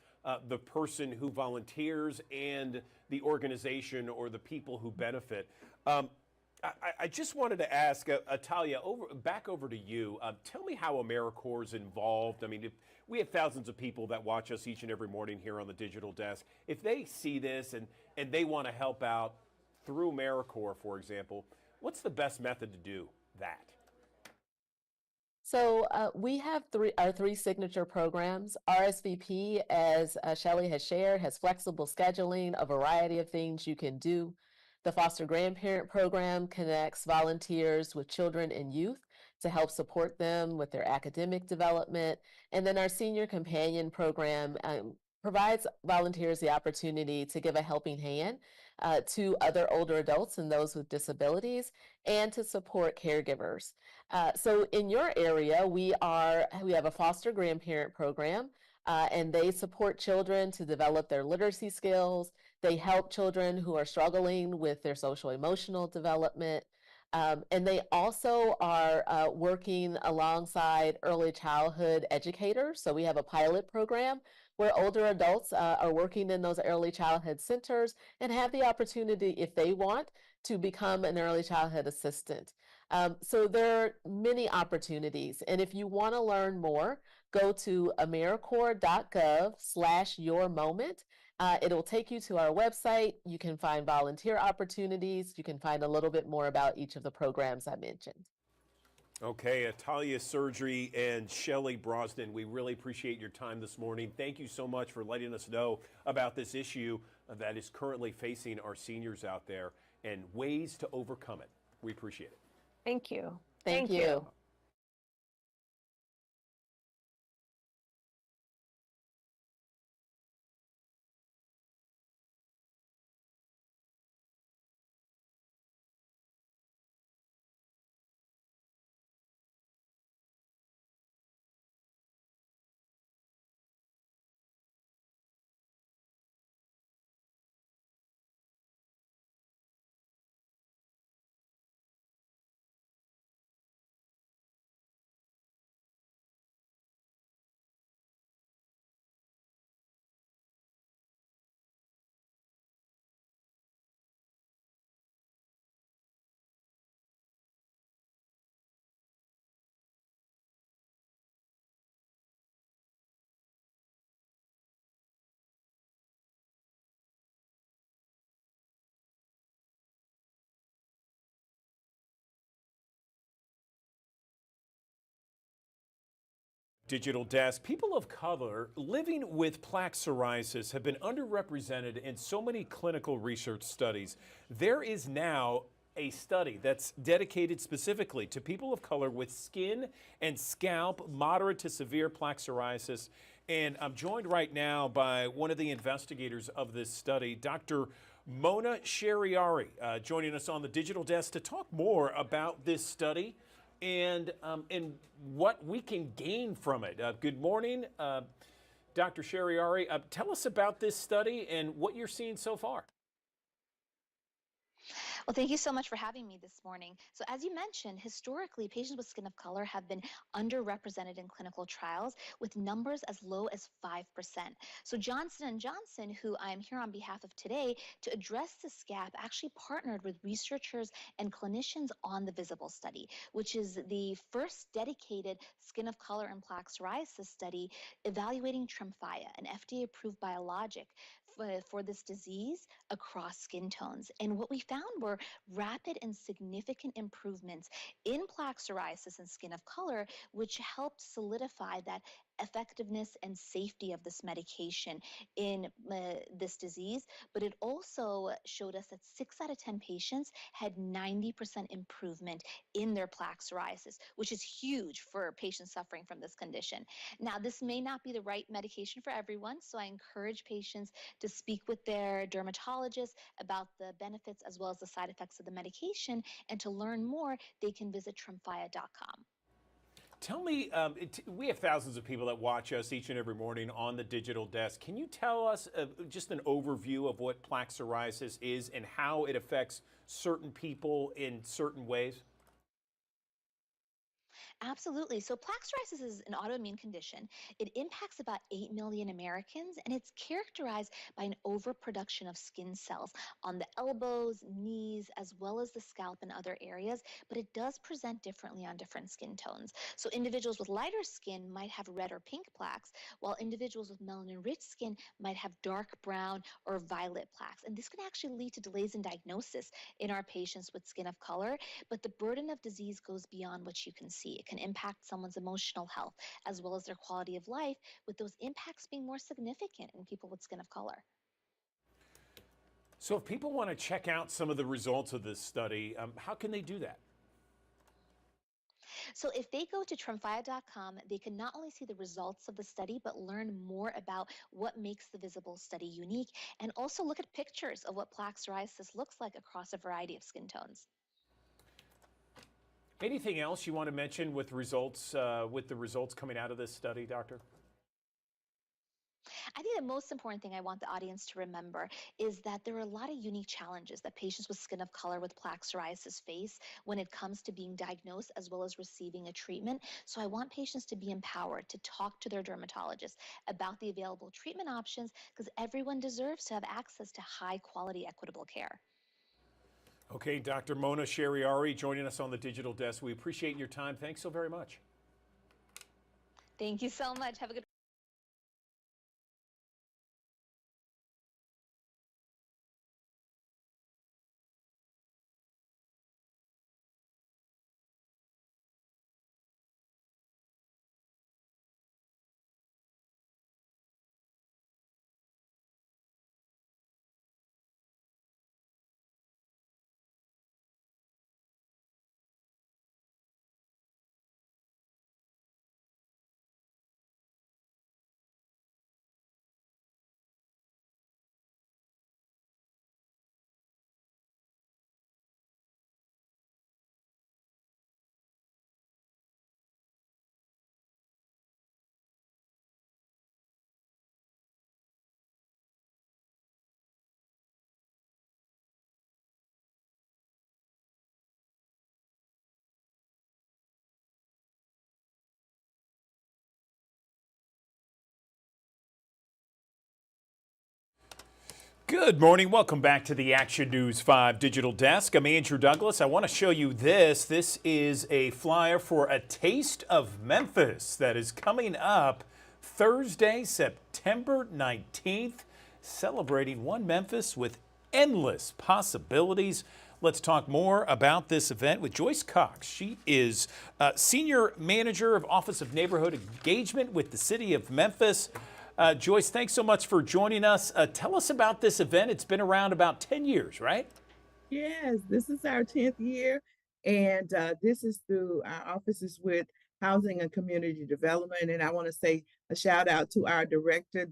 the person who volunteers and the organization or the people who benefit. I just wanted to ask, Atalia, back over to you. Tell me how AmeriCorps is involved. I mean, if we have thousands of people that watch us each and every morning here on the digital desk. If they see this and they want to help out through AmeriCorps, for example, what's the best method to do that? So we have our three signature programs. RSVP, as Shelley has shared, has flexible scheduling, a variety of things you can do. The foster grandparent program connects volunteers with children and youth to help support them with their academic development. And then our senior companion program provides volunteers the opportunity to give a helping hand to other older adults and those with disabilities, and to support caregivers. So in your area, we have a foster grandparent program, and they support children to develop their literacy skills. They help children who are struggling with their social emotional development. And they also are working alongside early childhood educators. So we have a pilot program where older adults are working in those early childhood centers and have the opportunity, if they want, to become an early childhood assistant. So there are many opportunities. And if you want to learn more, go to AmeriCorps.gov/yourmoment. It'll take you to our website. You can find volunteer opportunities. You can find a little bit more about each of the programs I mentioned. Okay, Atalia Surgery and Shelley Brosnan, we really appreciate your time this morning. Thank you so much for letting us know about this issue that is currently facing our seniors out there and ways to overcome it. We appreciate it. Thank you. Thank you. Digital Desk. People of color living with plaque psoriasis have been underrepresented in so many clinical research studies. There is now a study that's dedicated specifically to people of color with skin and scalp moderate to severe plaque psoriasis. And I'm joined right now by one of the investigators of this study, Dr. Mona Sheriari, joining us on the Digital Desk to talk more about this study and what we can gain from it. Good morning, Dr. Sheriari. Tell us about this study and what you're seeing so far. Well, thank you so much for having me this morning. So as you mentioned, historically, patients with skin of color have been underrepresented in clinical trials with numbers as low as 5%. So Johnson & Johnson, who I'm here on behalf of today to address this gap, actually partnered with researchers and clinicians on the VISIBLE study, which is the first dedicated skin of color and plaque psoriasis study evaluating Tremfya, an FDA-approved biologic for this disease across skin tones. And what we found were rapid and significant improvements in plaque psoriasis and skin of color, which helped solidify that effectiveness and safety of this medication in this disease. But it also showed us that 6 out of 10 patients had 90% improvement in their plaque psoriasis, which is huge for patients suffering from this condition. Now, this may not be the right medication for everyone, so I encourage patients to speak with their dermatologist about the benefits as well as the side effects of the medication. And to learn more, they can visit Tremfya.com. Tell me, we have thousands of people that watch us each and every morning on the Digital Desk. Can you tell us just an overview of what plaque psoriasis is and how it affects certain people in certain ways? Absolutely. So plaque psoriasis is an autoimmune condition. It impacts about 8 million Americans, and it's characterized by an overproduction of skin cells on the elbows, knees, as well as the scalp and other areas, but it does present differently on different skin tones. So individuals with lighter skin might have red or pink plaques, while individuals with melanin-rich skin might have dark brown or violet plaques. And this can actually lead to delays in diagnosis in our patients with skin of color, but the burden of disease goes beyond what you can see. It can impact someone's emotional health as well as their quality of life, with those impacts being more significant in people with skin of color. So if people want to check out some of the results of this study, how can they do that? So if they go to trumfia.com, they can not only see the results of the study, but learn more about what makes the visible study unique, and also look at pictures of what plaque psoriasis looks like across a variety of skin tones. Anything else you want to mention with results, with the results coming out of this study, Doctor? I think the most important thing I want the audience to remember is that there are a lot of unique challenges that patients with skin of color with plaque psoriasis face when it comes to being diagnosed as well as receiving a treatment. So I want patients to be empowered to talk to their dermatologist about the available treatment options, because everyone deserves to have access to high quality, equitable care. Okay, Dr. Mona Sheriari joining us on the digital desk. We appreciate your time. Thanks so very much. Thank you so much. Have a good Good morning. Welcome back to the Action News 5 digital desk. I'm Andrew Douglas. I want to show you this. This is a flyer for a Taste of Memphis that is coming up Thursday, September 19th, celebrating one Memphis with endless possibilities. Let's talk more about this event with Joyce Cox. She is Senior Manager of Office of Neighborhood Engagement with the City of Memphis. Joyce, thanks so much for joining us. Tell us about this event. It's been around about 10 years, right? Yes, this is our 10th year, and this is through our offices with Housing and Community Development. And I want to say a shout out to our Director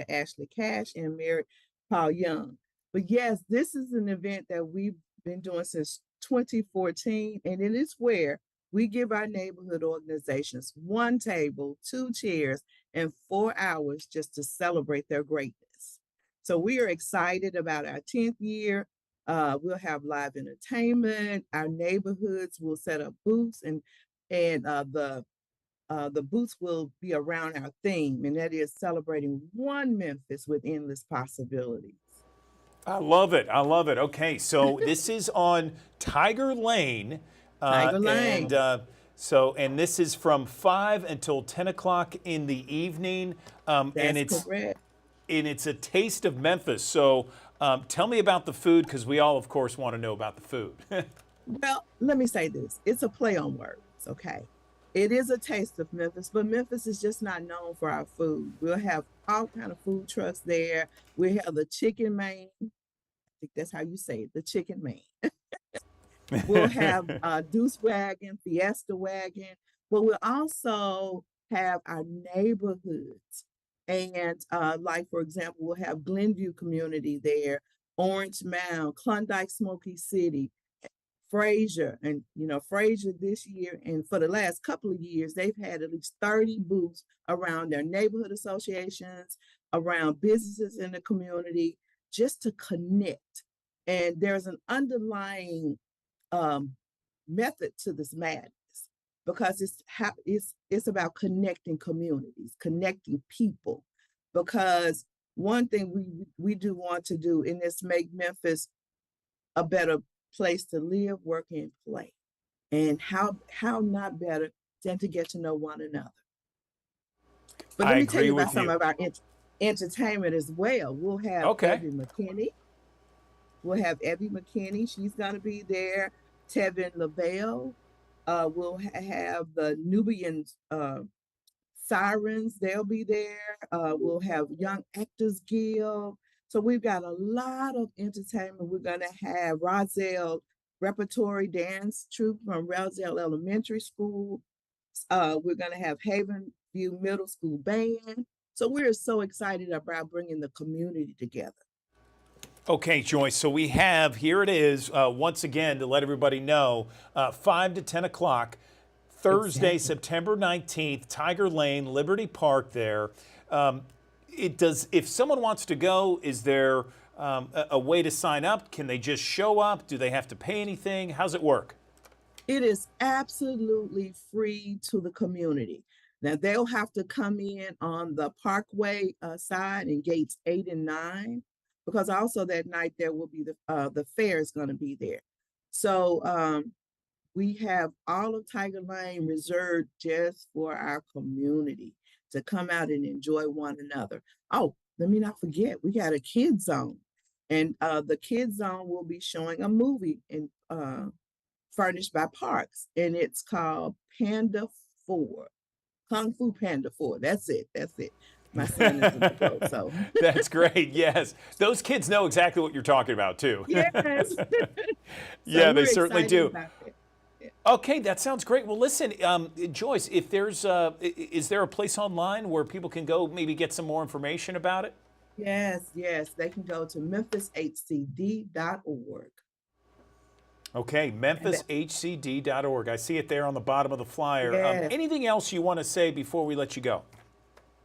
Ashley Cash and Merritt Paul Young. But yes, this is an event that we've been doing since 2014, and it is where we give our neighborhood organizations one table, two chairs, and 4 hours just to celebrate their greatness. So we are excited about our 10th year. We'll have live entertainment. Our neighborhoods will set up booths, and the booths will be around our theme, and that is celebrating one Memphis with endless possibilities. I love it. I love it. Okay, so this is on Tiger Lane. Tiger Lane. And this is from 5 until 10 o'clock in the evening. That's correct. And it's a Taste of Memphis. So tell me about the food, because we all, of course, want to know about the food. Well, let me say this. It's a play on words, okay? It is a Taste of Memphis, but Memphis is just not known for our food. We'll have all kind of food trucks there. We have the chicken main. I think that's how you say it, the chicken main. We'll have Deuce Wagon, Fiesta Wagon, but we'll also have our neighborhoods. And like, for example, we'll have Glenview Community there, Orange Mound, Klondike Smoky City, Fraser. And, Fraser this year, and for the last couple of years, they've had at least 30 booths around their neighborhood associations, around businesses in the community, just to connect. And there's an underlying method to this madness, because it's about connecting communities, connecting people. Because one thing we do want to do in this, make Memphis a better place to live, work, and play. And how not better than to get to know one another. But let me tell you about some of our entertainment as well. We'll have Evie McKinney. We'll have Evie McKinney. She's going to be there. Tevin LaBelle. We'll have the Nubian Sirens, they'll be there. We'll have Young Actors Guild. So we've got a lot of entertainment. We're going to have Roselle Repertory Dance Troupe from Roselle Elementary School. We're going to have Haven View Middle School Band. So we're so excited about bringing the community together. Okay, Joyce, so we have, here it is, once again, to let everybody know, 5 to 10 o'clock, Thursday, Exactly. September 19th, Tiger Lane, Liberty Park there. If someone wants to go, is there a way to sign up? Can they just show up? Do they have to pay anything? How's it work? It is absolutely free to the community. Now they'll have to come in on the Parkway side in gates 8 and 9, because also that night there will be the fair is going to be there. So we have all of Tiger Lane reserved just for our community to come out and enjoy one another. Oh, let me not forget, we got a kids zone, and the kids zone will be showing a movie in furnished by Parks, and it's called Panda 4. Kung Fu Panda 4. That's it. That's it. My son is in the pro, so. That's great. Yes. Those kids know exactly what you're talking about, too. Yes. Yeah, So they we're certainly excited do. about that. Yeah. Okay, that sounds great. Well, listen, Joyce, if there's is there a place online where people can go maybe get some more information about it? Yes, yes. They can go to memphishcd.org. Okay, And that, memphishcd.org. I see it there on the bottom of the flyer. yes, Anything else you want to say before we let you go?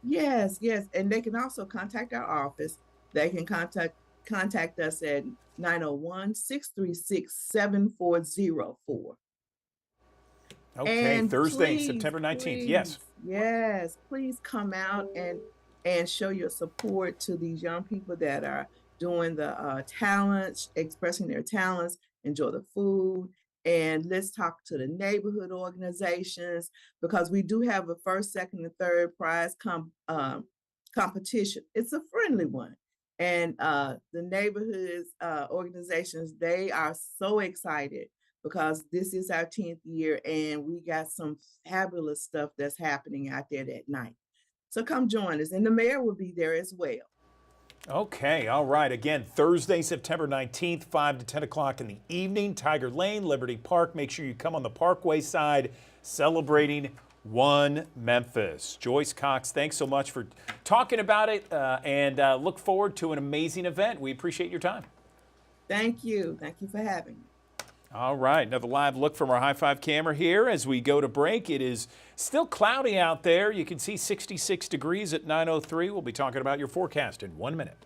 yes, yes. And they can also contact our office. They can contact us at 901-636-7404. Okay, And Thursday, please, September 19th. Yes. please, yes, please come out and show your support to these young people that are doing the talents, expressing their talents, enjoy the food. And let's talk to the neighborhood organizations, because we do have a first, second, and third prize competition. It's a friendly one. And the neighborhood organizations, they are so excited because this is our 10th year and we got some fabulous stuff that's happening out there that night. So come join us. And the mayor will be there as well. Okay, all right. Again, Thursday, September 19th, 5 to 10 o'clock in the evening, Tiger Lane, Liberty Park. Make sure you come on the Parkway side, celebrating One Memphis. Joyce Cox, thanks so much for talking about it, and look forward to an amazing event. We appreciate your time. Thank you. Thank you for having me. All right, another live look from our High Five camera here as we go to break. It is still cloudy out there. You can see 66 degrees at 9:03. We'll be talking about your forecast in 1 minute.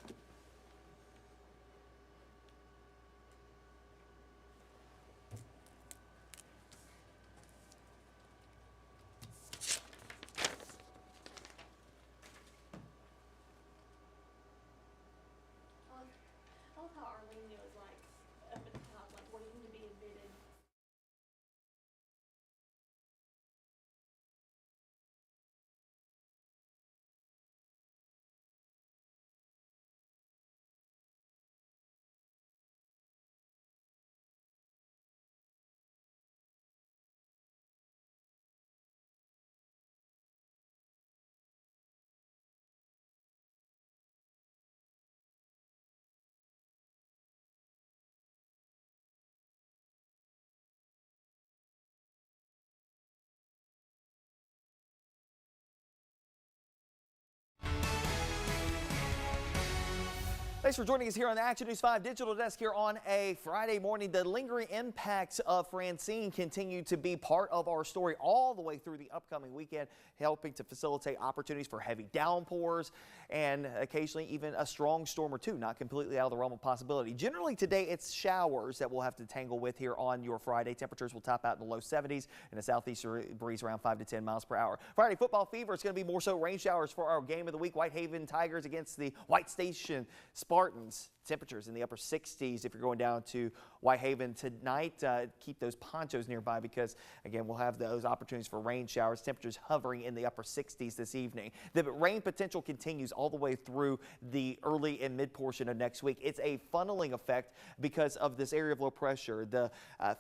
Thanks for joining us here on the Action News 5 Digital Desk here on a Friday morning. The lingering impacts of Francine continue to be part of our story all the way through the upcoming weekend, helping to facilitate opportunities for heavy downpours and occasionally even a strong storm or two, not completely out of the realm of possibility. Generally today it's showers that we'll have to tangle with here on your Friday. Temperatures will top out in the low 70s and a southeasterly breeze around 5 to 10 miles per hour. Friday football fever, it's going to be more so rain showers for our game of the week. Whitehaven Tigers against the White Station Spartans. Spartans, temperatures in the upper 60s if you're going down to Whitehaven tonight. Keep those ponchos nearby because, again, we'll have those opportunities for rain showers. Temperatures hovering in the upper 60s this evening. The rain potential continues all the way through the early and mid portion of next week. It's a funneling effect because of this area of low pressure, the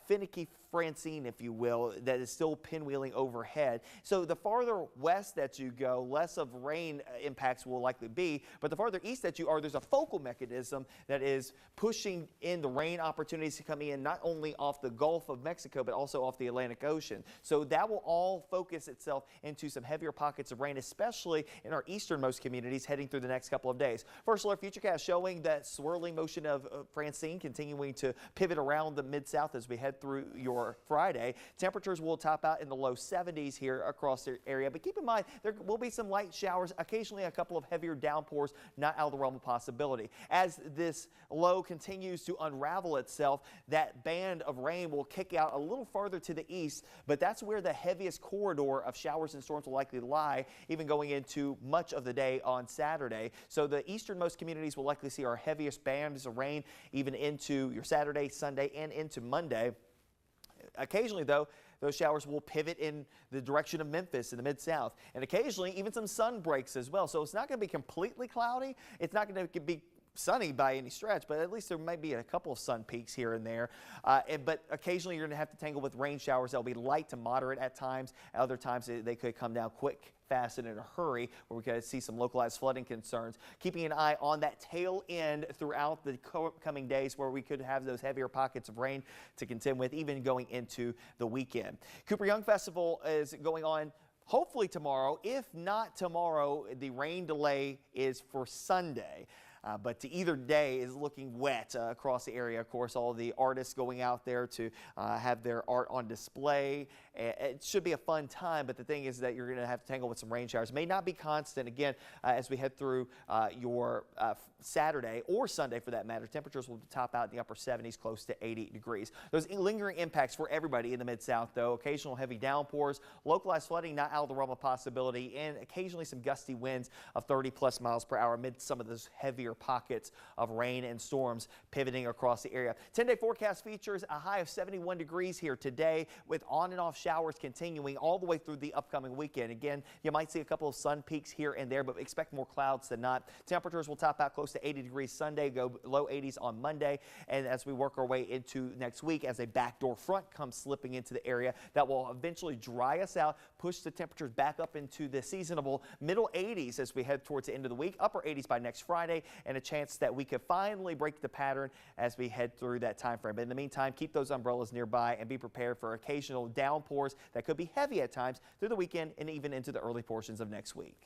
finicky Francine, if you will, that is still pinwheeling overhead. So the farther west that you go, less of rain impacts will likely be, but the farther east that you are, there's a focal mechanism that is pushing in the rain opportunities to come in not only off the Gulf of Mexico, but also off the Atlantic Ocean. So that will all focus itself into some heavier pockets of rain, especially in our easternmost communities heading through the next couple of days. First alert futurecast showing that swirling motion of Francine continuing to pivot around the mid-south as we head through your Friday. Temperatures will top out in the low 70s here across the area, but keep in mind there will be some light showers, occasionally a couple of heavier downpours, not out of the realm of possibility. As this low continues to unravel itself, that band of rain will kick out a little farther to the east, but that's where the heaviest corridor of showers and storms will likely lie, even going into much of the day on Saturday. So the easternmost communities will likely see our heaviest bands of rain even into your Saturday, Sunday, and into Monday. Occasionally, though, those showers will pivot in the direction of Memphis in the Mid-South, and occasionally even some sun breaks as well. So it's not going to be completely cloudy. It's not going to be sunny by any stretch, but at least there might be a couple of sun peaks here and there. But occasionally you're going to have to tangle with rain showers. They'll be light to moderate at times. Other times they could come down quick, fast, and in a hurry, where we could see some localized flooding concerns. Keeping an eye on that tail end throughout the coming days where we could have those heavier pockets of rain to contend with, even going into the weekend. Cooper Young Festival is going on hopefully tomorrow. If not tomorrow, the rain delay is for Sunday. But to either day is looking wet across the area. Of course, all the artists going out there to have their art on display. It should be a fun time, but the thing is that you're going to have to tangle with some rain showers. May not be constant. Again, as we head through your Saturday or Sunday for that matter, temperatures will top out in the upper 70s, close to 80 degrees. Those lingering impacts for everybody in the Mid-South, though. Occasional heavy downpours, localized flooding not out of the realm of possibility, and occasionally some gusty winds of 30+ miles per hour amid some of those heavier pockets of rain and storms pivoting across the area. 10-day forecast features a high of 71 degrees here today, with on and off showers continuing all the way through the upcoming weekend. Again, you might see a couple of sun peaks here and there, but expect more clouds than not. Temperatures will top out close to 80 degrees Sunday, go low 80s on Monday, and as we work our way into next week, as a backdoor front comes slipping into the area, that will eventually dry us out, push the temperatures back up into the seasonable middle 80s as we head towards the end of the week, upper 80s by next Friday, and a chance that we could finally break the pattern as we head through that time frame. But in the meantime, keep those umbrellas nearby and be prepared for occasional downpours that could be heavy at times through the weekend and even into the early portions of next week.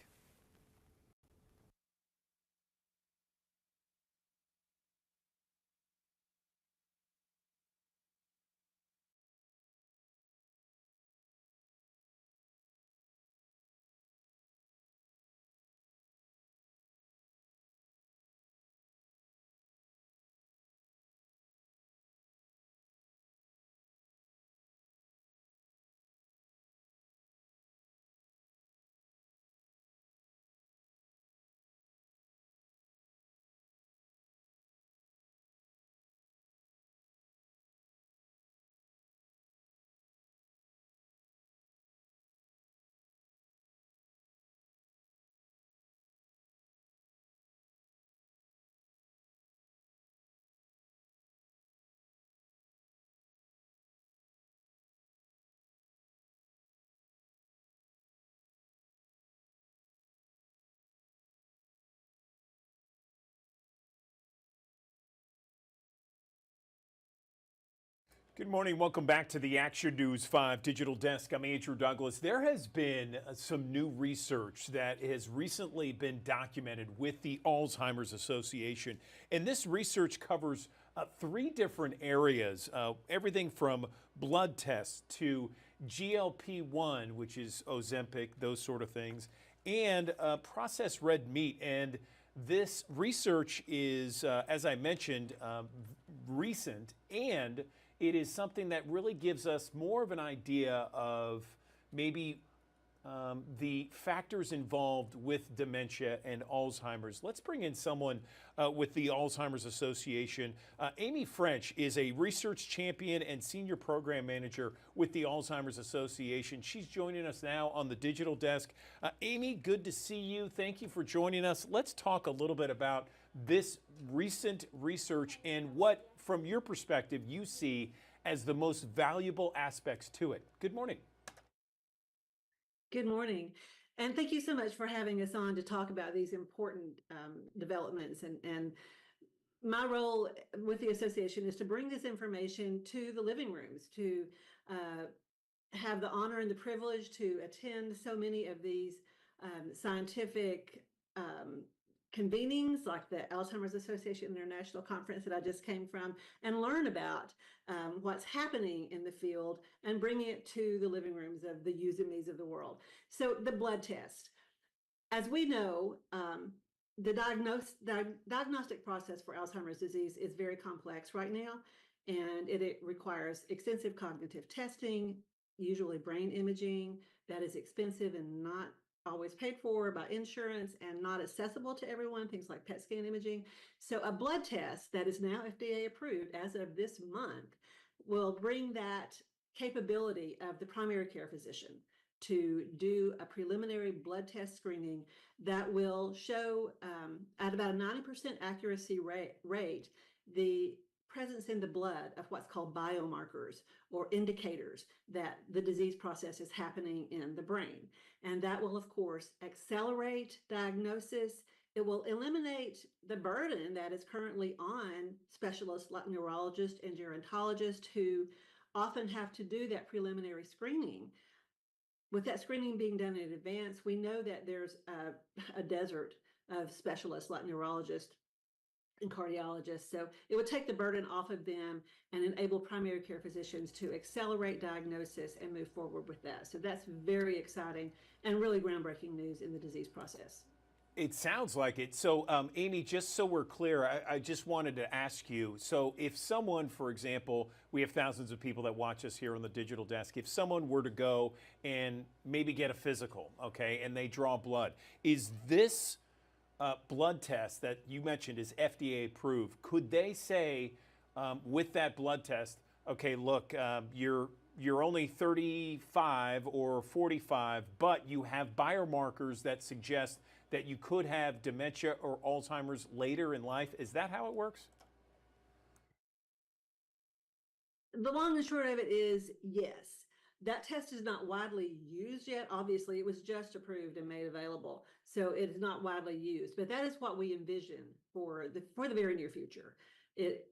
Good morning. Welcome back to the Action News 5 Digital Desk. I'm Andrew Douglas. There has been some new research that has recently been documented with the Alzheimer's Association. And this research covers 3 different areas, everything from blood tests to GLP-1, which is Ozempic, those sort of things, and processed red meat. And this research is, as I mentioned, recent, and it is something that really gives us more of an idea of maybe the factors involved with dementia and Alzheimer's. Let's bring in someone with the Alzheimer's Association. Amy French is a research champion and senior program manager with the Alzheimer's Association. She's joining us now on the digital desk. Amy, good to see you. Thank you for joining us. Let's talk a little bit about this recent research and what, from your perspective, you see as the most valuable aspects to it. Good morning. Good morning. And thank you so much for having us on to talk about these important developments. And my role with the association is to bring this information to the living rooms, to have the honor and the privilege to attend so many of these scientific convenings like the Alzheimer's Association International Conference that I just came from, and learn about what's happening in the field and bring it to the living rooms of the yous and me's of the world. So the blood test. As we know, the diagnostic process for Alzheimer's disease is very complex right now, and it requires extensive cognitive testing, usually brain imaging that is expensive and not always paid for by insurance and not accessible to everyone, things like PET scan imaging. So a blood test that is now FDA approved as of this month will bring that capability of the primary care physician to do a preliminary blood test screening that will show at about a 90% accuracy rate the presence in the blood of what's called biomarkers or indicators that the disease process is happening in the brain. And that will, of course, accelerate diagnosis. It will eliminate the burden that is currently on specialists like neurologists and gerontologists who often have to do that preliminary screening. With that screening being done in advance, we know that there's a desert of specialists like neurologists and cardiologists. So it would take the burden off of them and enable primary care physicians to accelerate diagnosis and move forward with that. So that's very exciting and really groundbreaking news in the disease process. It sounds like it. So, Amy, just so we're clear, I just wanted to ask you, so if someone, for example, we have thousands of people that watch us here on the digital desk, if someone were to go and maybe get a physical, okay, and they draw blood, is this blood test that you mentioned is FDA approved, could they say with that blood test, okay, look, you're only 35 or 45, but you have biomarkers that suggest that you could have dementia or Alzheimer's later in life? Is that how it works? The long and short of it is yes. That test is not widely used yet. Obviously, it was just approved and made available, so it is not widely used. But that is what we envision for the very near future,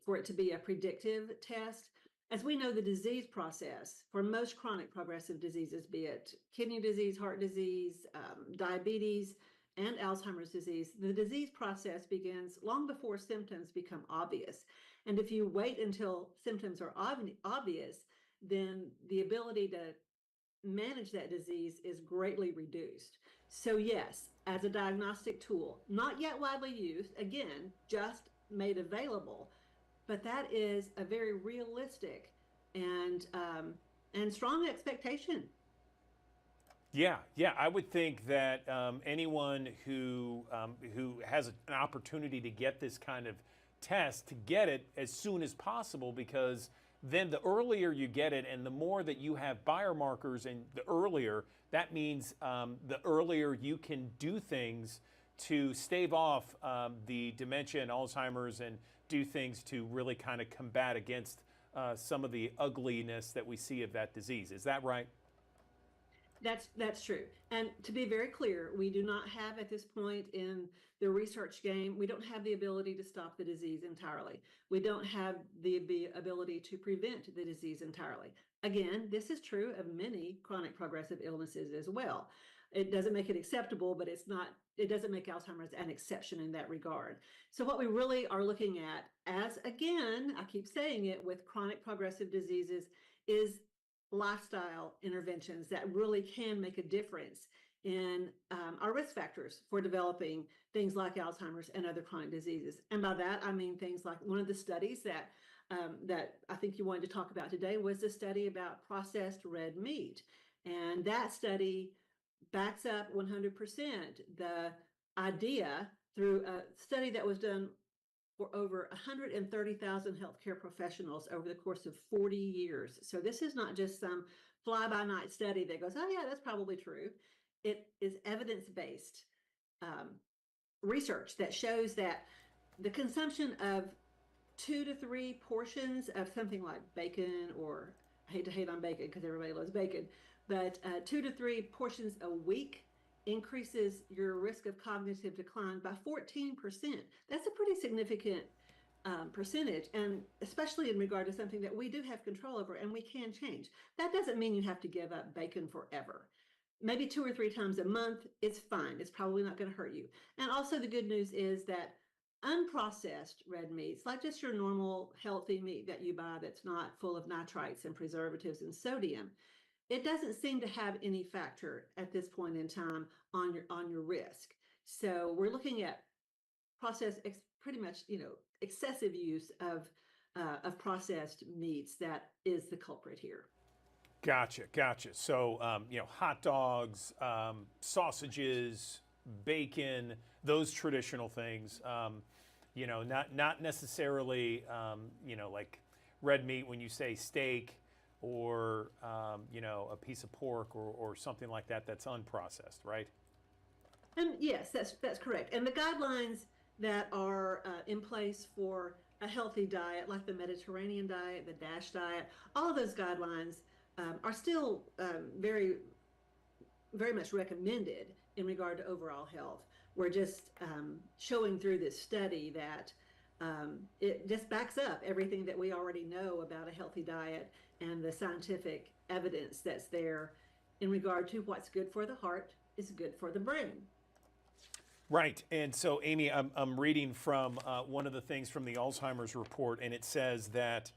for it to be a predictive test. As we know, the disease process for most chronic progressive diseases, be it kidney disease, heart disease, diabetes, and Alzheimer's disease, the disease process begins long before symptoms become obvious. And if you wait until symptoms are obvious, then the ability to manage that disease is greatly reduced. So yes, as a diagnostic tool, not yet widely used, again, just made available, but that is a very realistic and strong expectation. Yeah, I would think that anyone who has an opportunity to get this kind of test, to get it as soon as possible, because then the earlier you get it and the more that you have biomarkers, and the earlier, that means the earlier you can do things to stave off the dementia and Alzheimer's and do things to really kind of combat against some of the ugliness that we see of that disease. Is that right? That's true. And to be very clear, we do not have at this point in the research game, we don't have the ability to stop the disease entirely. We don't have the ability to prevent the disease entirely. Again, this is true of many chronic progressive illnesses as well. It doesn't make it acceptable, but it doesn't make Alzheimer's an exception in that regard. So what we really are looking at, as again, I keep saying it with chronic progressive diseases, is lifestyle interventions that really can make a difference in our risk factors for developing things like Alzheimer's and other chronic diseases. And by that, I mean things like one of the studies that I think you wanted to talk about today was the study about processed red meat. And that study backs up 100% the idea through a study that was done for over 130,000 healthcare professionals over the course of 40 years. So this is not just some fly-by-night study that goes, oh yeah, that's probably true. It is evidence-based research that shows that the consumption of 2 to 3 portions of something like bacon, or I hate to hate on bacon because everybody loves bacon, but 2 to 3 portions a week increases your risk of cognitive decline by 14%. That's a pretty significant percentage, and especially in regard to something that we do have control over and we can change. That doesn't mean you have to give up bacon forever. Maybe 2 or 3 times a month, it's fine. It's probably not going to hurt you. And also the good news is that unprocessed red meats, like just your normal healthy meat that you buy that's not full of nitrites and preservatives and sodium, it doesn't seem to have any factor at this point in time on your risk. So we're looking at pretty much, excessive use of processed meats that is the culprit here. Gotcha. So, hot dogs, sausages, bacon, those traditional things, not necessarily, like red meat when you say steak or, a piece of pork or something like that that's unprocessed, right? And yes, that's correct. And the guidelines that are in place for a healthy diet, like the Mediterranean diet, the DASH diet, all of those guidelines are still very, very much recommended in regard to overall health. We're just showing through this study that it just backs up everything that we already know about a healthy diet and the scientific evidence that's there in regard to what's good for the heart is good for the brain. Right. And so, Amy, I'm reading from one of the things from the Alzheimer's report, and it says that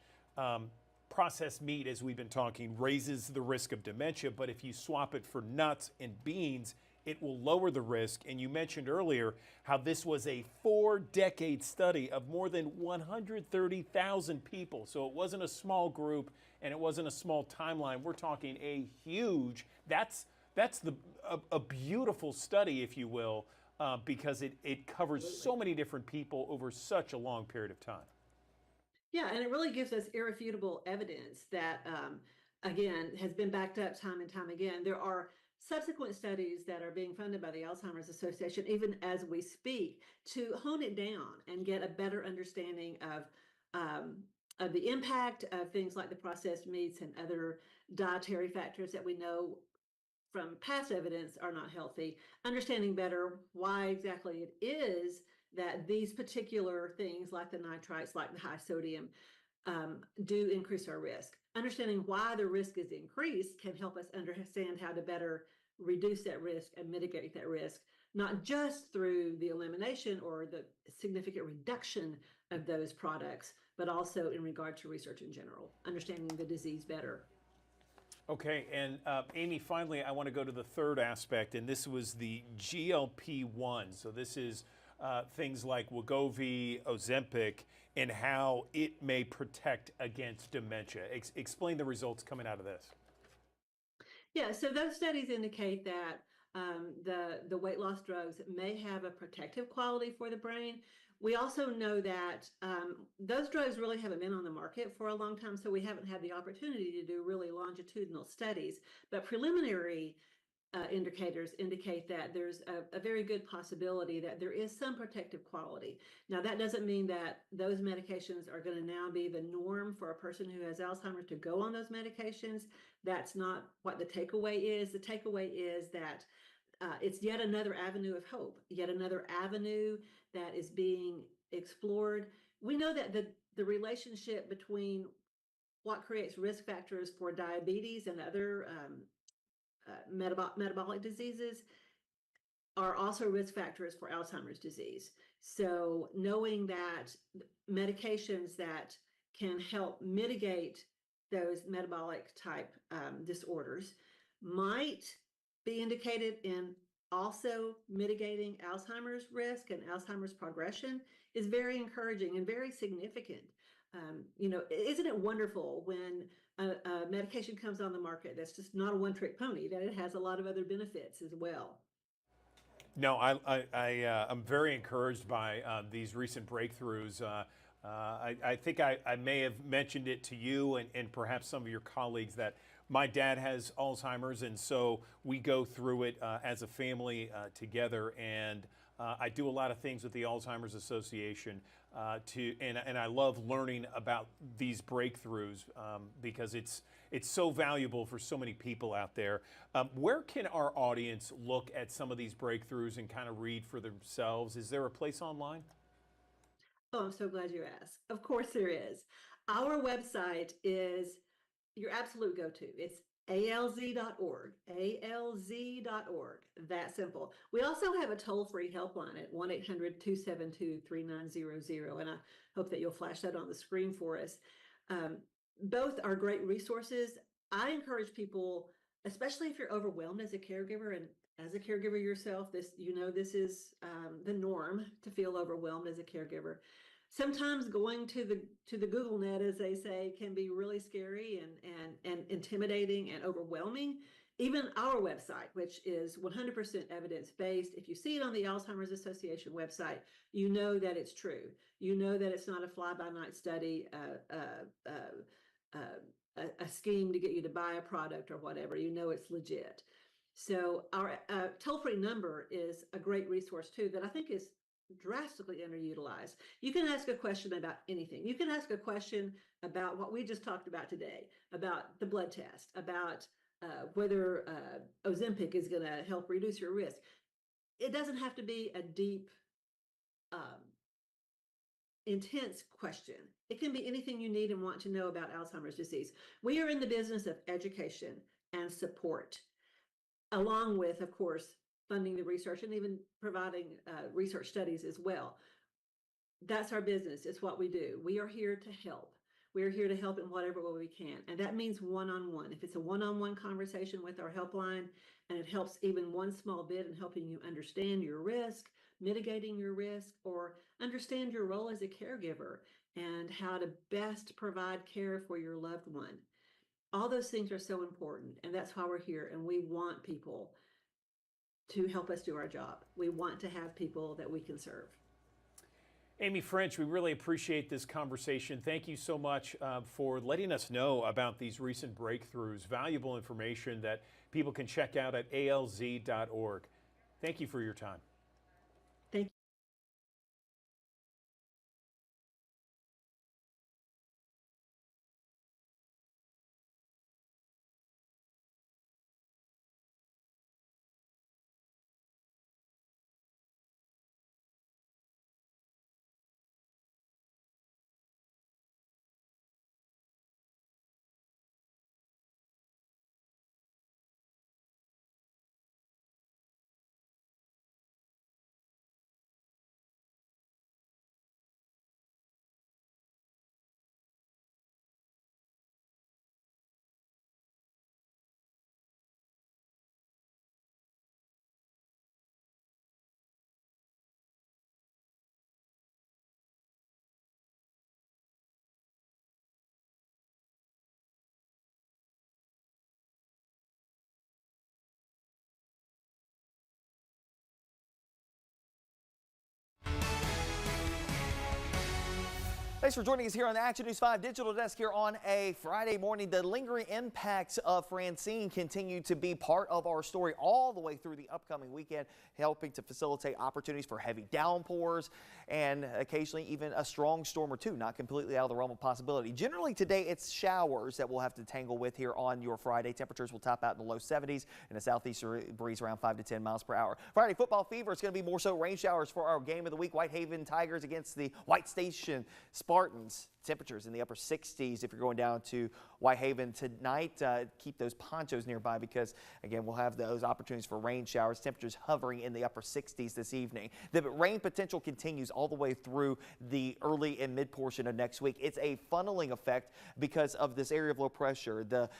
processed meat, as we've been talking, raises the risk of dementia, but if you swap it for nuts and beans, it will lower the risk. And you mentioned earlier how this was a 4-decade study of more than 130,000 people. So it wasn't a small group and it wasn't a small timeline. We're talking a huge, that's a beautiful study, if you will, because it covers so many different people over such a long period of time. Yeah, and it really gives us irrefutable evidence that, again, has been backed up time and time again. There are subsequent studies that are being funded by the Alzheimer's Association, even as we speak, to hone it down and get a better understanding of the impact of things like the processed meats and other dietary factors that we know from past evidence are not healthy, understanding better why exactly it is that these particular things like the nitrites, like the high sodium, do increase our risk. Understanding why the risk is increased can help us understand how to better reduce that risk and mitigate that risk, not just through the elimination or the significant reduction of those products, but also in regard to research in general, understanding the disease better. Okay, and Amy, finally, I want to go to the third aspect, and this was the GLP-1. So this is things like Wegovy, Ozempic, and how it may protect against dementia. Explain the results coming out of this. Yeah, so those studies indicate that the weight loss drugs may have a protective quality for the brain. We also know that those drugs really haven't been on the market for a long time, so we haven't had the opportunity to do really longitudinal studies. But preliminary indicators indicate that there's a very good possibility that there is some protective quality. Now, that doesn't mean that those medications are going to now be the norm for a person who has Alzheimer's to go on those medications. That's not what the takeaway is. The takeaway is that it's yet another avenue of hope, yet another avenue that is being explored. We know that the relationship between what creates risk factors for diabetes and other metabolic diseases are also risk factors for Alzheimer's disease. So knowing that medications that can help mitigate those metabolic type disorders might be indicated in also mitigating Alzheimer's risk and Alzheimer's progression is very encouraging and very significant. Isn't it wonderful when a medication comes on the market that's just not a one-trick pony, that it has a lot of other benefits as well? No, I'm very encouraged by these recent breakthroughs. I think I may have mentioned it to you and perhaps some of your colleagues that my dad has Alzheimer's, and so we go through it as a family together. And I do a lot of things with the Alzheimer's Association and I love learning about these breakthroughs because it's so valuable for so many people out there. Where can our audience look at some of these breakthroughs and kind of read for themselves? Is there a place online? Oh, I'm so glad you asked. Of course there is. Our website is your absolute go-to. It's alz.org, alz.org. That simple. We also have a toll-free helpline at 1-800-272-3900, and I hope that you'll flash that on the screen for us. Both are great resources. I encourage people, especially if you're overwhelmed as a caregiver, and as a caregiver yourself, this is the norm to feel overwhelmed as a caregiver. Sometimes going to the Google net, as they say, can be really scary and intimidating and overwhelming. Even our website, which is 100% evidence-based, if you see it on the Alzheimer's Association website, you know that it's true. You know that it's not a fly-by-night study, a scheme to get you to buy a product or whatever. You know it's legit. So our toll-free number is a great resource too that I think is drastically underutilized. You can ask a question about anything. You can ask a question about what we just talked about today, about the blood test, about whether Ozempic is going to help reduce your risk. It doesn't have to be a deep, intense question. It can be anything you need and want to know about Alzheimer's disease. We are in the business of education and support, along with, of course, funding the research and even providing research studies as well. That's our business. It's what we do. We are here to help. We are here to help in whatever way we can. And that means one-on-one. If it's a one-on-one conversation with our helpline, and it helps even one small bit in helping you understand your risk, mitigating your risk, or understand your role as a caregiver and how to best provide care for your loved one. All those things are so important, and that's why we're here. And we want people to help us do our job. We want to have people that we can serve. Amy French, we really appreciate this conversation. Thank you so much for letting us know about these recent breakthroughs, valuable information that people can check out at alz.org. Thank you for your time. Thank you. Thanks for joining us here on the Action News 5 Digital Desk here on a Friday morning. The lingering impacts of Francine continue to be part of our story all the way through the upcoming weekend, helping to facilitate opportunities for heavy downpours and occasionally even a strong storm or two, not completely out of the realm of possibility. Generally today, it's showers that we'll have to tangle with here on your Friday. Temperatures will top out in the low 70s and a southeasterly breeze around 5 to 10 miles per hour. Friday football fever, it's going to be more so rain showers for our game of the week. Whitehaven Tigers against the White Station Spartans. Temperatures in the upper 60s if you're going down to Whitehaven tonight. Keep those ponchos nearby because, again, we'll have those opportunities for rain showers. Temperatures hovering in the upper 60s this evening. The rain potential continues all the way through the early and mid portion of next week. It's a funneling effect because of this area of low pressure, the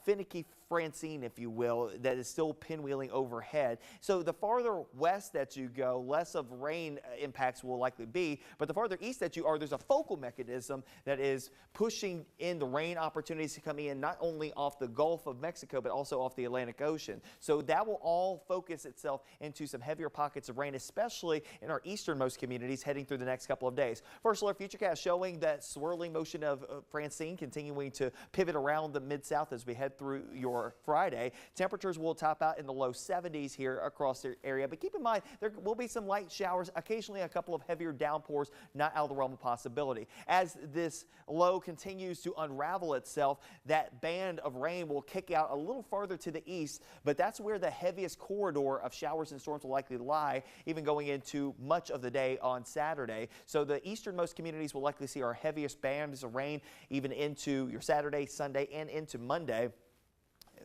finicky Francine, if you will, that is still pinwheeling overhead. So the farther west that you go, less of rain impacts will likely be, but the farther east that you are, there's a focal mechanism that is pushing in the rain opportunities to come in not only off the Gulf of Mexico, but also off the Atlantic Ocean. So that will all focus itself into some heavier pockets of rain, especially in our easternmost communities heading through the next couple of days. First alert futurecast showing that swirling motion of Francine continuing to pivot around the mid-south as we head through your Friday. Temperatures will top out in the low 70s here across the area, but keep in mind there will be some light showers, occasionally a couple of heavier downpours, not out of the realm of possibility. As this low continues to unravel itself, that band of rain will kick out a little farther to the east, but that's where the heaviest corridor of showers and storms will likely lie, even going into much of the day on Saturday. So the easternmost communities will likely see our heaviest bands of rain even into your Saturday, Sunday, and into Monday.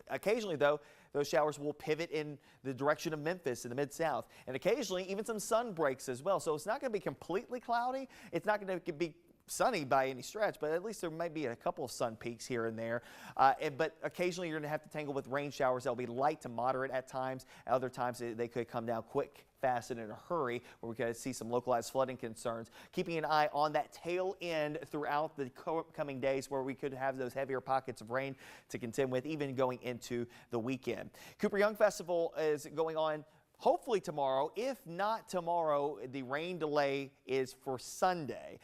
Occasionally, though, those showers will pivot in the direction of Memphis in the Mid-South, and occasionally even some sun breaks as well. So it's not going to be completely cloudy. It's not going to be sunny by any stretch, but at least there might be a couple of sun peaks here and there. But occasionally you're going to have to tangle with rain showers. They'll be light to moderate at times. Other times they could come down quick, fast, and in a hurry, where we could see some localized flooding concerns. Keeping an eye on that tail end throughout the coming days, where we could have those heavier pockets of rain to contend with, even going into the weekend. Cooper Young Festival is going on hopefully tomorrow. If not tomorrow, the rain delay is for Sunday.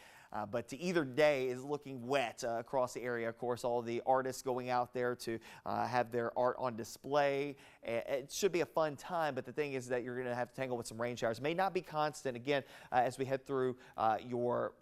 But to either day is looking wet across the area. Of course, all the artists going out there to have their art on display. It should be a fun time, but the thing is that you're going to have to tangle with some rain showers. May not be constant. Again, as we head through your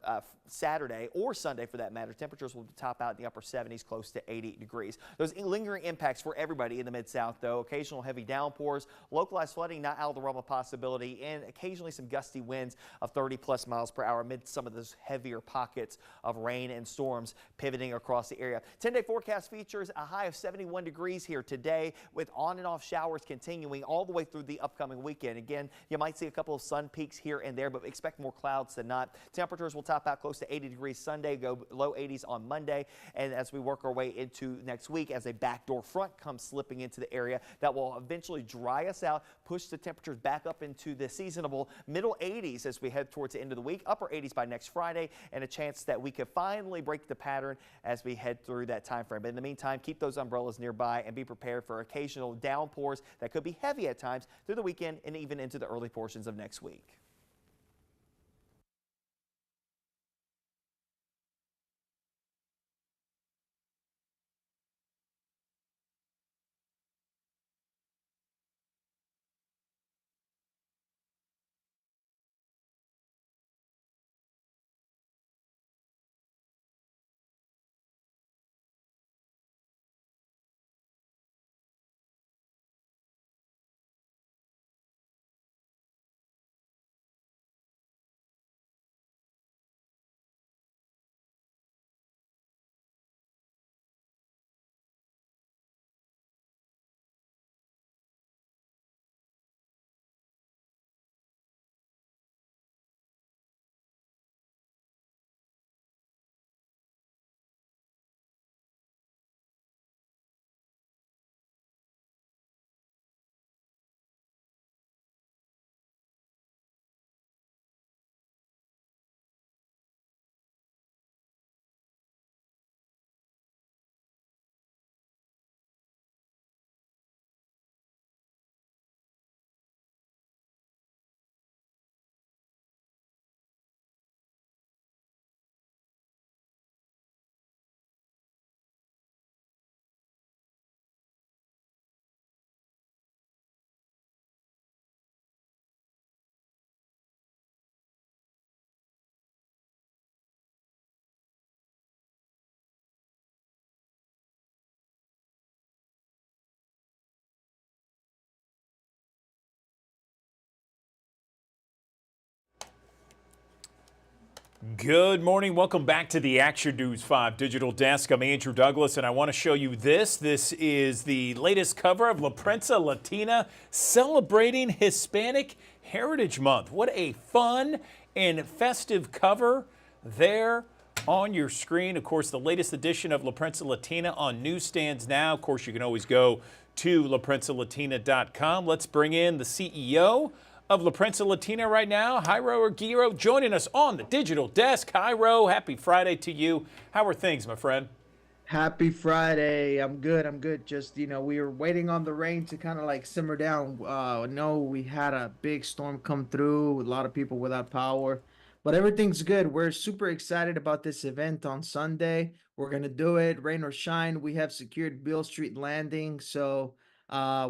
Saturday or Sunday for that matter, temperatures will top out in the upper 70s, close to 80 degrees. Those lingering impacts for everybody in the Mid-South, though. Occasional heavy downpours, localized flooding not out of the realm of possibility, and occasionally some gusty winds of 30+ miles per hour amid some of those heavier pockets of rain and storms pivoting across the area. 10-day forecast features a high of 71 degrees here today, with on and off showers continuing all the way through the upcoming weekend. Again, you might see a couple of sun peaks here and there, but expect more clouds than not. Temperatures will top out close to 80 degrees Sunday, go low 80s on Monday, and as we work our way into next week, as a backdoor front comes slipping into the area, that will eventually dry us out, push the temperatures back up into the seasonable middle 80s as we head towards the end of the week, upper 80s by next Friday, and a chance that we could finally break the pattern as we head through that time frame. But in the meantime, keep those umbrellas nearby and be prepared for occasional downpours that could be heavy at times through the weekend and even into the early portions of next week. Good morning. Welcome back to the Action News 5 Digital Desk. I'm Andrew Douglas, and I want to show you this. This is the latest cover of La Prensa Latina celebrating Hispanic Heritage Month. What a fun and festive cover there on your screen. Of course, the latest edition of La Prensa Latina on newsstands now. Of course, you can always go to laprensa.latina.com. Let's bring in the CEO of La Prensa Latina right now, Jairo Aguirre, joining us on the digital desk. Jairo, happy Friday to you. How are things, my friend? Happy Friday. I'm good. I'm good. Just, we were waiting on the rain to kind of like simmer down. No, we had a big storm come through with a lot of people without power, but everything's good. We're super excited about this event on Sunday. We're going to do it, rain or shine. We have secured Beale Street Landing. So,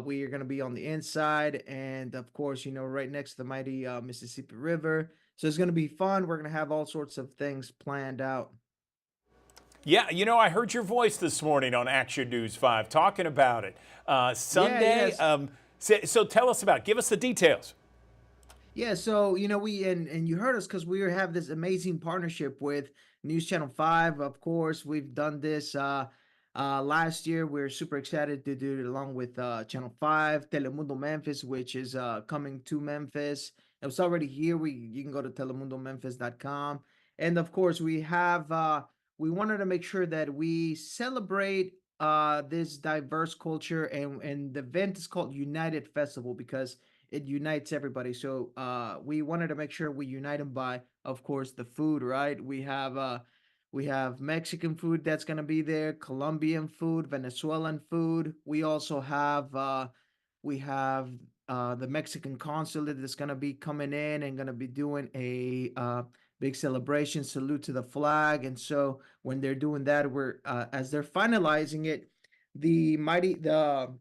we are going to be on the inside and of course, right next to the mighty Mississippi River. So it's going to be fun. We're going to have all sorts of things planned out. Yeah, I heard your voice this morning on Action News 5 talking about it. Sunday, so tell us about it. Give us the details. Yeah, so we and you heard us because we have this amazing partnership with News Channel 5. Of course, we've done this last year. We're super excited to do it along with Channel 5, Telemundo Memphis, which is coming to Memphis. It was already here. You can go to telemundomemphis.com. And of course, we wanted to make sure that we celebrate this diverse culture, and the event is called United Festival because it unites everybody. So we wanted to make sure we unite them by, of course, the food, right? We have Mexican food that's gonna be there, Colombian food, Venezuelan food. We also have the Mexican consulate that's gonna be coming in and gonna be doing a big celebration, salute to the flag. And so when they're doing that, we're as they're finalizing it, the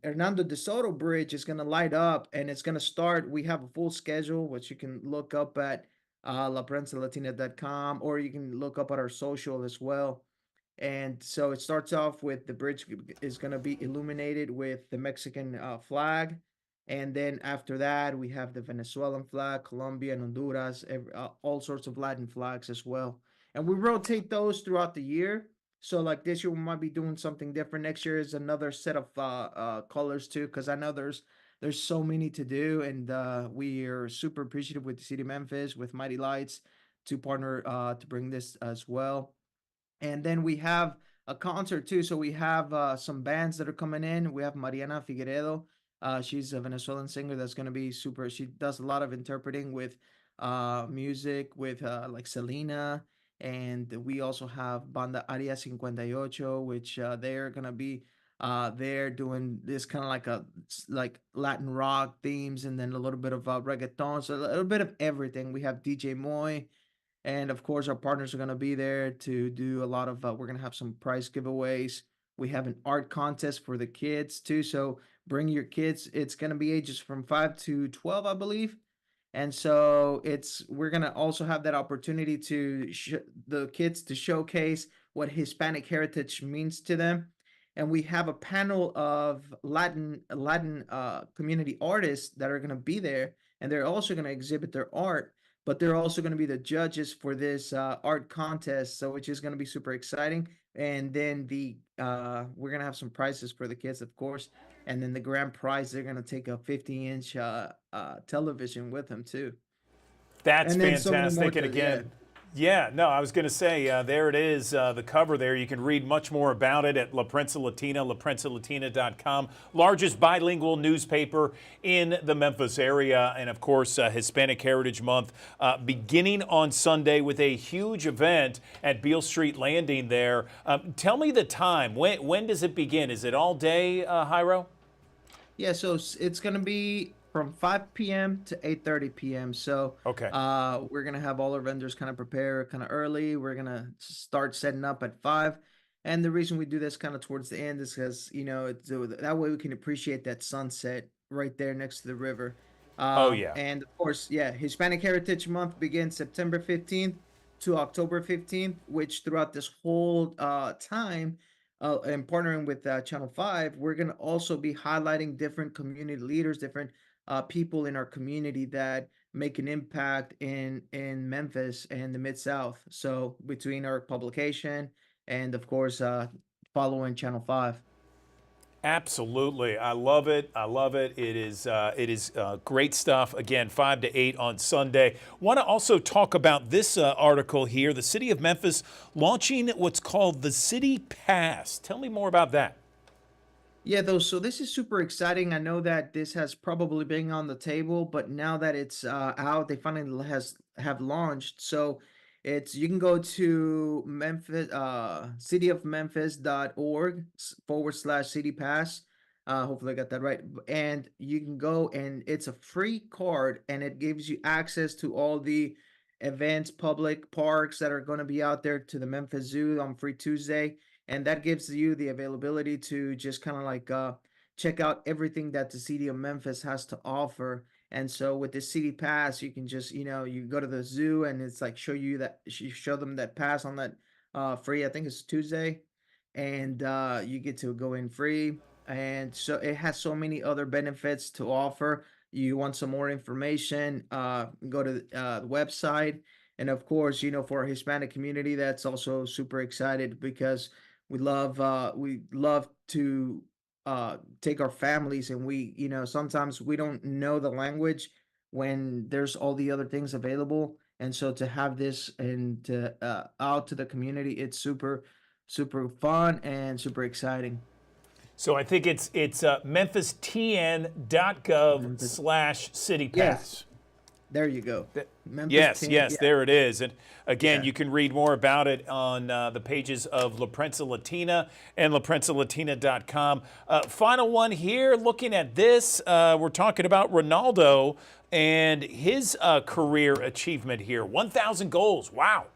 Hernando de Soto Bridge is going to light up and it's going to start. We have a full schedule, which you can look up at laprensalatina.com, or you can look up at our social as well. And so it starts off with the bridge is going to be illuminated with the Mexican flag. And then after that, we have the Venezuelan flag, Colombia, and Honduras, all sorts of Latin flags as well. And we rotate those throughout the year. So like this year, we might be doing something different. Next year is another set of colors too, because I know there's so many to do, and we are super appreciative with the City of Memphis, with Mighty Lights, to partner to bring this as well. And then we have a concert too. So we have some bands that are coming in. We have Mariana Figueredo. She's a Venezuelan singer that's going to be super. She does a lot of interpreting with music with like Selena. And we also have Banda Aria 58, which they're going to be there doing this kind of like Latin rock themes, and then a little bit of reggaeton. So a little bit of everything. We have DJ Moy. And of course, our partners are going to be there to do a lot of, we're going to have some prize giveaways. We have an art contest for the kids too. So bring your kids. It's going to be ages from 5 to 12, I believe. And so we're going to also have that opportunity to the kids to showcase what Hispanic heritage means to them. And we have a panel of Latin community artists that are going to be there, and they're also going to exhibit their art, but they're also going to be the judges for this art contest, so which is going to be super exciting. And then we're going to have some prizes for the kids, of course, and then the grand prize, they're going to take a 50-inch television with them too. That's and fantastic. And again, I was going to say, there it is, the cover there. You can read much more about it at La Prensa Latina, laprensalatina.com. Largest bilingual newspaper in the Memphis area. And of course, Hispanic Heritage Month beginning on Sunday with a huge event at Beale Street Landing there. Tell me the time. When does it begin? Is it all day, Jairo? Yeah, so it's going to be from 5 p.m. to 8:30 p.m. So we're going to have all our vendors kind of prepare kind of early. We're going to start setting up at 5. And the reason we do this kind of towards the end is because, that way we can appreciate that sunset right there next to the river. And of course, Hispanic Heritage Month begins September 15th to October 15th, which throughout this whole time, and partnering with Channel 5, we're going to also be highlighting different community leaders, different people in our community that make an impact in Memphis and the Mid-South. So between our publication and, of course, following Channel 5. Absolutely. I love it. I love it. It is great stuff. Again, 5 to 8 on Sunday. Want to also talk about this article here. The City of Memphis launching what's called the City Pass. Tell me more about that. Yeah, though, so this is super exciting. I know that this has probably been on the table, but now that it's out, they finally has have launched. So it's you can go to Memphis, cityofmemphis.org / city pass. Hopefully I got that right. And you can go and it's a free card and it gives you access to all the events, public parks that are going to be out there to the Memphis Zoo on Free Tuesday, and that gives you the availability to just kind of like check out everything that the city of Memphis has to offer. And so with the city pass, you can just you go to the zoo and it's like show them that pass on that free. I think it's Tuesday, and you get to go in free. And so it has so many other benefits to offer. You want some more information? Go to the website. And of course, for our Hispanic community, that's also super excited because we love to take our families, and sometimes we don't know the language when there's all the other things available, and so to have this and to out to the community, it's super fun and super exciting. So I think it's memphistn.gov Memphis, / city yes, pass. there you go. Memphis Yes, 10, yes, yeah, there it is. And again, yeah. you can read more about it on the pages of La Prensa Latina and laprensalatina.com. Final one here, looking at this, we're talking about Ronaldo and his career achievement here. 1,000 goals. Wow.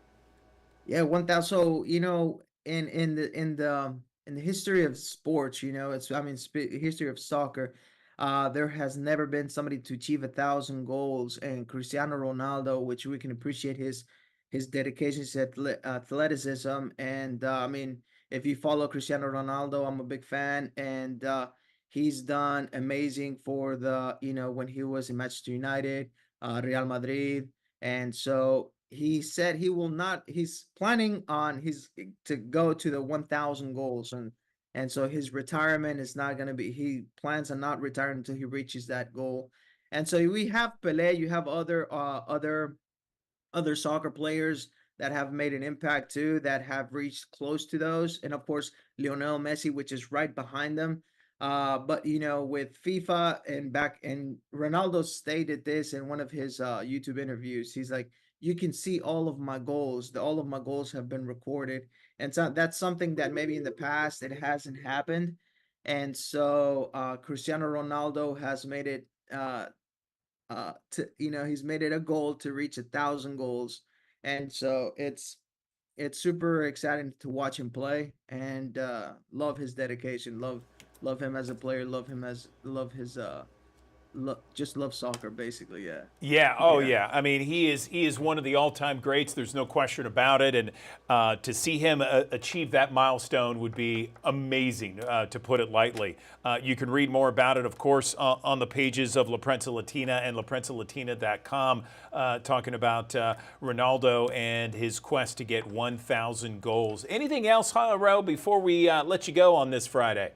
Yeah, 1,000. So, in the history of sports, it's I mean, history of soccer, there has never been somebody to achieve 1,000 goals, and Cristiano Ronaldo, which we can appreciate his dedication, his athleticism, and I mean, if you follow Cristiano Ronaldo, I'm a big fan, and he's done amazing for when he was in Manchester United, Real Madrid, and so he said he's planning on his to go to the 1,000 goals, and so his retirement is not going to be he plans on not retiring until he reaches that goal. And so we have Pelé, you have other soccer players that have made an impact too, that have reached close to those. And of course, Lionel Messi, which is right behind them. But with FIFA and Ronaldo stated this in one of his YouTube interviews. He's like, you can see all of my goals. All of my goals have been recorded. And so that's something that maybe in the past it hasn't happened. And so Cristiano Ronaldo has made it he's made it a goal to reach 1,000 goals, and so it's super exciting to watch him play, and love his dedication, love him as a player, love his just love soccer basically. Yeah. Yeah. Oh, Yeah. yeah. I mean, he is one of the all-time greats. There's no question about it. And to see him achieve that milestone would be amazing, to put it lightly. You can read more about it, of course, on the pages of La Prensa Latina and laprensalatina.com, talking about Ronaldo and his quest to get 1,000 goals. Anything else, Ro, before we let you go on this Friday?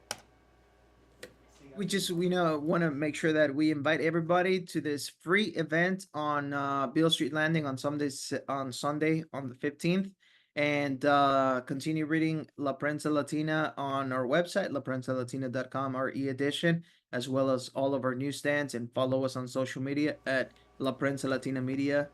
We want to make sure that we invite everybody to this free event on Beale Street Landing on Sunday on the 15th, and continue reading La Prensa Latina on our website, laprensalatina.com, our e-edition, as well as all of our newsstands, and follow us on social media at La Prensa Latina Media.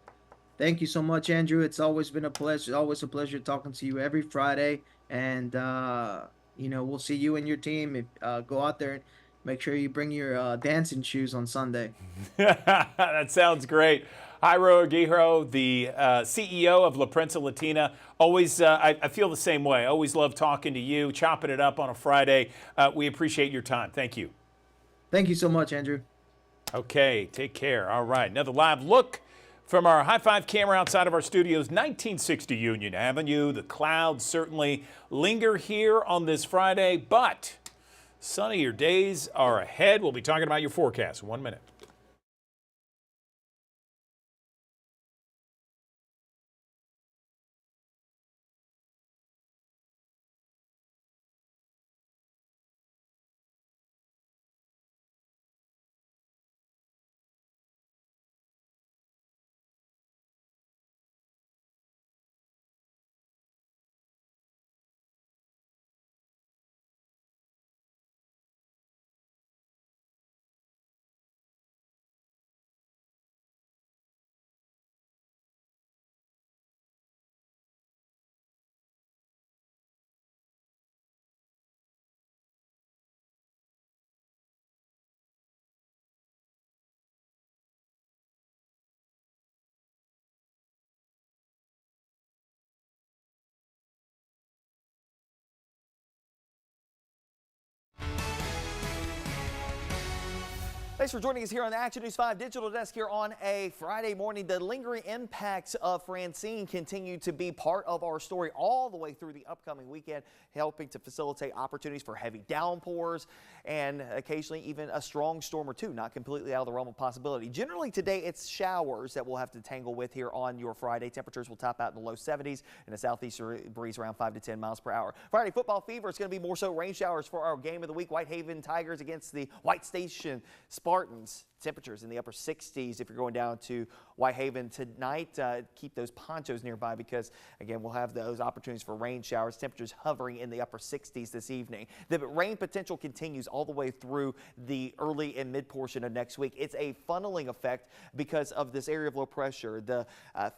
Thank you so much, Andrew. It's always been a pleasure. Always a pleasure talking to you every Friday. And we'll see you and your team. If go out there and make sure you bring your dancing shoes on Sunday. That sounds great. Jairo Aguirre, the CEO of La Prensa Latina. Always, I feel the same way. Always love talking to you, chopping it up on a Friday. We appreciate your time. Thank you. Thank you so much, Andrew. Okay, take care. All right, another live look from our high five camera outside of our studios, 1960 Union Avenue. The clouds certainly linger here on this Friday, but sunnier days are ahead. We'll be talking about your forecast in 1 minute. Thanks for joining us here on the Action News 5 Digital Desk here on a Friday morning. The lingering impacts of Francine continue to be part of our story all the way through the upcoming weekend, helping to facilitate opportunities for heavy downpours and occasionally even a strong storm or two, not completely out of the realm of possibility. Generally today it's showers that we'll have to tangle with here on your Friday. Temperatures will top out in the low 70s and a southeasterly breeze around 5 to 10 miles per hour. Friday football fever, it's going to be more so rain showers for our game of the week. Whitehaven Tigers against the White Station Spartans. Temperatures in the upper 60s if you're going down to Whitehaven tonight. Keep those ponchos nearby because, again, we'll have those opportunities for rain showers. Temperatures hovering in the upper 60s this evening. The rain potential continues all the way through the early and mid portion of next week. It's a funneling effect because of this area of low pressure, the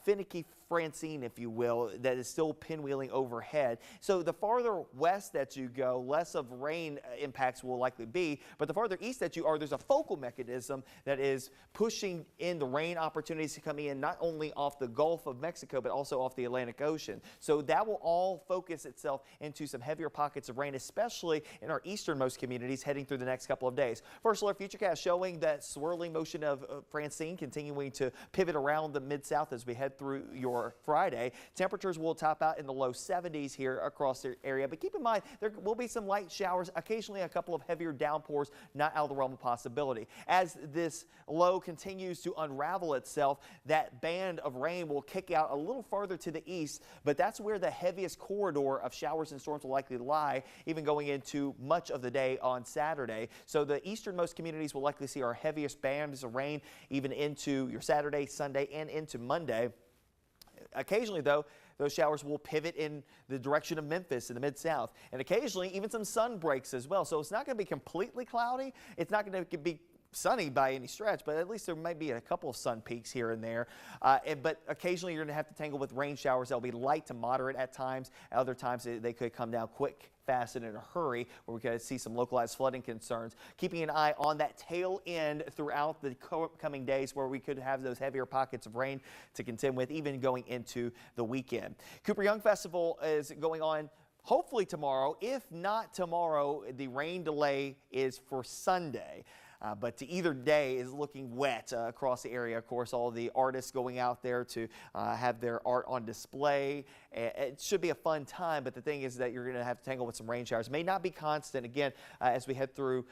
finicky Francine, if you will, that is still pinwheeling overhead. So the farther west that you go, less of rain impacts will likely be, but the farther east that you are, there's a focal mechanism that is pushing in the rain opportunities to come in not only off the Gulf of Mexico, but also off the Atlantic Ocean. So that will all focus itself into some heavier pockets of rain, especially in our easternmost communities heading through the next couple of days. First alert futurecast showing that swirling motion of Francine continuing to pivot around the mid-south as we head through your Friday. Temperatures will top out in the low 70s here across the area, but keep in mind there will be some light showers, occasionally a couple of heavier downpours, not out of the realm of possibility. As this low continues to unravel itself, that band of rain will kick out a little farther to the east, but that's where the heaviest corridor of showers and storms will likely lie, even going into much of the day on Saturday. So the easternmost communities will likely see our heaviest bands of rain even into your Saturday, Sunday, and into Monday. Occasionally, though, those showers will pivot in the direction of Memphis in the Mid-South, and occasionally even some sun breaks as well. So it's not going to be completely cloudy. It's not going to be sunny by any stretch, but at least there might be a couple of sun peaks here and there. But occasionally you're going to have to tangle with rain showers. They'll be light to moderate at times. Other times they could come down quick, fast, and in a hurry, where we could see some localized flooding concerns. Keeping an eye on that tail end throughout the coming days where we could have those heavier pockets of rain to contend with, even going into the weekend. Cooper Young Festival is going on hopefully tomorrow. If not tomorrow, the rain delay is for Sunday. But to either day is looking wet across the area. Of course, all the artists going out there to have their art on display. It should be a fun time, but the thing is that you're going to have to tangle with some rain showers. It may not be constant. Again, as we head through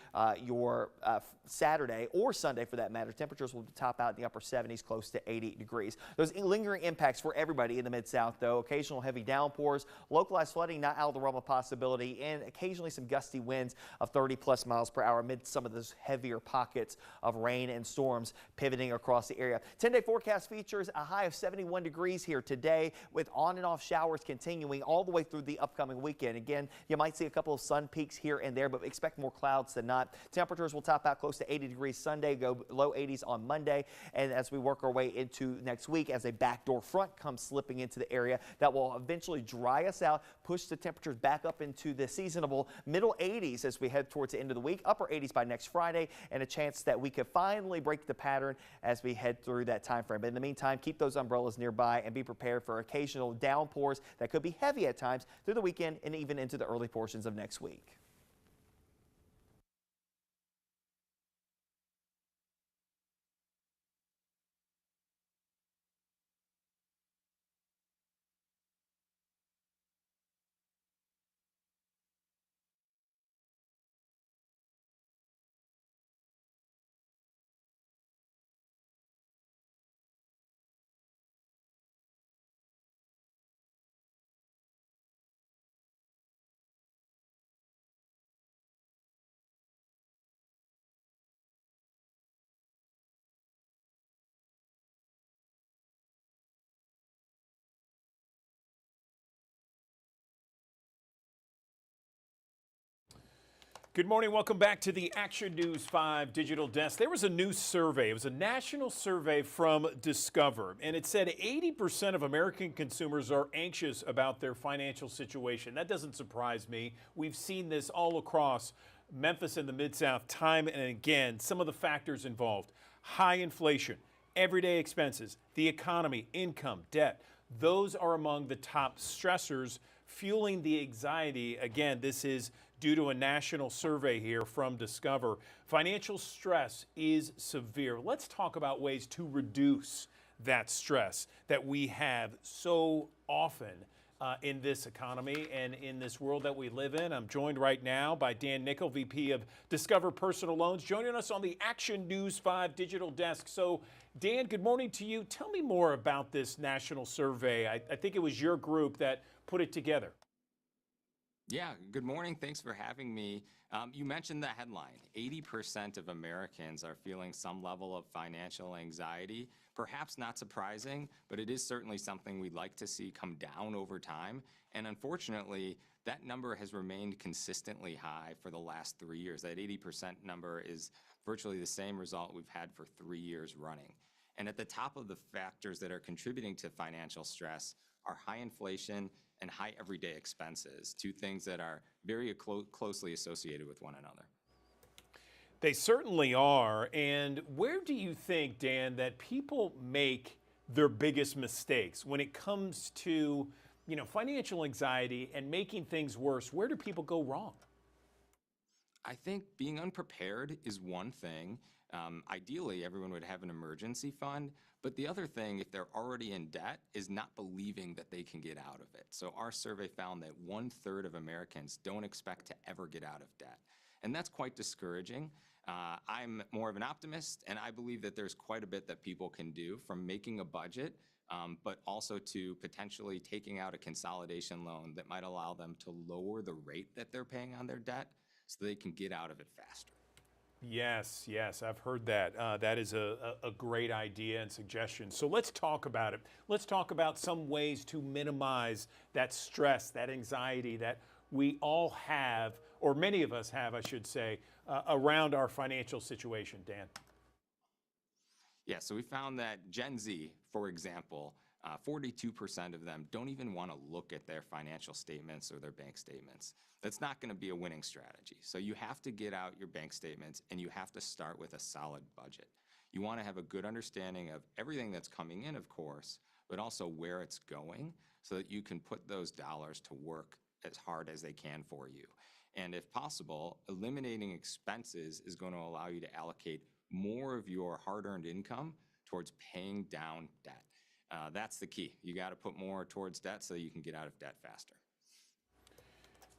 your Saturday or Sunday for that matter, temperatures will top out in the upper 70s, close to 80 degrees. Those lingering impacts for everybody in the Mid-South, though. Occasional heavy downpours, localized flooding not out of the realm of possibility, and occasionally some gusty winds of 30+ miles per hour amid some of those heavier pockets of rain and storms pivoting across the area. 10-day forecast features a high of 71 degrees here today, with on and off showers continuing all the way through the upcoming weekend. Again, you might see a couple of sun peaks here and there, but expect more clouds than not. Temperatures will top out close to 80 degrees Sunday, go low 80s on Monday, and as we work our way into next week, as a backdoor front comes slipping into the area, that will eventually dry us out, push the temperatures back up into the seasonable middle 80s as we head towards the end of the week, upper 80s by next Friday, and a chance that we could finally break the pattern as we head through that time frame. But in the meantime, keep those umbrellas nearby and be prepared for occasional downpours that could be heavy at times through the weekend and even into the early portions of next week. Good morning. Welcome back to the Action News 5 Digital Desk. There was a new survey. It was a national survey from Discover, and it said 80% of American consumers are anxious about their financial situation. That doesn't surprise me. We've seen this all across Memphis and the Mid-South time and again. Some of the factors involved: high inflation, everyday expenses, the economy, income, debt. Those are among the top stressors fueling the anxiety. Again, this is due to a national survey here from Discover. Financial stress is severe. Let's talk about ways to reduce that stress that we have so often in this economy and in this world that we live in. I'm joined right now by Dan Nickel, VP of Discover Personal Loans, joining us on the Action News 5 digital desk. So, Dan, good morning to you. Tell me more about this national survey. I think it was your group that put it together. Yeah, good morning. Thanks for having me. You mentioned the headline. 80% of Americans are feeling some level of financial anxiety. Perhaps not surprising, but it is certainly something we'd like to see come down over time. And unfortunately, that number has remained consistently high for the last 3 years. That 80% number is virtually the same result we've had for 3 years running. And at the top of the factors that are contributing to financial stress are high inflation and high everyday expenses, two things that are very closely associated with one another. They certainly are. And where do you think, Dan, that people make their biggest mistakes when it comes to, financial anxiety and making things worse? Where do people go wrong? I think being unprepared is one thing. Ideally, everyone would have an emergency fund. But the other thing, if they're already in debt, is not believing that they can get out of it. So our survey found that 1/3 of Americans don't expect to ever get out of debt. And that's quite discouraging. I'm more of an optimist, and I believe that there's quite a bit that people can do, from making a budget, but also to potentially taking out a consolidation loan that might allow them to lower the rate that they're paying on their debt so they can get out of it faster. Yes, I've heard that. That is a great idea and suggestion. So let's talk about it. Let's talk about some ways to minimize that stress, that anxiety that we all have, or many of us have, I should say, around our financial situation, Dan. Yeah, so we found that Gen Z, for example, 42% of them don't even want to look at their financial statements or their bank statements. That's not going to be a winning strategy. So you have to get out your bank statements and you have to start with a solid budget. You want to have a good understanding of everything that's coming in, of course, but also where it's going so that you can put those dollars to work as hard as they can for you. And if possible, eliminating expenses is going to allow you to allocate more of your hard-earned income towards paying down debt. That's the key. You got to put more towards debt so you can get out of debt faster.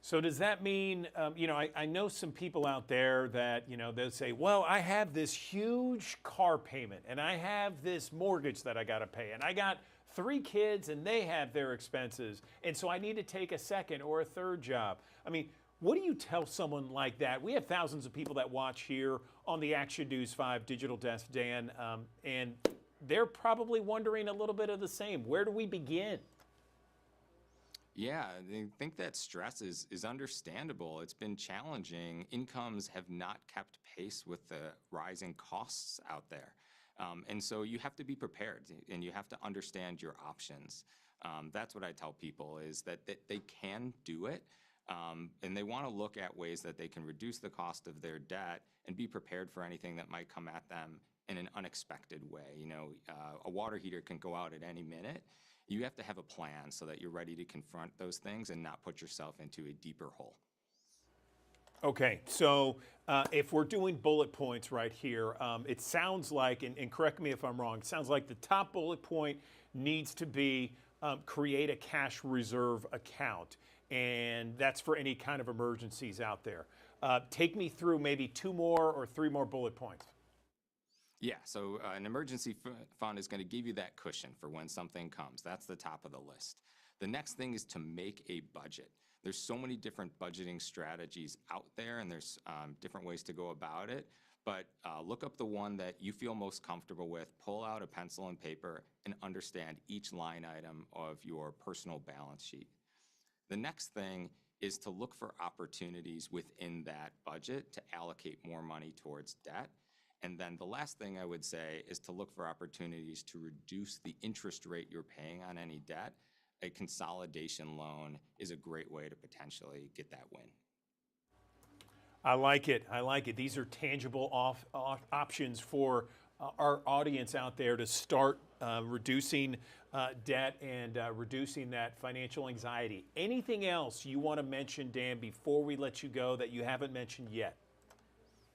So does that mean, I know some people out there that, they'll say, well, I have this huge car payment and I have this mortgage that I got to pay and I got 3 kids and they have their expenses. And so I need to take a second or a third job. I mean, what do you tell someone like that? We have thousands of people that watch here on the Action News 5 digital desk, Dan, and they're probably wondering a little bit of the same. Where do we begin? Yeah, I think that stress is understandable. It's been challenging. Incomes have not kept pace with the rising costs out there. And so you have to be prepared and you have to understand your options. That's what I tell people is that they can do it. And they want to look at ways that they can reduce the cost of their debt and be prepared for anything that might come at them in an unexpected way. A water heater can go out at any minute. You have to have a plan so that you're ready to confront those things and not put yourself into a deeper hole. Okay, so if we're doing bullet points right here, it sounds like, and correct me if I'm wrong, it sounds like the top bullet point needs to be create a cash reserve account. And that's for any kind of emergencies out there. Take me through maybe 2 more or 3 more bullet points. Yeah, so an emergency fund is going to give you that cushion for when something comes. That's the top of the list. The next thing is to make a budget. There's so many different budgeting strategies out there, and there's different ways to go about it. But look up the one that you feel most comfortable with, pull out a pencil and paper, and understand each line item of your personal balance sheet. The next thing is to look for opportunities within that budget to allocate more money towards debt. And then the last thing I would say is to look for opportunities to reduce the interest rate you're paying on any debt. A consolidation loan is a great way to potentially get that win. I like it. These are tangible options for our audience out there to start reducing debt and reducing that financial anxiety. Anything else you want to mention, Dan, before we let you go that you haven't mentioned yet?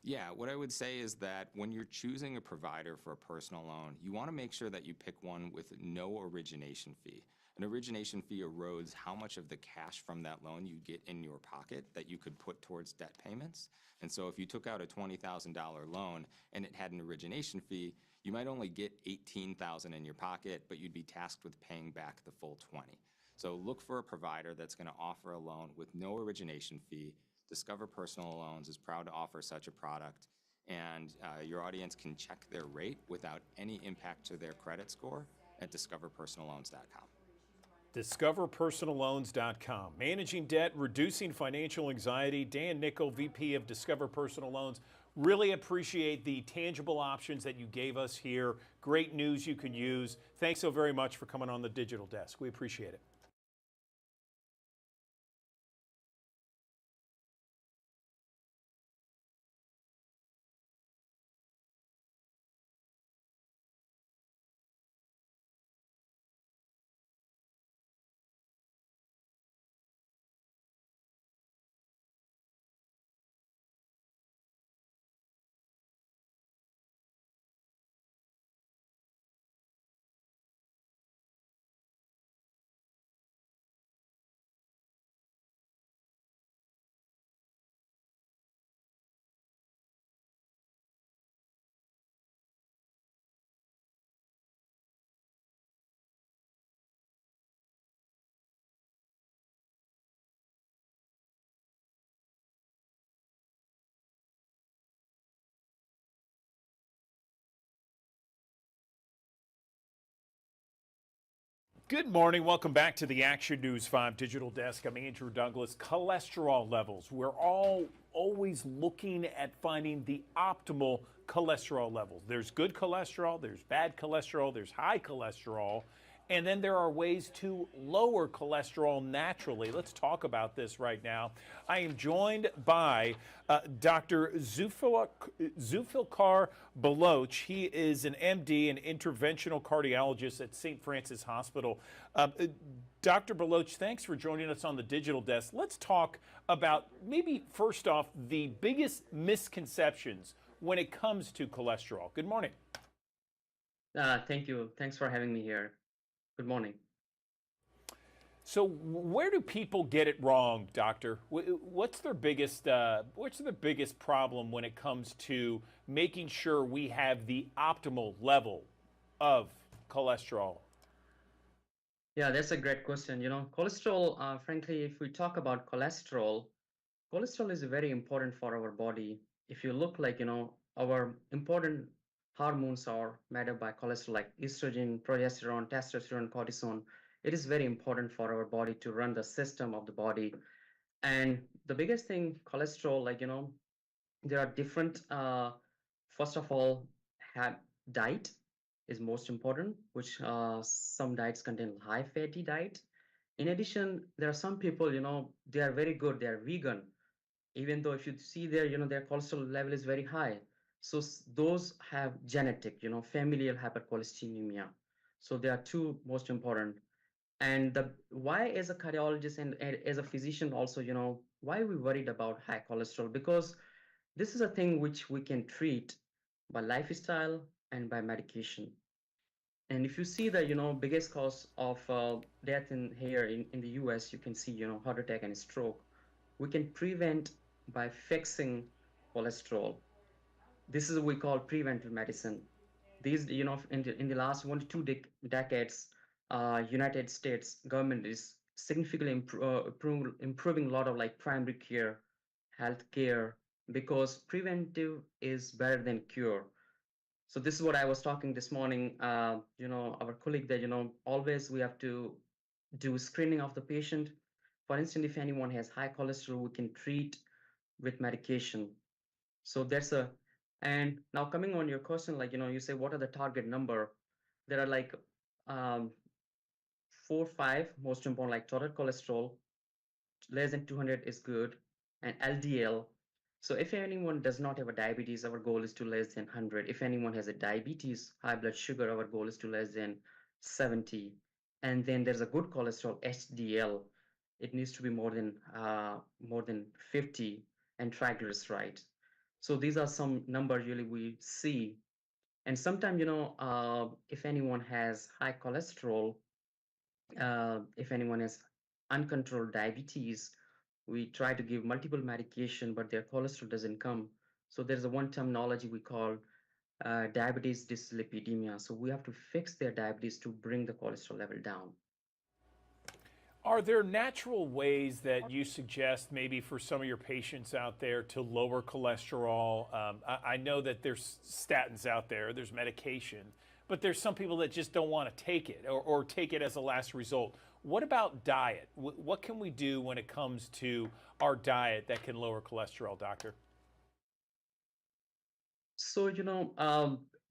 Yeah, what I would say is that when you're choosing a provider for a personal loan, you want to make sure that you pick one with no origination fee. An origination fee erodes how much of the cash from that loan you get in your pocket that you could put towards debt payments. And so if you took out a $20,000 loan and it had an origination fee, you might only get $18,000 in your pocket, but you'd be tasked with paying back the full 20. So look for a provider that's going to offer a loan with no origination fee. Discover Personal Loans is proud to offer such a product, and your audience can check their rate without any impact to their credit score at discoverpersonalloans.com. DiscoverPersonalLoans.com. Managing debt, reducing financial anxiety. Dan Nickel, VP of Discover Personal Loans. Really appreciate the tangible options that you gave us here. Great news you can use. Thanks so very much for coming on the Digital Desk. We appreciate it. Good morning. Welcome back to the Action News 5 Digital Desk. I'm Andrew Douglas. Cholesterol levels. We're all always looking at finding the optimal cholesterol levels. There's good cholesterol, there's bad cholesterol, there's high cholesterol, and then there are ways to lower cholesterol naturally. Let's talk about this right now. I am joined by Dr. Zulfikar Baloch. He is an MD and interventional cardiologist at St. Francis Hospital. Dr. Baloch, thanks for joining us on the Digital Desk. Let's talk about maybe first off the biggest misconceptions when it comes to cholesterol. Good morning. Thank you. Thanks for having me here. Good morning. So, where do people get it wrong, doctor? What's their biggest problem when it comes to making sure we have the optimal level of cholesterol? Yeah, that's a great question. Cholesterol, frankly, if we talk about cholesterol, cholesterol is very important for our body. If you look like, our important hormones are made up by cholesterol, like estrogen, progesterone, testosterone, cortisol. It is very important for our body to run the system of the body. And the biggest thing, cholesterol, there are different, first of all, diet is most important, which some diets contain high fatty diet. In addition, there are some people, they are very good, they are vegan, even though if you see their cholesterol level is very high. So those have genetic, familial hypercholesterolemia. So they are two most important. And the why as a cardiologist and as a physician also, why we worried about high cholesterol? Because this is a thing which we can treat by lifestyle and by medication. And if you see the biggest cause of death in here in the US, you can see heart attack and stroke. We can prevent by fixing cholesterol. This is what we call preventive medicine. These in the last 1 to 2 decades, United States government is significantly improving a lot of like primary care, health care, because preventive is better than cure. So this is what I was talking this morning. Our colleague that always we have to do screening of the patient. For instance, if anyone has high cholesterol, we can treat with medication. So that's a, and now coming on your question, you say what are the target number? There are like 4, 5 most important, like total cholesterol less than 200 is good, and LDL. So if anyone does not have a diabetes, our goal is to less than 100. If anyone has a diabetes, high blood sugar, our goal is to less than 70. And then there's a good cholesterol, HDL. It needs to be more than 50, and triglycerides. So these are some numbers really we see. And sometimes, if anyone has high cholesterol, if anyone has uncontrolled diabetes, we try to give multiple medication, but their cholesterol doesn't come. So there's a one terminology we call diabetes dyslipidemia. So we have to fix their diabetes to bring the cholesterol level down. Are there natural ways that you suggest maybe for some of your patients out there to lower cholesterol? I know that there's statins out there, there's medication, but there's some people that just don't want to take it or take it as a last result. What about diet? What can we do when it comes to our diet that can lower cholesterol, doctor? So,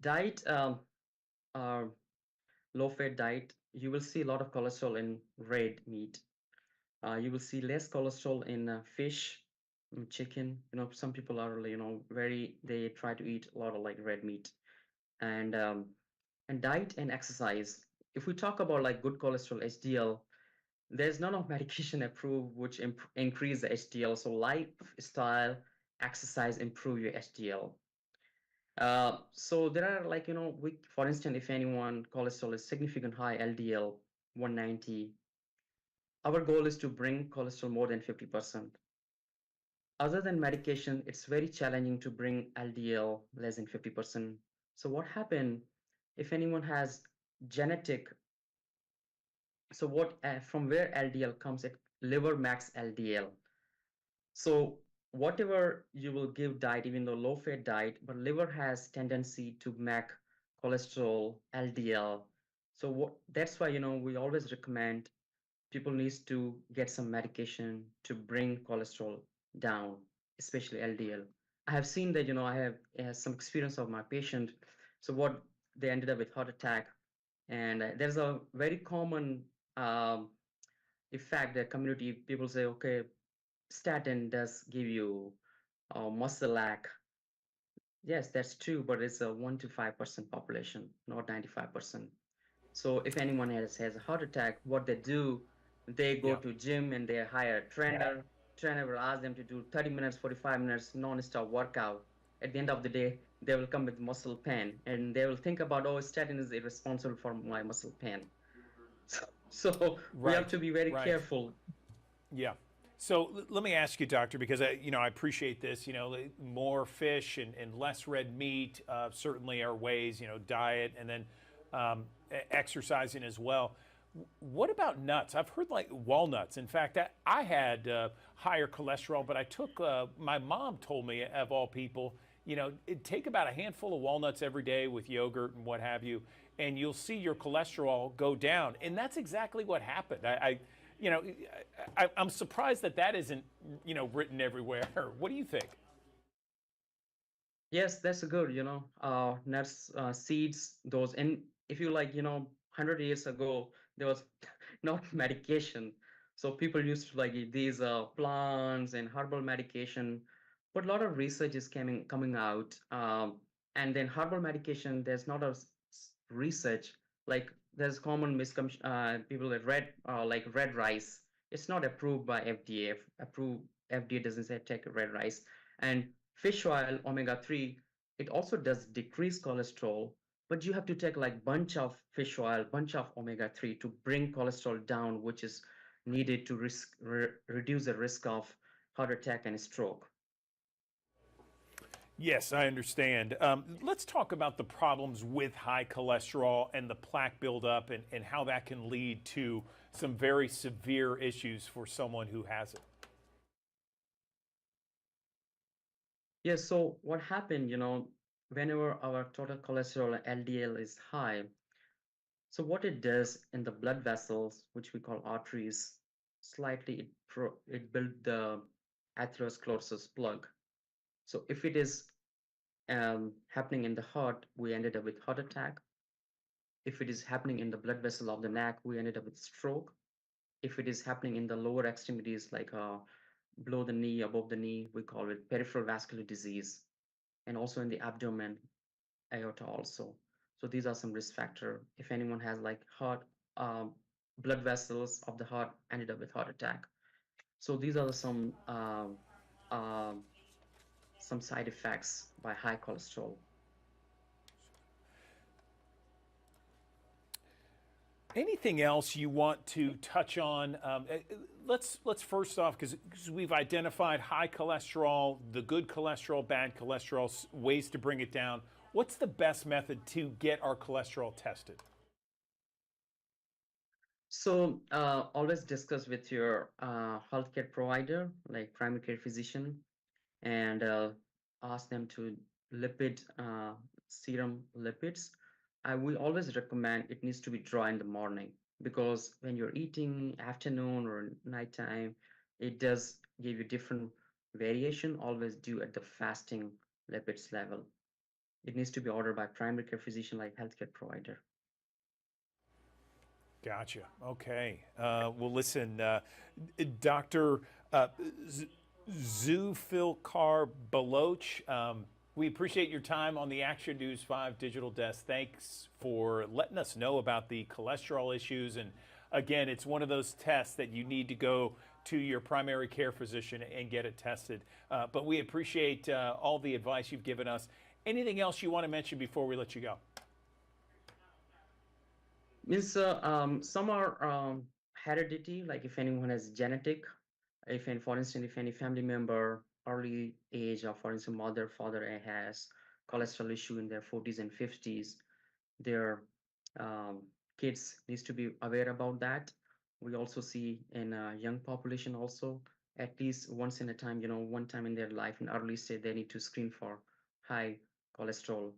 diet, uh, low fat diet, you will see a lot of cholesterol in red meat. You will see less cholesterol in fish, chicken. Some people are, they try to eat a lot of like red meat. And diet and exercise. If we talk about like good cholesterol, HDL, there's none of medication approved which increase the HDL. So lifestyle, exercise improve your HDL. So there are like, for instance, if anyone cholesterol is significant high, LDL 190, our goal is to bring cholesterol more than 50%. Other than medication, it's very challenging to bring LDL less than 50%. So what happened if anyone has genetic, so what from where LDL comes, it liver max LDL. So whatever you will give diet, even though low fat diet, but liver has tendency to make cholesterol, LDL. So that's why, we always recommend people needs to get some medication to bring cholesterol down, especially LDL. I have seen that, I have some experience of my patient. So what they ended up with heart attack. And there's a very common effect that community people say, okay, statin does give you muscle lack. Yes, that's true, but it's a 1 to 5% population, not 95%. So if anyone has a heart attack, what they do, they go to gym and they hire a trainer. Trainer will ask them to do 30 minutes, 45 minutes non-stop workout. At the end of the day, they will come with muscle pain and they will think about, oh, statin is irresponsible for my muscle pain. So we have to be very careful. Yeah. So let me ask you, doctor, because I appreciate this. More fish and less red meat certainly are ways. Diet and then exercising as well. What about nuts? I've heard like walnuts. In fact, I had higher cholesterol, but I took. My mom told me, of all people, take about a handful of walnuts every day with yogurt and what have you, and you'll see your cholesterol go down. And that's exactly what happened. I'm surprised that isn't, written everywhere. What do you think? Yes, that's good, nuts, seeds, those. And if you 100 years ago, there was not medication. So people used to like eat these plants and herbal medication. But a lot of research is coming out. And then herbal medication, there's not a research. Like there's common misconception, people that like red rice. It's not approved by FDA. FDA doesn't say take red rice. And fish oil, omega-3, it also does decrease cholesterol, but you have to take like bunch of fish oil, bunch of omega-3 to bring cholesterol down, which is needed to reduce the risk of heart attack and stroke. Yes, I understand. Let's talk about the problems with high cholesterol and the plaque buildup and how that can lead to some very severe issues for someone who has it. Yes, so what happened, whenever our total cholesterol LDL is high, so what it does in the blood vessels, which we call arteries, slightly it build the atherosclerosis plug. So if it is happening in the heart, we ended up with heart attack. If it is happening in the blood vessel of the neck, we ended up with stroke. If it is happening in the lower extremities, like below the knee, above the knee, we call it peripheral vascular disease. And also in the abdomen, aorta also. So these are some risk factor. If anyone has like heart blood vessels of the heart ended up with heart attack. So these are some side effects by high cholesterol. Anything else you want to touch on? Let's first off, because we've identified high cholesterol, the good cholesterol, bad cholesterol, ways to bring it down. What's the best method to get our cholesterol tested? So always discuss with your healthcare provider, like primary care physician, and ask them to lipid serum lipids. I will always recommend it needs to be dry in the morning, because when you're eating afternoon or nighttime, it does give you different variation. Always do at the fasting lipids level. It needs to be ordered by primary care physician, like healthcare provider. Gotcha. Okay. Well, listen, Dr. Zulfikar Baloch, we appreciate your time on the Action News 5 Digital Desk. Thanks for letting us know about the cholesterol issues. And again, it's one of those tests that you need to go to your primary care physician and get it tested. But we appreciate all the advice you've given us. Anything else you want to mention before we let you go? Means some are heredity, like if anyone has genetic, for instance, if any family member early age, or for instance, mother, father has cholesterol issue in their 40s and 50s, their kids needs to be aware about that. We also see in a young population also, at least once in a time, one time in their life, in early stage, they need to screen for high cholesterol.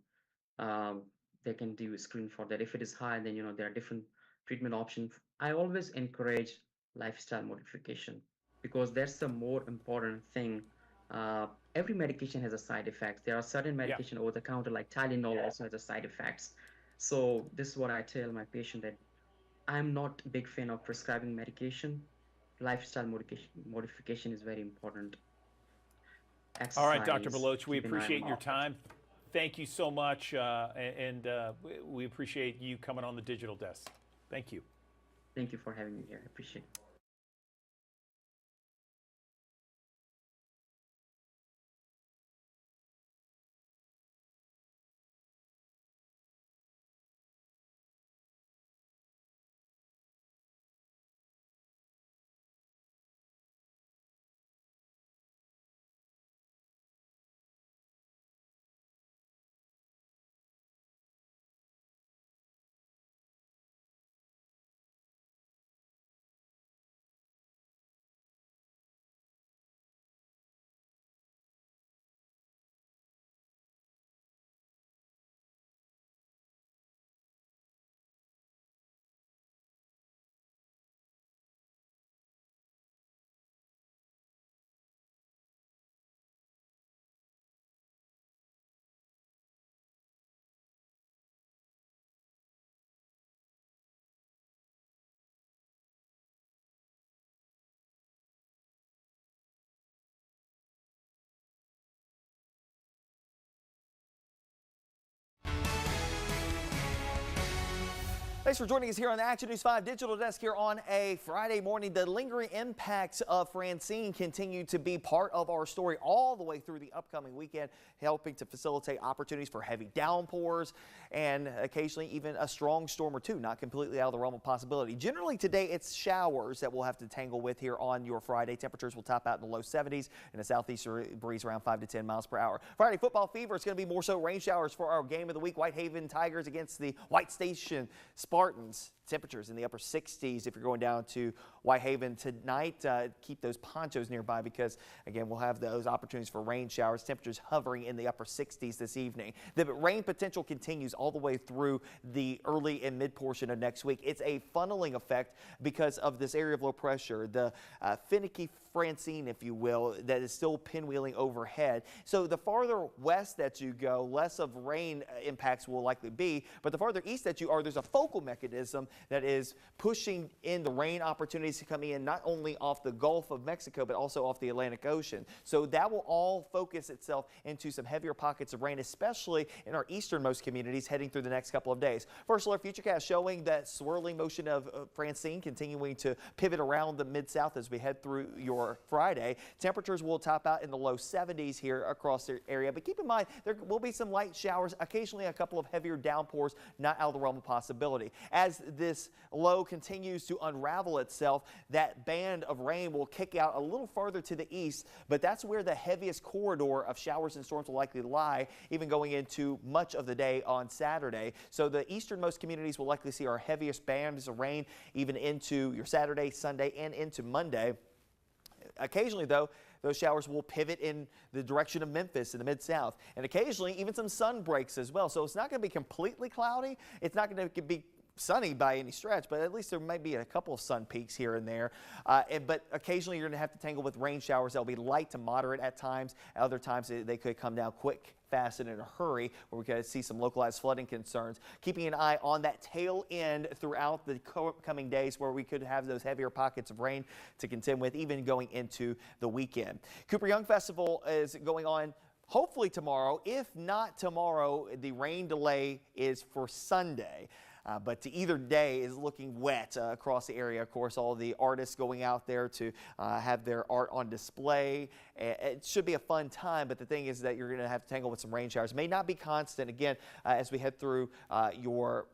They can do a screen for that. If it is high, then there are different treatment options. I always encourage lifestyle modification, because that's the more important thing. Every medication has a side effect. There are certain medication over the counter, like Tylenol, also has a side effects. So this is what I tell my patient, that I'm not a big fan of prescribing medication. Lifestyle modification is very important. All right, Dr. Exercise, Baloch, we keep an eye on appreciate your that. time. Thank you so much, and we appreciate you coming on the Digital Desk. Thank you. Thank you for having me here. I appreciate it. Thanks for joining us here on the Action News 5 Digital Desk here on a Friday morning. The lingering impacts of Francine continue to be part of our story all the way through the upcoming weekend, helping to facilitate opportunities for heavy downpours and occasionally even a strong storm or two, not completely out of the realm of possibility. Generally today, it's showers that we'll have to tangle with here on your Friday. Temperatures will top out in the low 70s and a southeasterly breeze around 5 to 10 miles per hour. Friday football fever, it's going to be more so rain showers for our game of the week. Whitehaven Tigers against the White Station Spartans. Temperatures in the upper 60s if you're going down to Whitehaven tonight. Keep those ponchos nearby, because again, we'll have those opportunities for rain showers. Temperatures hovering in the upper 60s this evening. The rain potential continues all the way through the early and mid portion of next week. It's a funneling effect because of this area of low pressure, the finicky Francine, if you will, that is still pinwheeling overhead. So the farther west that you go, less of rain impacts will likely be, but the farther east that you are, there's a focal mechanism that is pushing in the rain opportunities coming in not only off the Gulf of Mexico, but also off the Atlantic Ocean. So that will all focus itself into some heavier pockets of rain, especially in our easternmost communities heading through the next couple of days. First alert futurecast showing that swirling motion of Francine continuing to pivot around the mid-south as we head through your Friday. Temperatures will top out in the low 70s here across the area, but keep in mind there will be some light showers, occasionally a couple of heavier downpours, not out of the realm of possibility. As this low continues to unravel itself, that band of rain will kick out a little farther to the east, but that's where the heaviest corridor of showers and storms will likely lie, even going into much of the day on Saturday. So the easternmost communities will likely see our heaviest bands of rain even into your Saturday, Sunday, and into Monday. Occasionally, though, those showers will pivot in the direction of Memphis in the Mid-South, and occasionally even some sun breaks as well. So it's not going to be completely cloudy. It's not going to be sunny by any stretch, but at least there might be a couple of sun peaks here and there. But occasionally you're going to have to tangle with rain showers. They'll be light to moderate at times. Other times they could come down quick, fast, and in a hurry, where we could see some localized flooding concerns. Keeping an eye on that tail end throughout the coming days, where we could have those heavier pockets of rain to contend with, even going into the weekend. Cooper Young Festival is going on hopefully tomorrow. If not tomorrow, the rain delay is for Sunday. But either day is looking wet across the area. Of course, all the artists going out there to have their art on display. It should be a fun time, but the thing is that you're going to have to tangle with some rain showers. May not be constant, again, as we head through your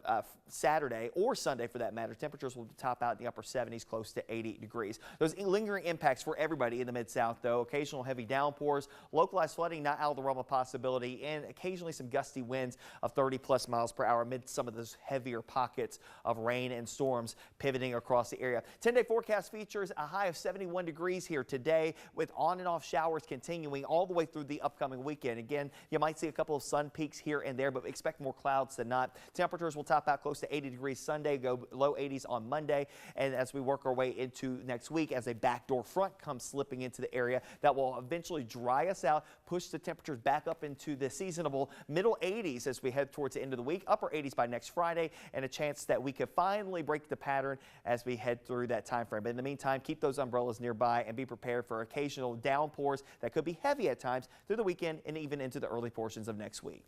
Saturday or Sunday for that matter. Temperatures will top out in the upper 70s, close to 80 degrees. Those lingering impacts for everybody in the Mid-South, though. Occasional heavy downpours, localized flooding not out of the realm of possibility, and occasionally some gusty winds of 30+ miles per hour amid some of those heavier pockets of rain and storms pivoting across the area. 10-day forecast features a high of 71 degrees here today, with on and off showers continuing all the way through the upcoming weekend. Again, you might see a couple of sun peaks here and there, but expect more clouds than not. Temperatures will top out close to 80 degrees Sunday, go low 80s on Monday, and as we work our way into next week, as a backdoor front comes slipping into the area, that will eventually dry us out, push the temperatures back up into the seasonable middle 80s as we head towards the end of the week, upper 80s by next Friday, and a chance that we could finally break the pattern as we head through that time frame. But in the meantime, keep those umbrellas nearby and be prepared for occasional downpours that could be heavy at times through the weekend and even into the early portions of next week.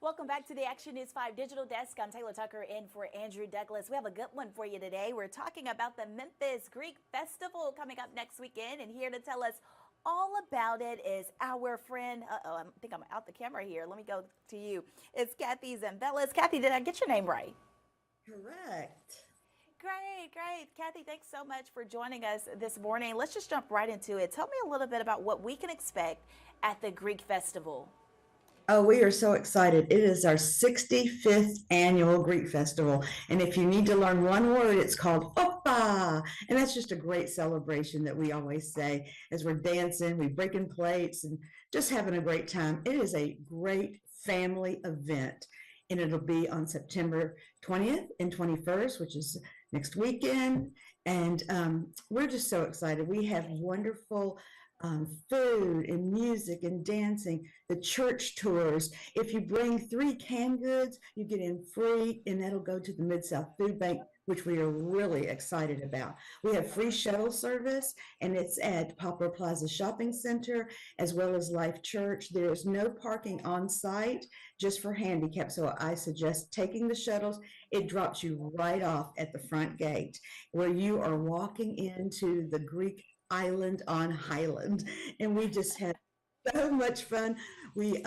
Welcome back to the Action News 5 Digital Desk. I'm Taylor Tucker in for Andrew Douglas. We have a good one for you today. We're talking about the Memphis Greek Festival coming up next weekend, and here to tell us all about it is our friend, I think I'm out the camera here. Let me go to you. It's Kathy Zambelis. Kathy, did I get your name right? Correct. Great. Kathy, thanks so much for joining us this morning. Let's just jump right into it. Tell me a little bit about what we can expect at the Greek Festival. Oh, we are so excited. It is our 65th annual Greek Festival. And if you need to learn one word, it's called Oppa. And that's just a great celebration that we always say as we're dancing, we breaking plates and just having a great time. It is a great family event. And it'll be on September 20th and 21st, which is next weekend. And we're just so excited. We have wonderful food and music and dancing, the church tours. If you bring 3 canned goods, you get in free, and that'll go to the Mid-South Food Bank which we are really excited about. We have free shuttle service, and it's at Poplar Plaza Shopping Center as well as Life Church. There is no parking on site, just for handicap. So I suggest taking the shuttles. It drops you right off at the front gate where you are walking into the Greek island on Highland. And we just had so much fun. We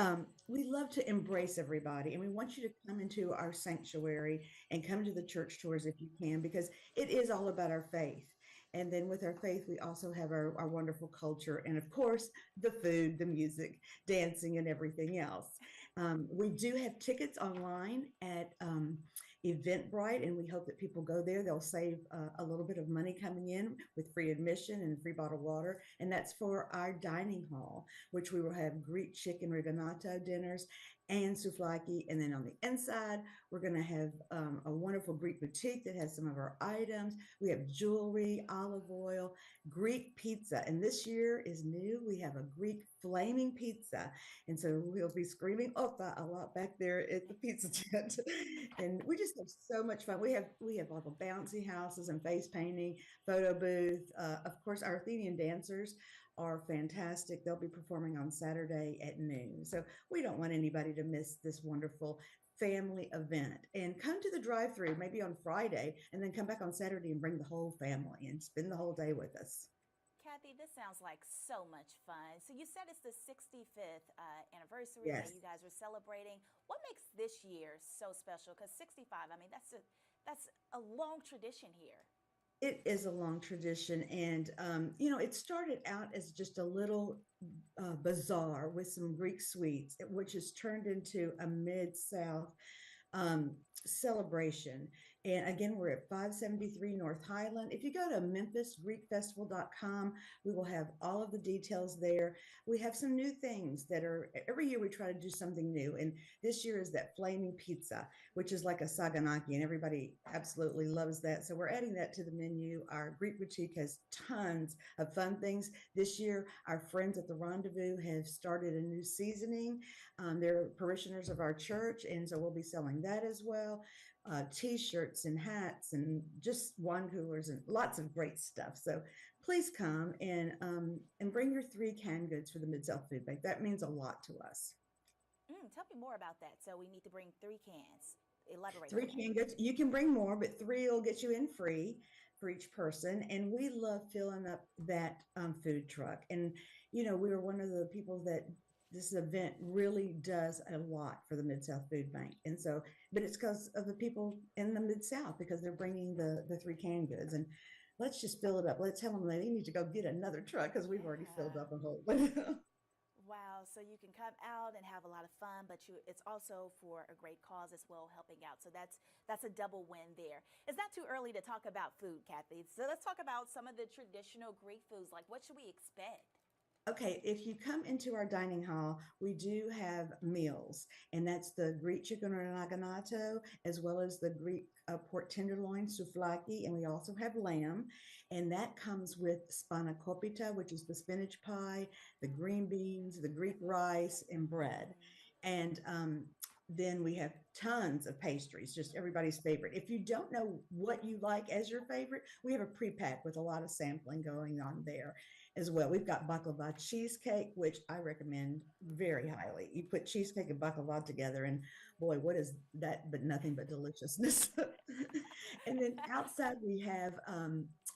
love to embrace everybody, and we want you to come into our sanctuary and come to the church tours if you can, because it is all about our faith. And then with our faith, we also have our wonderful culture, and of course, the food, the music, dancing, and everything else. We do have tickets online at Eventbrite, and we hope that people go there. They'll save a little bit of money coming in with free admission and free bottled water. And that's for our dining hall, which we will have Greek chicken rigatoni dinners and souvlaki. And then on the inside, we're going to have a wonderful Greek boutique that has some of our items. We have jewelry, olive oil, Greek pizza. And this year is new. We have a Greek flaming pizza. And so we'll be screaming "Opa" a lot back there at the pizza tent. And we just have so much fun. We have all the bouncy houses and face painting, photo booth. Of course, our Athenian dancers are fantastic. They'll be performing on Saturday at noon. So we don't want anybody to miss this wonderful family event. And come to the drive-through maybe on Friday, and then come back on Saturday and bring the whole family and spend the whole day with us. Kathy, this sounds like so much fun. So you said it's the 65th anniversary Yes. that you guys are celebrating. What makes this year so special? Because 65, I mean, that's a long tradition here. It is a long tradition, and it started out as just a little bazaar with some Greek sweets, which has turned into a Mid-South celebration. And again, we're at 573 North Highland. If you go to memphisgreekfestival.com, we will have all of the details there. We have some new things that are, every year we try to do something new. And this year is that flaming pizza, which is like a saganaki, and everybody absolutely loves that. So we're adding that to the menu. Our Greek boutique has tons of fun things. This year, our friends at the Rendezvous have started a new seasoning. They're parishioners of our church, and so we'll be selling that as well. T-shirts and hats and just wine coolers and lots of great stuff. So please come and bring your 3 canned goods for the Mid-South Food Bank. That means a lot to us. Tell me more about that. So we need to bring 3 cans. Elaborate. 3 canned goods. You can bring more, but 3 will get you in free for each person. And we love filling up that food truck. And we are one of the people that this event really does a lot for the Mid-South Food Bank. And so, but it's because of the people in the Mid-South, because they're bringing the 3 canned goods. And let's just fill it up. Let's tell them they need to go get another truck, because we've already filled up a whole one. Wow, so you can come out and have a lot of fun, but it's also for a great cause as well, helping out. So that's a double win there. It's not too early to talk about food, Kathy. So let's talk about some of the traditional Greek foods. Like, what should we expect? Okay, if you come into our dining hall, we do have meals, and that's the Greek chicken raganato, as well as the Greek pork tenderloin souvlaki, and we also have lamb, and that comes with spanakopita, which is the spinach pie, the green beans, the Greek rice, and bread. And then we have tons of pastries, just everybody's favorite. If you don't know what you like as your favorite, we have a pre-pack with a lot of sampling going on there as well. We've got baklava cheesecake, which I recommend very highly. You put cheesecake and baklava together, and boy, what is that but nothing but deliciousness. And then outside we have,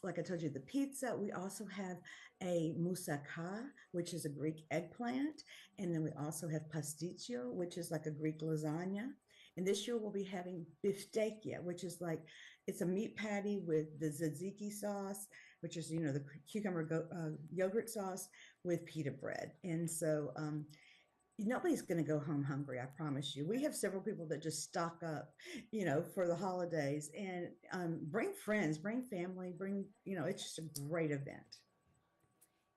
like I told you, the pizza. We also have a moussaka, which is a Greek eggplant. And then we also have pasticcio, which is like a Greek lasagna. And this year we'll be having biftekia, which is like, it's a meat patty with the tzatziki sauce, which is, the cucumber yogurt sauce with pita bread. And so nobody's going to go home hungry, I promise you. We have several people that just stock up, for the holidays, and bring friends, bring family, it's just a great event.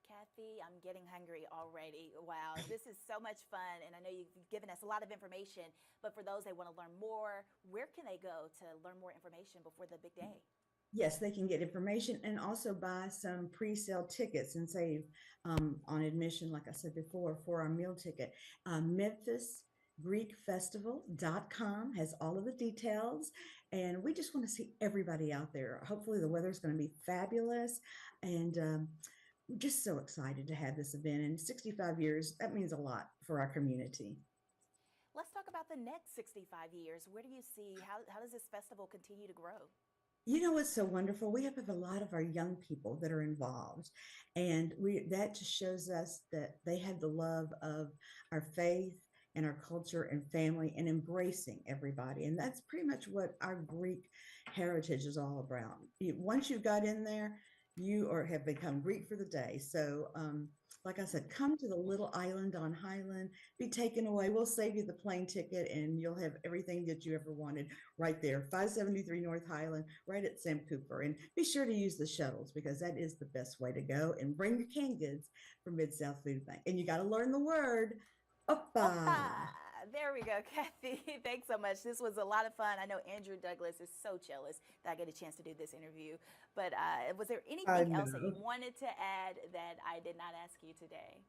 Kathy, I'm getting hungry already. Wow, this is so much fun. And I know you've given us a lot of information, but for those that want to learn more, where can they go to learn more information before the big day? Yes, they can get information and also buy some pre-sale tickets and save on admission, like I said before, for our meal ticket. MemphisGreekFestival.com has all of the details. And we just want to see everybody out there. Hopefully the weather's going to be fabulous. And we're just so excited to have this event. In 65 years, that means a lot for our community. Let's talk about the next 65 years. Where do you see, how does this festival continue to grow? You know what's so wonderful? We have a lot of our young people that are involved, and that just shows us that they have the love of our faith and our culture and family and embracing everybody. And that's pretty much what our Greek heritage is all about. Once you got in there, have become Greek for the day. So, like I said, come to the little island on Highland, be taken away. We'll save you the plane ticket and you'll have everything that you ever wanted right there. 573 North Highland, right at Sam Cooper. And be sure to use the shuttles because that is the best way to go. And bring your canned goods from Mid-South Food Bank. And you got to learn the word, Oppa. There we go, Kathy. Thanks so much. This was a lot of fun. I know Andrew Douglas is so jealous that I get a chance to do this interview. But was there anything else that you wanted to add that I did not ask you today?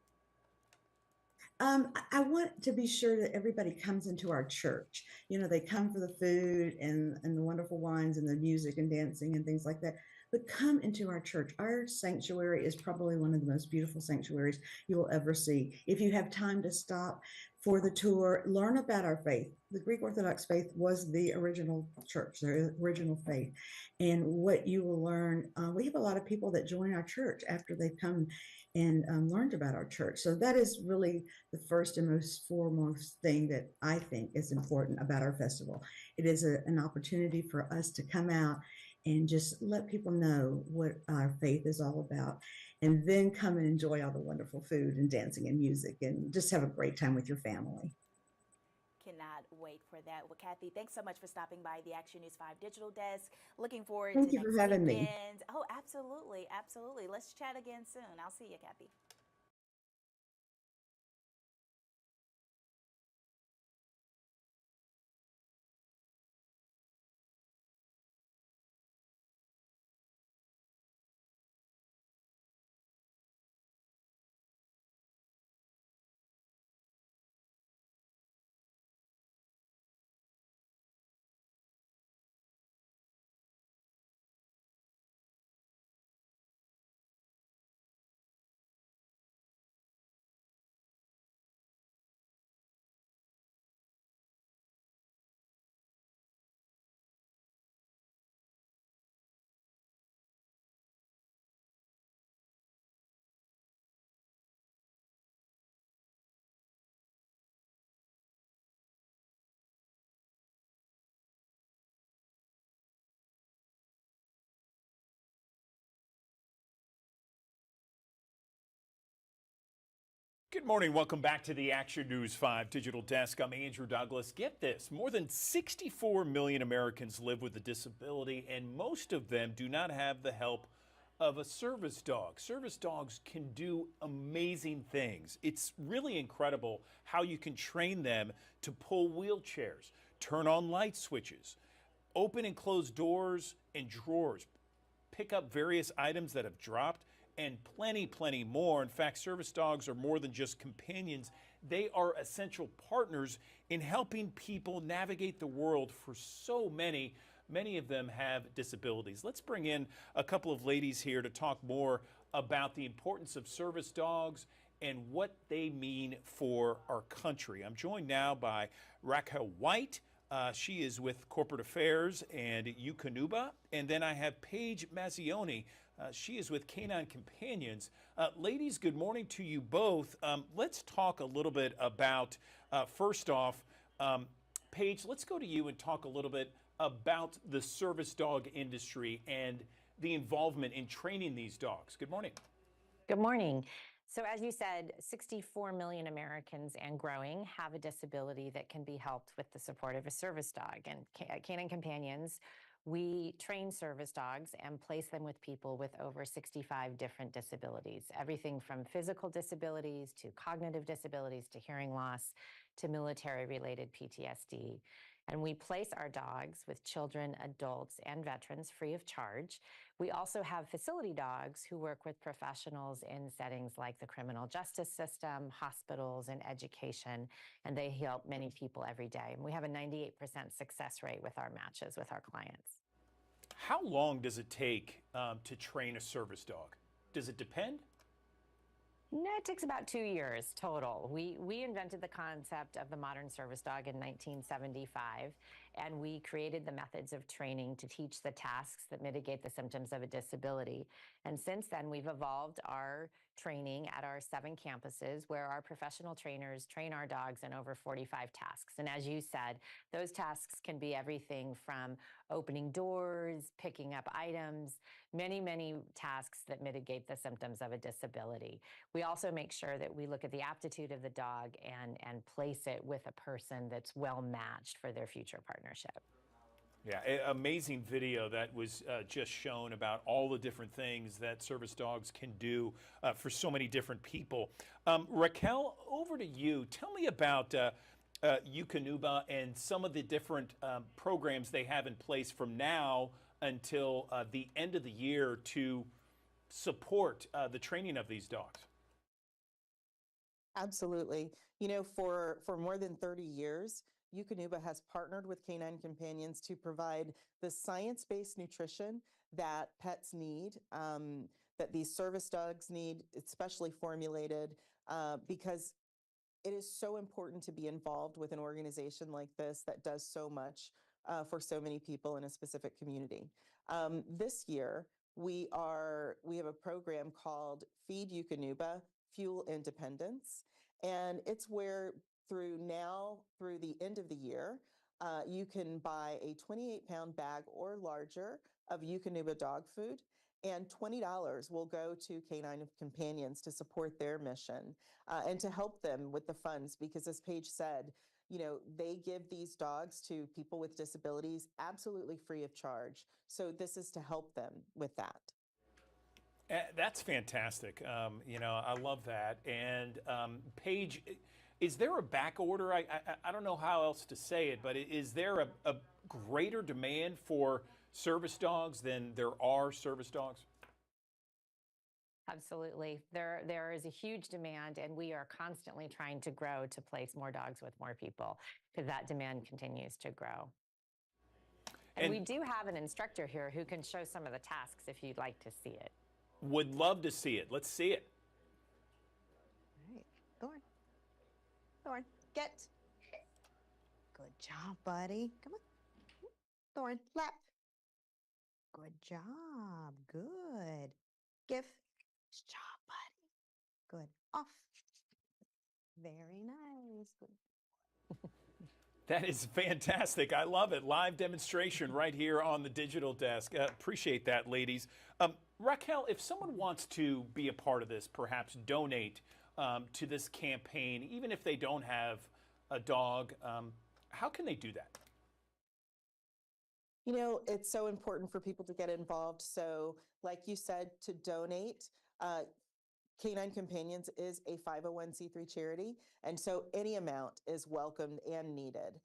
I want to be sure that everybody comes into our church. You know, they come for the food and the wonderful wines and the music and dancing and things like that. But come into our church. Our sanctuary is probably one of the most beautiful sanctuaries you will ever see. If you have time to stop for the tour, learn about our faith. The Greek Orthodox faith was the original church, the original faith. And what you will learn, we have a lot of people that join our church after they've come and learned about our church. So that is really the first and most foremost thing that I think is important about our festival. It is an opportunity for us to come out and just let people know what our faith is all about, and then come and enjoy all the wonderful food and dancing and music and just have a great time with your family. Cannot wait for that. Well, Kathy, thanks so much for stopping by the Action News 5 digital desk. Looking forward Thank to you next for having me. weekend. Oh, absolutely. Absolutely. Let's chat again soon. I'll see you, Kathy. Good morning. Welcome back to the Action News 5 digital desk. I'm Andrew Douglas. Get this, more than 64 million Americans live with a disability, and most of them do not have the help of a service dog. Service dogs can do amazing things. It's really incredible how you can train them to pull wheelchairs, turn on light switches, open and close doors and drawers, pick up various items that have dropped, and plenty more. In fact, service dogs are more than just companions. They are essential partners in helping people navigate the world for so many. Many of them have disabilities. Let's bring in a couple of ladies here to talk more about the importance of service dogs and what they mean for our country. I'm joined now by Raquel White. She is with Corporate Affairs and Eukanuba. And then I have Paige Mazzioni. She is with Canine Companions. Ladies, good morning to you both. Let's talk a little bit about, first off, Paige, let's go to you and talk a little bit about the service dog industry and the involvement in training these dogs. Good morning. Good morning. So as you said, 64 million Americans and growing have a disability that can be helped with the support of a service dog. And at Canine Companions, we train service dogs and place them with people with over 65 different disabilities, everything from physical disabilities to cognitive disabilities to hearing loss to military-related PTSD. And we place our dogs with children, adults, and veterans free of charge. We also have facility dogs who work with professionals in settings like the criminal justice system, hospitals, and education, and they help many people every day. And we have a 98% success rate with our matches with our clients. How long does it take to train a service dog? Does it depend? No, it takes about 2 years total. We invented the concept of the modern service dog in 1975, and we created the methods of training to teach the tasks that mitigate the symptoms of a disability. And since then, we've evolved our training at our 7 campuses where our professional trainers train our dogs in over 45 tasks. And as you said, those tasks can be everything from opening doors, picking up items, many, many tasks that mitigate the symptoms of a disability. We also make sure that we look at the aptitude of the dog and place it with a person that's well matched for their future partnership. Yeah, amazing video that was just shown about all the different things that service dogs can do for so many different people. Raquel, over to you. Tell me about Eukanuba and some of the different programs they have in place from now until the end of the year to support the training of these dogs. Absolutely. You know, for more than 30 years, Eukanuba has partnered with Canine Companions to provide the science-based nutrition that pets need, that these service dogs need, especially formulated, because it is so important to be involved with an organization like this that does so much for so many people in a specific community. This year, we have a program called Feed Eukanuba, Fuel Independence, and it's where through the end of the year, you can buy a 28-pound bag or larger of Eukanuba dog food, and $20 will go to Canine Companions to support their mission and to help them with the funds, because as Paige said, you know, they give these dogs to people with disabilities absolutely free of charge. So this is to help them with that. That's fantastic. You know, I love that. And Paige, is there a back order? I don't know how else to say it, but is there a greater demand for service dogs than there are service dogs? Absolutely. There is a huge demand, and we are constantly trying to grow to place more dogs with more people because that demand continues to grow. And we do have an instructor here who can show some of the tasks if you'd like to see it. Would love to see it. Let's see it. All right, Thorn. Thorn, get. Good job, buddy. Come on. Thorn, lap. Good job. Good. Give. Good job, buddy. Good. Off. Very nice. Good. That is fantastic. I love it. Live demonstration right here on the digital desk. Appreciate that, ladies. Raquel, if someone wants to be a part of this, perhaps donate to this campaign, even if they don't have a dog, how can they do that? You know, it's so important for people to get involved. So like you said, to donate, Canine Companions is a 501c3 charity, and so any amount is welcomed and needed.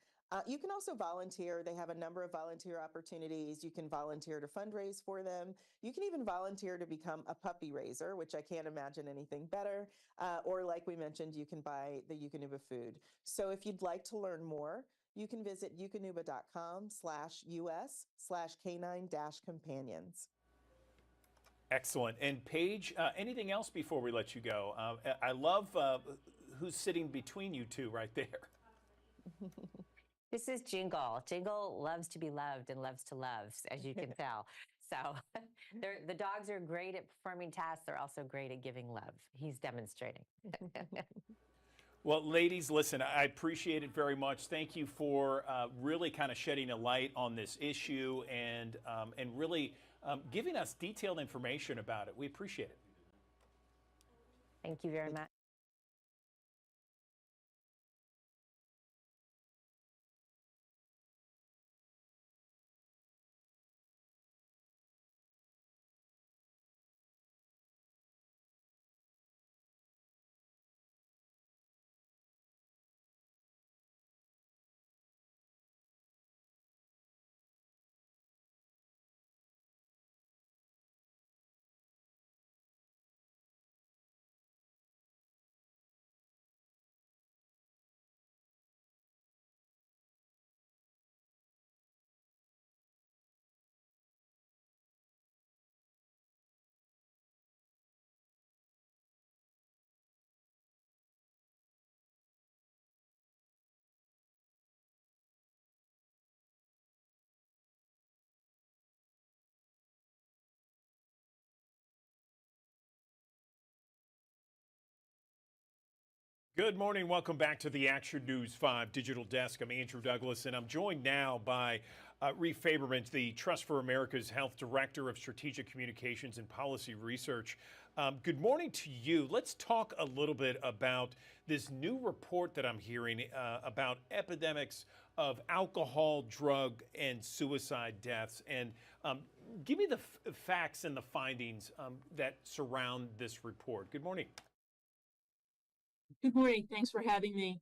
You can also volunteer. They have a number of volunteer opportunities. You can volunteer to fundraise for them. You can even volunteer to become a puppy raiser, which I can't imagine anything better. Or like we mentioned, you can buy the Eukanuba food. So if you'd like to learn more, you can visit eukanuba.com/us/canine-companions. Excellent. And Paige, anything else before we let you go? I love who's sitting between you two right there. This is Jingle. Jingle loves to be loved and loves to love, as you can tell. So the dogs are great at performing tasks. They're also great at giving love. He's demonstrating. Well, ladies, listen, I appreciate it very much. Thank you for really kind of shedding a light on this issue and really giving us detailed information about it. We appreciate it. Thank you very much. Good morning. Welcome back to the Action News 5 Digital Desk. I'm Andrew Douglas, and I'm joined now by Reef Faberman, the Trust for America's Health Director of Strategic Communications and Policy Research. Good morning to you. Let's talk a little bit about this new report that I'm hearing about epidemics of alcohol, drug, and suicide deaths. And give me the facts and the findings that surround this report. Good morning. Good morning. Thanks for having me.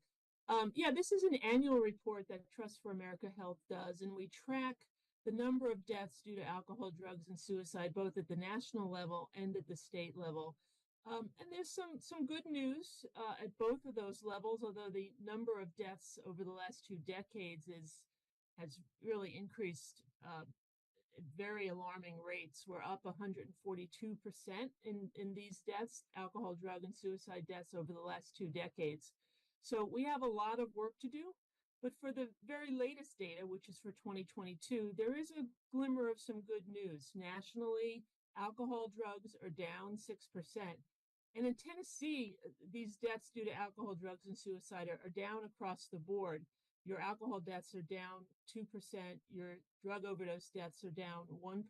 Yeah, this is an annual report that Trust for America Health does, and we track the number of deaths due to alcohol, drugs, and suicide, both at the national level and at the state level. And there's some good news at both of those levels, although the number of deaths over the last 2 decades has really increased at very alarming rates. We're up 142% in these deaths, alcohol, drug, and suicide deaths over the last 2 decades. So we have a lot of work to do. But for the very latest data, which is for 2022, there is a glimmer of some good news. Nationally, alcohol drugs are down 6%. And in Tennessee, these deaths due to alcohol, drugs, and suicide are down across the board. Your alcohol deaths are down 2%, your drug overdose deaths are down 1%,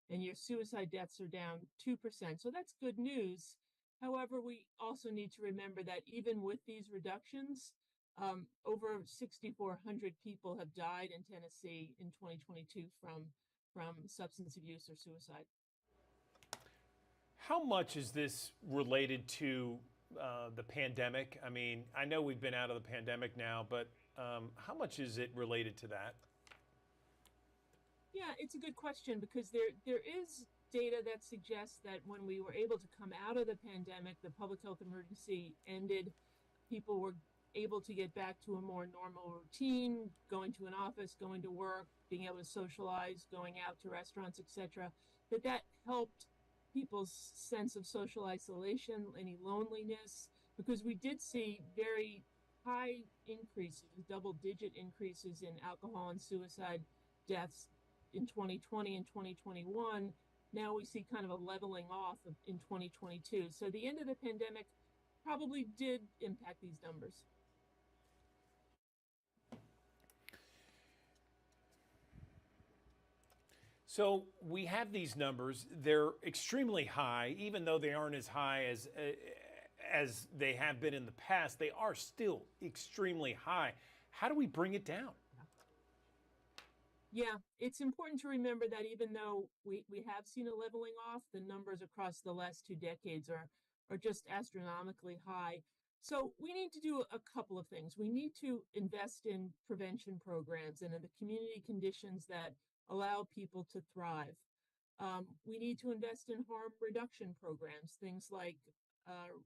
and your suicide deaths are down 2%. So that's good news. However, we also need to remember that even with these reductions, over 6,400 people have died in Tennessee in 2022 from substance abuse or suicide. How much is this related to the pandemic? I mean, I know we've been out of the pandemic now, but how much is it related to that? Yeah, it's a good question because there is data that suggests that when we were able to come out of the pandemic, the public health emergency ended, people were able to get back to a more normal routine, going to an office, going to work, being able to socialize, going out to restaurants, etc. That helped people's sense of social isolation, any loneliness, because we did see very high increases, double-digit increases in alcohol and suicide deaths in 2020 and 2021. Now we see kind of a leveling off in 2022. So the end of the pandemic probably did impact these numbers. So we have these numbers. They're extremely high, even though they aren't as high as they have been in the past. They are still extremely high. How do we bring it down? Yeah, it's important to remember that even though we have seen a leveling off, the numbers across the last 2 decades are just astronomically high. So we need to do a couple of things. We need to invest in prevention programs and in the community conditions that allow people to thrive. We need to invest in harm reduction programs, things like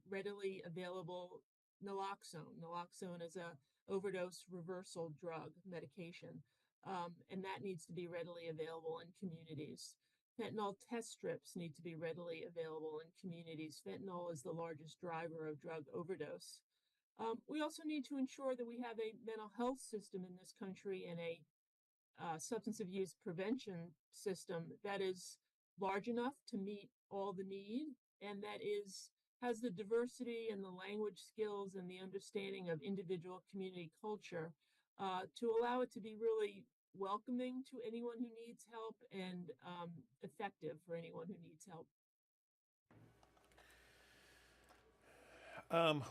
readily available naloxone. Naloxone is a overdose reversal drug medication. And that needs to be readily available in communities. Fentanyl test strips need to be readily available in communities. Fentanyl is the largest driver of drug overdose. We also need to ensure that we have a mental health system in this country and a substance abuse prevention system that is large enough to meet all the need and that has the diversity and the language skills and the understanding of individual community culture to allow it to be really welcoming to anyone who needs help and effective for anyone who needs help.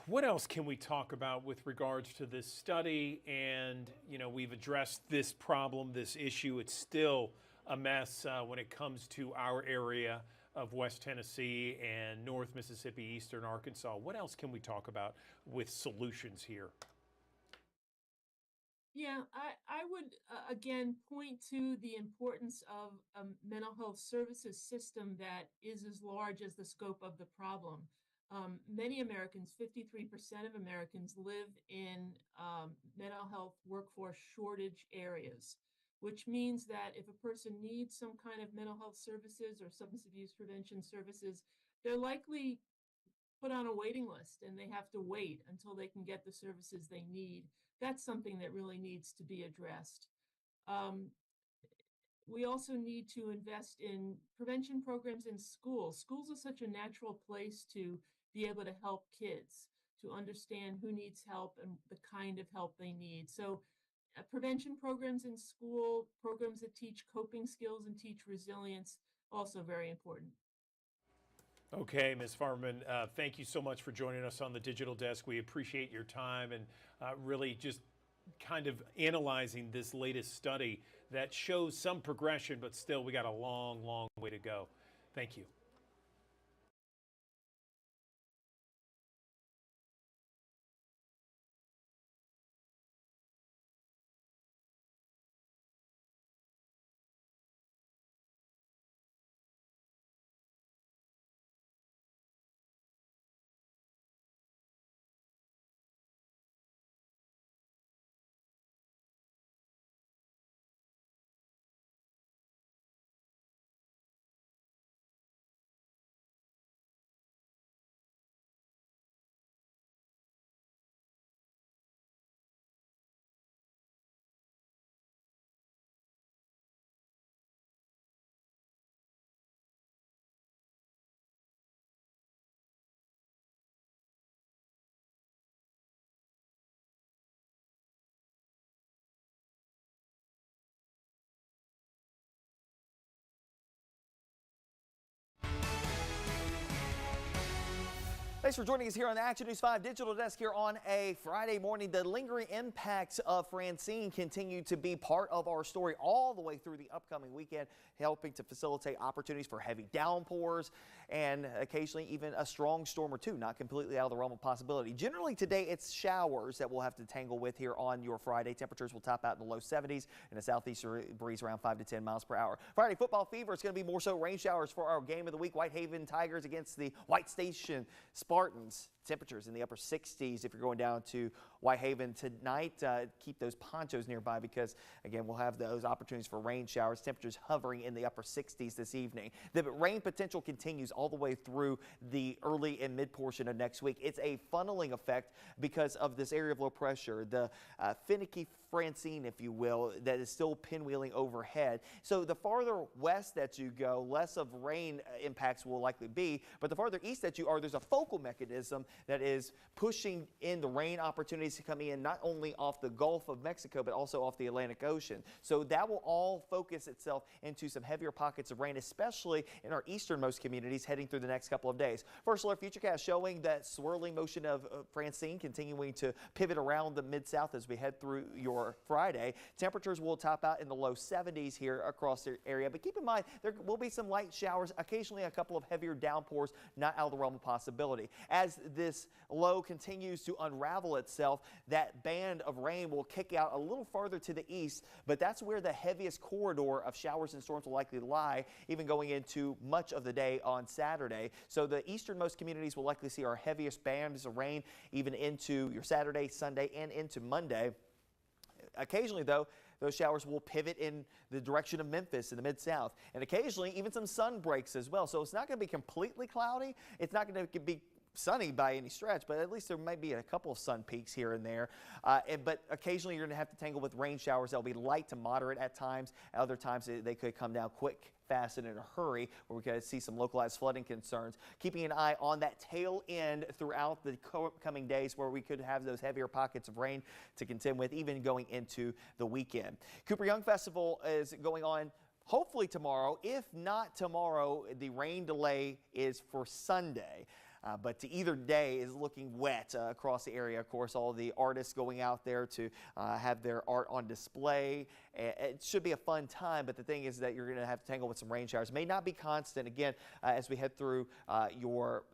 What else can we talk about with regards to this study? And, you know, we've addressed this problem, this issue. It's still a mess when it comes to our area of West Tennessee and North Mississippi, Eastern Arkansas. What else can we talk about with solutions here? Yeah, I would again point to the importance of a mental health services system that is as large as the scope of the problem. Many Americans, 53% of Americans, live in mental health workforce shortage areas, which means that if a person needs some kind of mental health services or substance abuse prevention services, they're likely put on a waiting list and they have to wait until they can get the services they need. That's something that really needs to be addressed. We also need to invest in prevention programs in schools. Schools are such a natural place to be able to help kids, to understand who needs help and the kind of help they need. So prevention programs in school, programs that teach coping skills and teach resilience, also very important. Okay, Ms. Farman, thank you so much for joining us on the Digital Desk. We appreciate your time and really just kind of analyzing this latest study that shows some progression, but still we got a long, long way to go. Thank you. Thanks for joining us here on the Action News 5 Digital Desk here on a Friday morning. The lingering impacts of Francine continue to be part of our story all the way through the upcoming weekend, helping to facilitate opportunities for heavy downpours and occasionally even a strong storm or two, not completely out of the realm of possibility. Generally today it's showers that we'll have to tangle with here on your Friday. Temperatures will top out in the low 70s and a southeasterly breeze around 5 to 10 miles per hour. Friday football fever, it's going to be more so rain showers for our game of the week. Whitehaven Tigers against the White Station Spartans. Temperatures in the upper 60s if you're going down to Whitehaven tonight. Keep those ponchos nearby because, again, we'll have those opportunities for rain showers. Temperatures hovering in the upper 60s this evening. The rain potential continues all the way through the early and mid portion of next week. It's a funneling effect because of this area of low pressure, the finicky Francine, if you will, that is still pinwheeling overhead. So the farther west that you go, less of rain impacts will likely be, but the farther east that you are, there's a focal mechanism that is pushing in the rain opportunities to come in not only off the Gulf of Mexico, but also off the Atlantic Ocean. So that will all focus itself into some heavier pockets of rain, especially in our easternmost communities heading through the next couple of days. First alert futurecast showing that swirling motion of Francine continuing to pivot around the mid-south as we head through your Friday. Temperatures will top out in the low 70s here across the area, but keep in mind there will be some light showers, occasionally a couple of heavier downpours, not out of the realm of possibility. As this low continues to unravel itself, that band of rain will kick out a little farther to the east, but that's where the heaviest corridor of showers and storms will likely lie, even going into much of the day on Saturday. So the easternmost communities will likely see our heaviest bands of rain even into your Saturday, Sunday, and into Monday. Occasionally, though, those showers will pivot in the direction of Memphis in the Mid-South, and occasionally even some sun breaks as well. So it's not going to be completely cloudy. It's not going to be sunny by any stretch, but at least there might be a couple of sun peaks here and there. But occasionally you're going to have to tangle with rain showers. They'll be light to moderate at times. Other times they could come down quick, fast, and in a hurry, where we could see some localized flooding concerns. Keeping an eye on that tail end throughout the coming days where we could have those heavier pockets of rain to contend with, even going into the weekend. Cooper Young Festival is going on hopefully tomorrow. If not tomorrow, the rain delay is for Sunday. But to either day is looking wet across the area. Of course, all the artists going out there to have their art on display. It should be a fun time, but the thing is that you're going to have to tangle with some rain showers. May not be constant. Again, as we head through your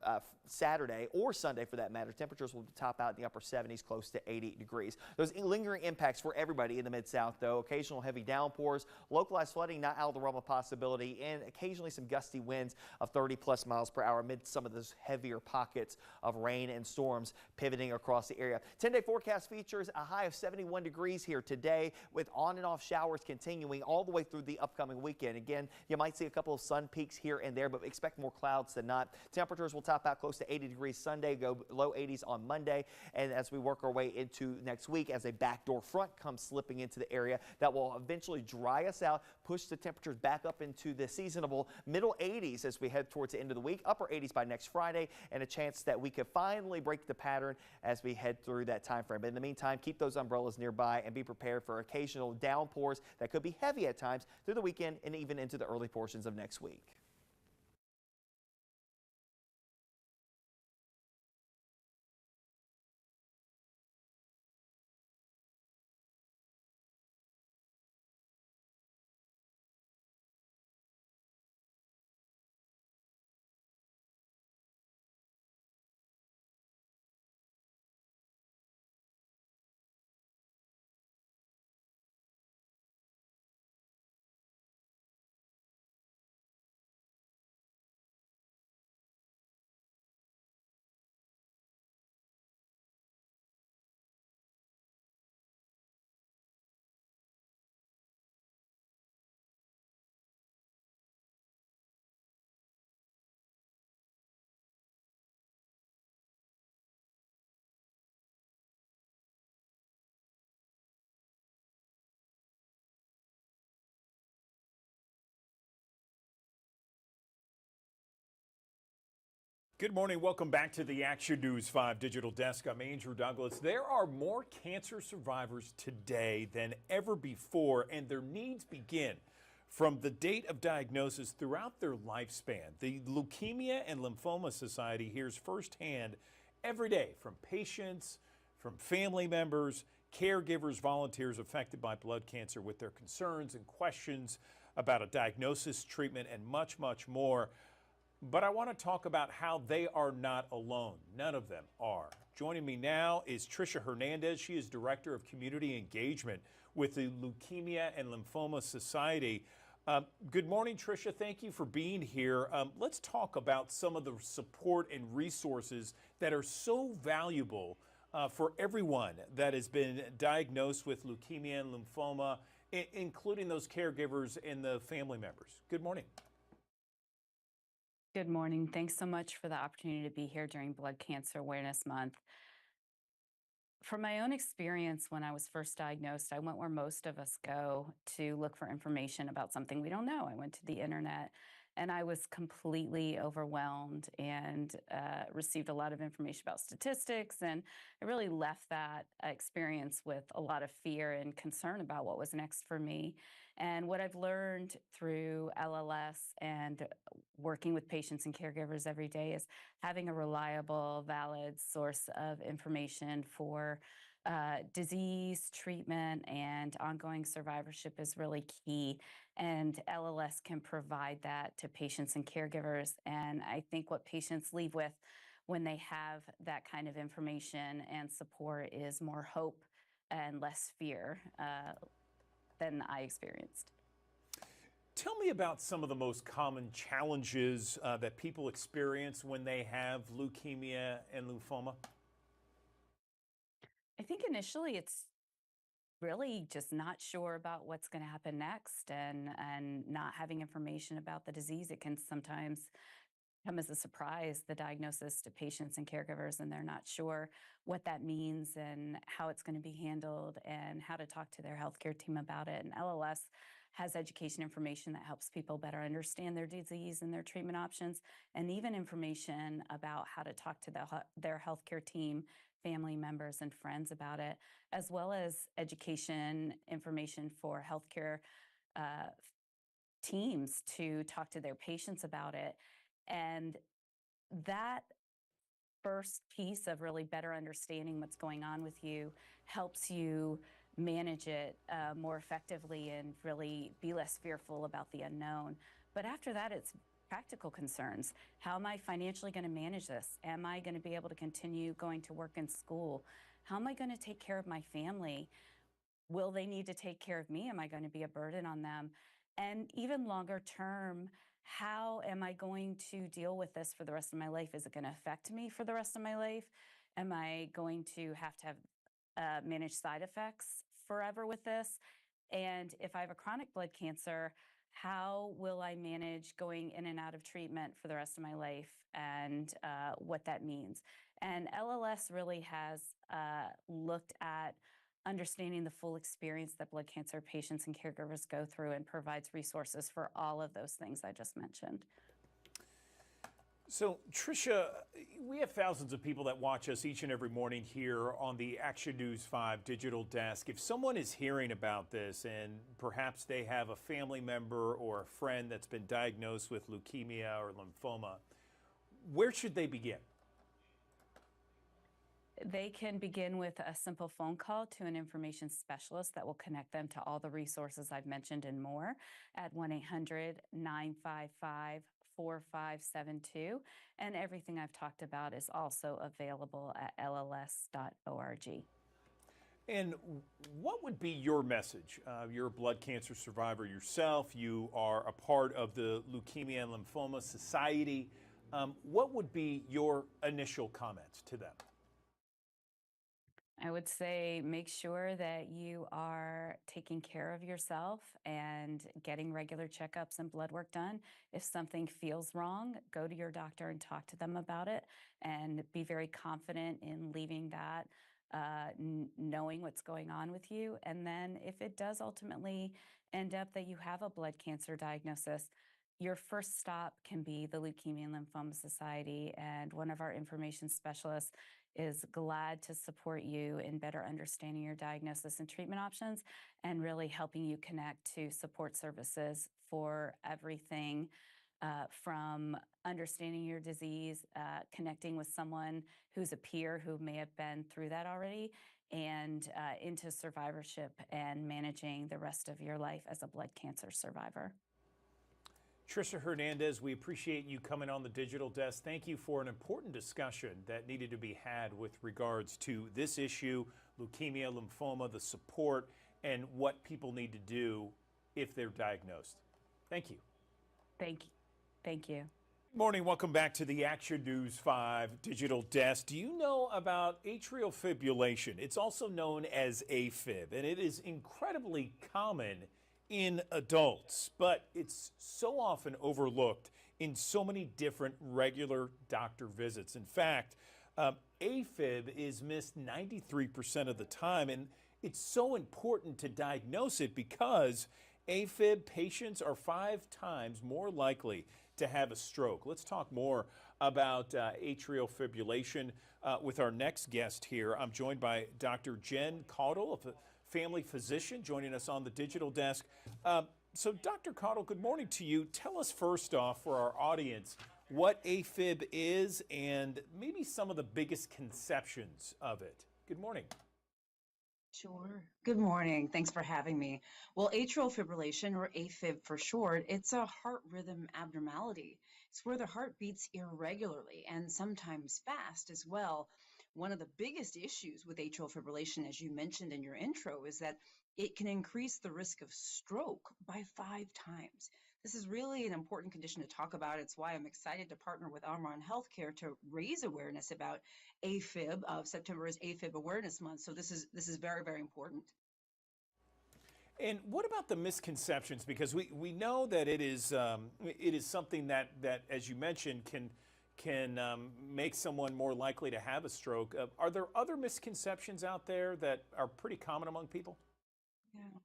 Saturday or Sunday for that matter, temperatures will top out in the upper 70s, close to 80 degrees. Those lingering impacts for everybody in the Mid-South, though. Occasional heavy downpours, localized flooding not out of the realm of possibility, and occasionally some gusty winds of 30+ miles per hour amid some of those heavier pockets of rain and storms pivoting across the area. 10-day forecast features a high of 71 degrees here today, with on and off showers continuing all the way through the upcoming weekend. Again, you might see a couple of sun peaks here and there, but expect more clouds than not. Temperatures will top out close to 80 degrees Sunday, go low 80s on Monday, and as we work our way into next week, as a backdoor front comes slipping into the area, that will eventually dry us out, push the temperatures back up into the seasonable middle 80s as we head towards the end of the week, upper 80s by next Friday, and a chance that we could finally break the pattern as we head through that time frame. But in the meantime, keep those umbrellas nearby and be prepared for occasional downpours that could be heavy at times through the weekend and even into the early portions of next week. Good morning. Welcome back to the Action News 5 Digital Desk. I'm Andrew Douglas. There are more cancer survivors today than ever before, and their needs begin from the date of diagnosis throughout their lifespan. The Leukemia and Lymphoma Society hears firsthand every day from patients, from family members, caregivers, volunteers affected by blood cancer with their concerns and questions about a diagnosis, treatment, and much, much more. But I want to talk about how they are not alone. None of them are. Joining me now is Tricia Hernandez. She is Director of Community Engagement with the Leukemia and Lymphoma Society. Good morning, Tricia. Thank you for being here. Let's talk about some of the support and resources that are so valuable for everyone that has been diagnosed with leukemia and lymphoma, including those caregivers and the family members. Good morning. Good morning. Thanks so much for the opportunity to be here during Blood Cancer Awareness Month. From my own experience, when I was first diagnosed, I went where most of us go to look for information about something we don't know. I went to the internet and I was completely overwhelmed and received a lot of information about statistics. And I really left that experience with a lot of fear and concern about what was next for me. And what I've learned through LLS and working with patients and caregivers every day is having a reliable, valid source of information for disease, treatment, and ongoing survivorship is really key. And LLS can provide that to patients and caregivers. And I think what patients leave with when they have that kind of information and support is more hope and less fear than I experienced. Tell me about some of the most common challenges that people experience when they have leukemia and lymphoma. I think initially it's really just not sure about what's going to happen next and not having information about the disease. It can sometimes come as a surprise, the diagnosis to patients and caregivers, and they're not sure what that means and how it's going to be handled and how to talk to their healthcare team about it. And LLS has education information that helps people better understand their disease and their treatment options, and even information about how to talk to their healthcare team, family members, and friends about it, as well as education information for healthcare teams to talk to their patients about it. And that first piece of really better understanding what's going on with you helps you manage it more effectively and really be less fearful about the unknown. But after that, it's practical concerns. How am I financially going to manage this? Am I going to be able to continue going to work and school? How am I going to take care of my family? Will they need to take care of me? Am I going to be a burden on them? And even longer term, how am I going to deal with this for the rest of my life? Is it going to affect me for the rest of my life? Am I going to have manage side effects forever with this? And if I have a chronic blood cancer, how will I manage going in and out of treatment for the rest of my life and what that means? And LLS really has looked at understanding the full experience that blood cancer patients and caregivers go through and provides resources for all of those things I just mentioned. So, Tricia, we have thousands of people that watch us each and every morning here on the Action News 5 digital desk. If someone is hearing about this and perhaps they have a family member or a friend that's been diagnosed with leukemia or lymphoma, where should they begin? They can begin with a simple phone call to an information specialist that will connect them to all the resources I've mentioned and more at 1-800-955-4572. And everything I've talked about is also available at lls.org. And what would be your message? You're a blood cancer survivor yourself. You are a part of the Leukemia and Lymphoma Society. What would be your initial comments to them? I would say make sure that you are taking care of yourself and getting regular checkups and blood work done. If something feels wrong, go to your doctor and talk to them about it, and be very confident in leaving that, knowing what's going on with you. And then if it does ultimately end up that you have a blood cancer diagnosis, your first stop can be the Leukemia and Lymphoma Society, and one of our information specialists is glad to support you in better understanding your diagnosis and treatment options, and really helping you connect to support services for everything from understanding your disease, connecting with someone who's a peer who may have been through that already, and into survivorship and managing the rest of your life as a blood cancer survivor. Tricia Hernandez, we appreciate you coming on the digital desk. Thank you for an important discussion that needed to be had with regards to this issue, leukemia, lymphoma, the support, and what people need to do if they're diagnosed. Thank you. Thank you. Thank you. Good morning. Welcome back to the Action News 5 digital desk. Do you know about atrial fibrillation? It's also known as AFib, and it is incredibly common in adults, but it's so often overlooked in so many different regular doctor visits. In fact, AFib is missed 93% of the time, and it's so important to diagnose it because AFib patients are 5 times more likely to have a stroke. Let's talk more about atrial fibrillation with our next guest here. I'm joined by Dr. Jen Caudle, a family physician, joining us on the digital desk. So Dr. Caudle, good morning to you. Tell us first off for our audience what AFib is and maybe some of the biggest conceptions of it. Good morning. Sure. Good morning. Thanks for having me. Well, atrial fibrillation, or AFib for short, it's a heart rhythm abnormality. It's where the heart beats irregularly and sometimes fast as well. One of the biggest issues with atrial fibrillation, as you mentioned in your intro, is that it can increase the risk of stroke by 5 times. This is really an important condition to talk about. It's why I'm excited to partner with Omron Healthcare to raise awareness about AFib. September is AFib Awareness Month, so this is very, very important. And what about the misconceptions? Because we know that it is something that as you mentioned can make someone more likely to have a stroke. Are there other misconceptions out there that are pretty common among people? Yeah.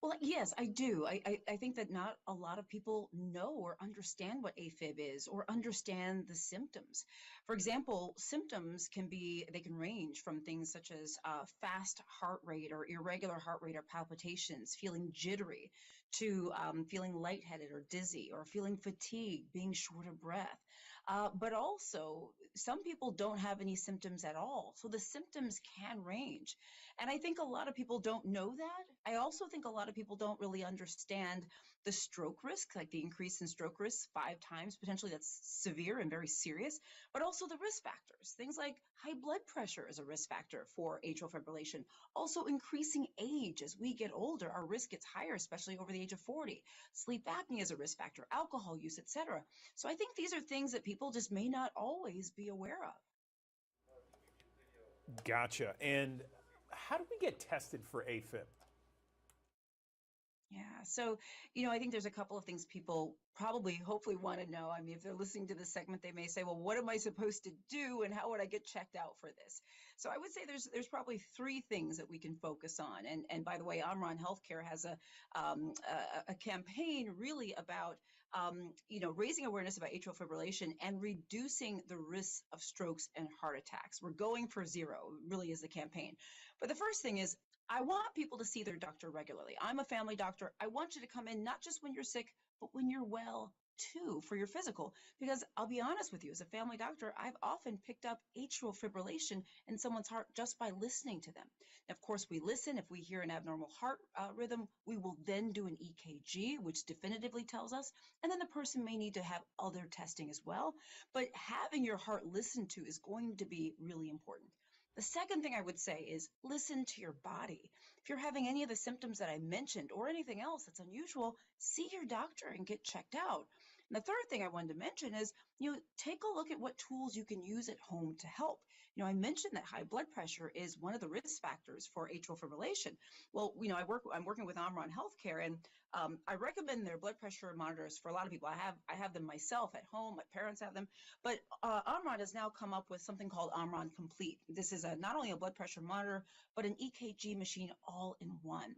Well, yes, I do. I think that not a lot of people know or understand what AFib is or understand the symptoms. For example, symptoms can range from things such as fast heart rate or irregular heart rate or palpitations, feeling jittery, to feeling lightheaded or dizzy, or feeling fatigued, being short of breath. But also, some people don't have any symptoms at all. So the symptoms can range. And I think a lot of people don't know that. I also think a lot of people don't really understand the stroke risk, like the increase in stroke risk 5 times, potentially that's severe and very serious, but also the risk factors. Things like high blood pressure is a risk factor for atrial fibrillation. Also, increasing age. As we get older, our risk gets higher, especially over the age of 40. Sleep apnea is a risk factor, alcohol use, etc. So I think these are things that people just may not always be aware of. Gotcha. And how do we get tested for AFib? Yeah. So, I think there's a couple of things people hopefully want to know. I mean, if they're listening to this segment, they may say, well, what am I supposed to do and how would I get checked out for this? So I would say there's probably 3 things that we can focus on. And by the way, Omron Healthcare has a campaign really about raising awareness about atrial fibrillation and reducing the risk of strokes and heart attacks. We're going for zero, really is the campaign. But the first thing is, I want people to see their doctor regularly. I'm a family doctor. I want you to come in not just when you're sick, but when you're well too, for your physical. Because I'll be honest with you, as a family doctor, I've often picked up atrial fibrillation in someone's heart just by listening to them. Now, of course, we listen. If we hear an abnormal heart rhythm, we will then do an EKG, which definitively tells us, and then the person may need to have other testing as well. But having your heart listened to is going to be really important. The second thing I would say is listen to your body. If you're having any of the symptoms that I mentioned or anything else that's unusual, see your doctor and get checked out. And the third thing I wanted to mention is, take a look at what tools you can use at home to help. I mentioned that high blood pressure is one of the risk factors for atrial fibrillation. Well, I'm working with Omron Healthcare, and I recommend their blood pressure monitors for a lot of people. I have them myself at home. My parents have them. But Omron has now come up with something called Omron Complete. This is not only a blood pressure monitor, but an EKG machine all in one.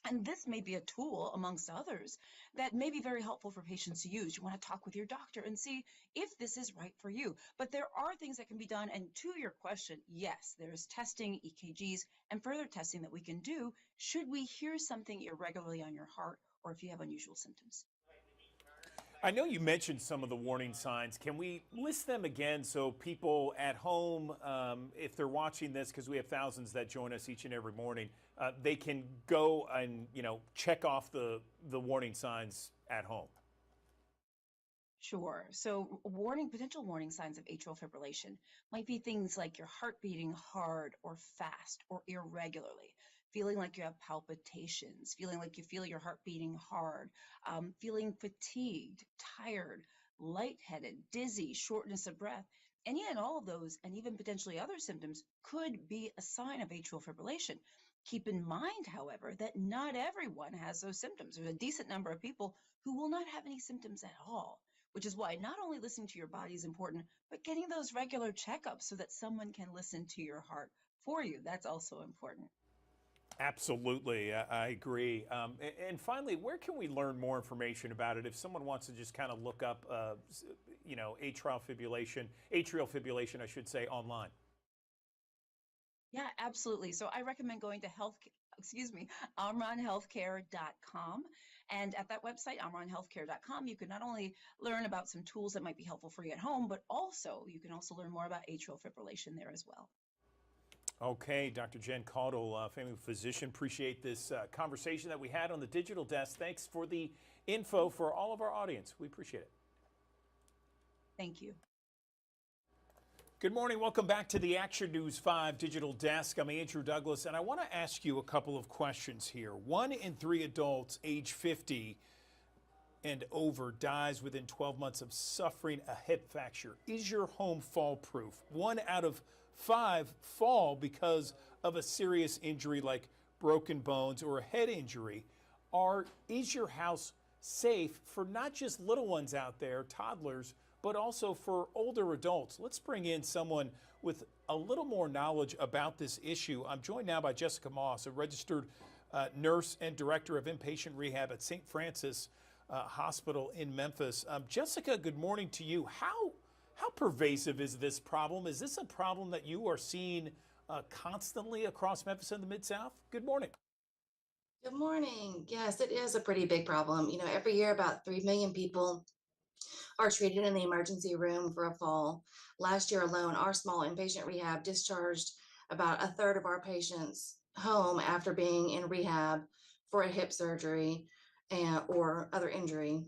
And this may be a tool, amongst others, that may be very helpful for patients to use. You want to talk with your doctor and see if this is right for you. But there are things that can be done. And to your question, yes, there's testing, EKGs, and further testing that we can do should we hear something irregularly on your heart or if you have unusual symptoms. I know you mentioned some of the warning signs. Can we list them again so people at home, if they're watching this, because we have thousands that join us each and every morning, they can go and check off the warning signs at home? Sure. So potential warning signs of atrial fibrillation might be things like your heart beating hard or fast or irregularly, feeling like you have palpitations, feeling like you feel your heart beating hard, feeling fatigued, tired, lightheaded, dizzy, shortness of breath. Any and all of those, and even potentially other symptoms, could be a sign of atrial fibrillation. Keep in mind, however, that not everyone has those symptoms. There's a decent number of people who will not have any symptoms at all, which is why not only listening to your body is important, but getting those regular checkups so that someone can listen to your heart for you. That's also important. Absolutely, I agree. And finally, where can we learn more information about it if someone wants to just kind of look up, atrial fibrillation, I should say, online? Yeah, absolutely. So I recommend going to OmronHealthcare.com. And at that website, OmronHealthcare.com, you can not only learn about some tools that might be helpful for you at home, but you can also learn more about atrial fibrillation there as well. Okay, Dr. Jen Caudle, family physician, appreciate this conversation that we had on the digital desk. Thanks for the info for all of our audience. We appreciate it. Thank you. Good morning. Welcome back to the Action News 5 digital desk. I'm Andrew Douglas, and I want to ask you a couple of questions here. 1 in 3 adults age 50 and over dies within 12 months of suffering a hip fracture. Is your home fall proof? 1 out of 5 fall because of a serious injury like broken bones or a head injury. Is your house safe for not just little ones out there, toddlers, but also for older adults? Let's bring in someone with a little more knowledge about this issue. I'm joined now by Jessica Moss, a registered nurse and director of inpatient rehab at St. Francis Hospital in Memphis. Jessica, good morning to you. How pervasive is this problem? Is this a problem that you are seeing constantly across Memphis and the Mid-South? Good morning. Good morning. Yes, it is a pretty big problem. Every year about 3 million people are treated in the emergency room for a fall. Last year alone, our small inpatient rehab discharged about a third of our patients home after being in rehab for a hip surgery or other injury.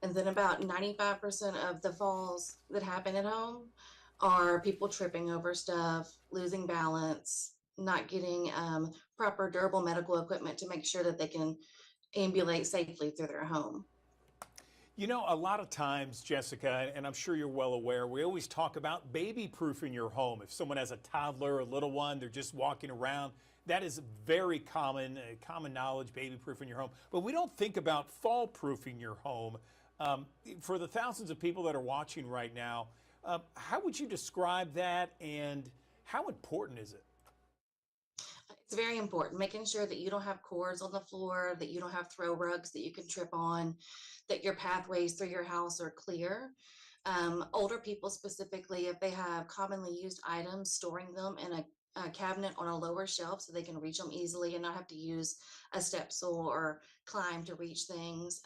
And then about 95% of the falls that happen at home are people tripping over stuff, losing balance, not getting proper durable medical equipment to make sure that they can ambulate safely through their home. A lot of times, Jessica, and I'm sure you're well aware, we always talk about baby-proofing your home. If someone has a toddler or a little one, they're just walking around, that is very common knowledge, baby-proofing your home. But we don't think about fall-proofing your home. For the thousands of people that are watching right now, how would you describe that, and how important is it? It's very important, making sure that you don't have cords on the floor, that you don't have throw rugs that you can trip on, that your pathways through your house are clear. Older people specifically, if they have commonly used items, storing them in a cabinet on a lower shelf so they can reach them easily and not have to use a step stool or climb to reach things.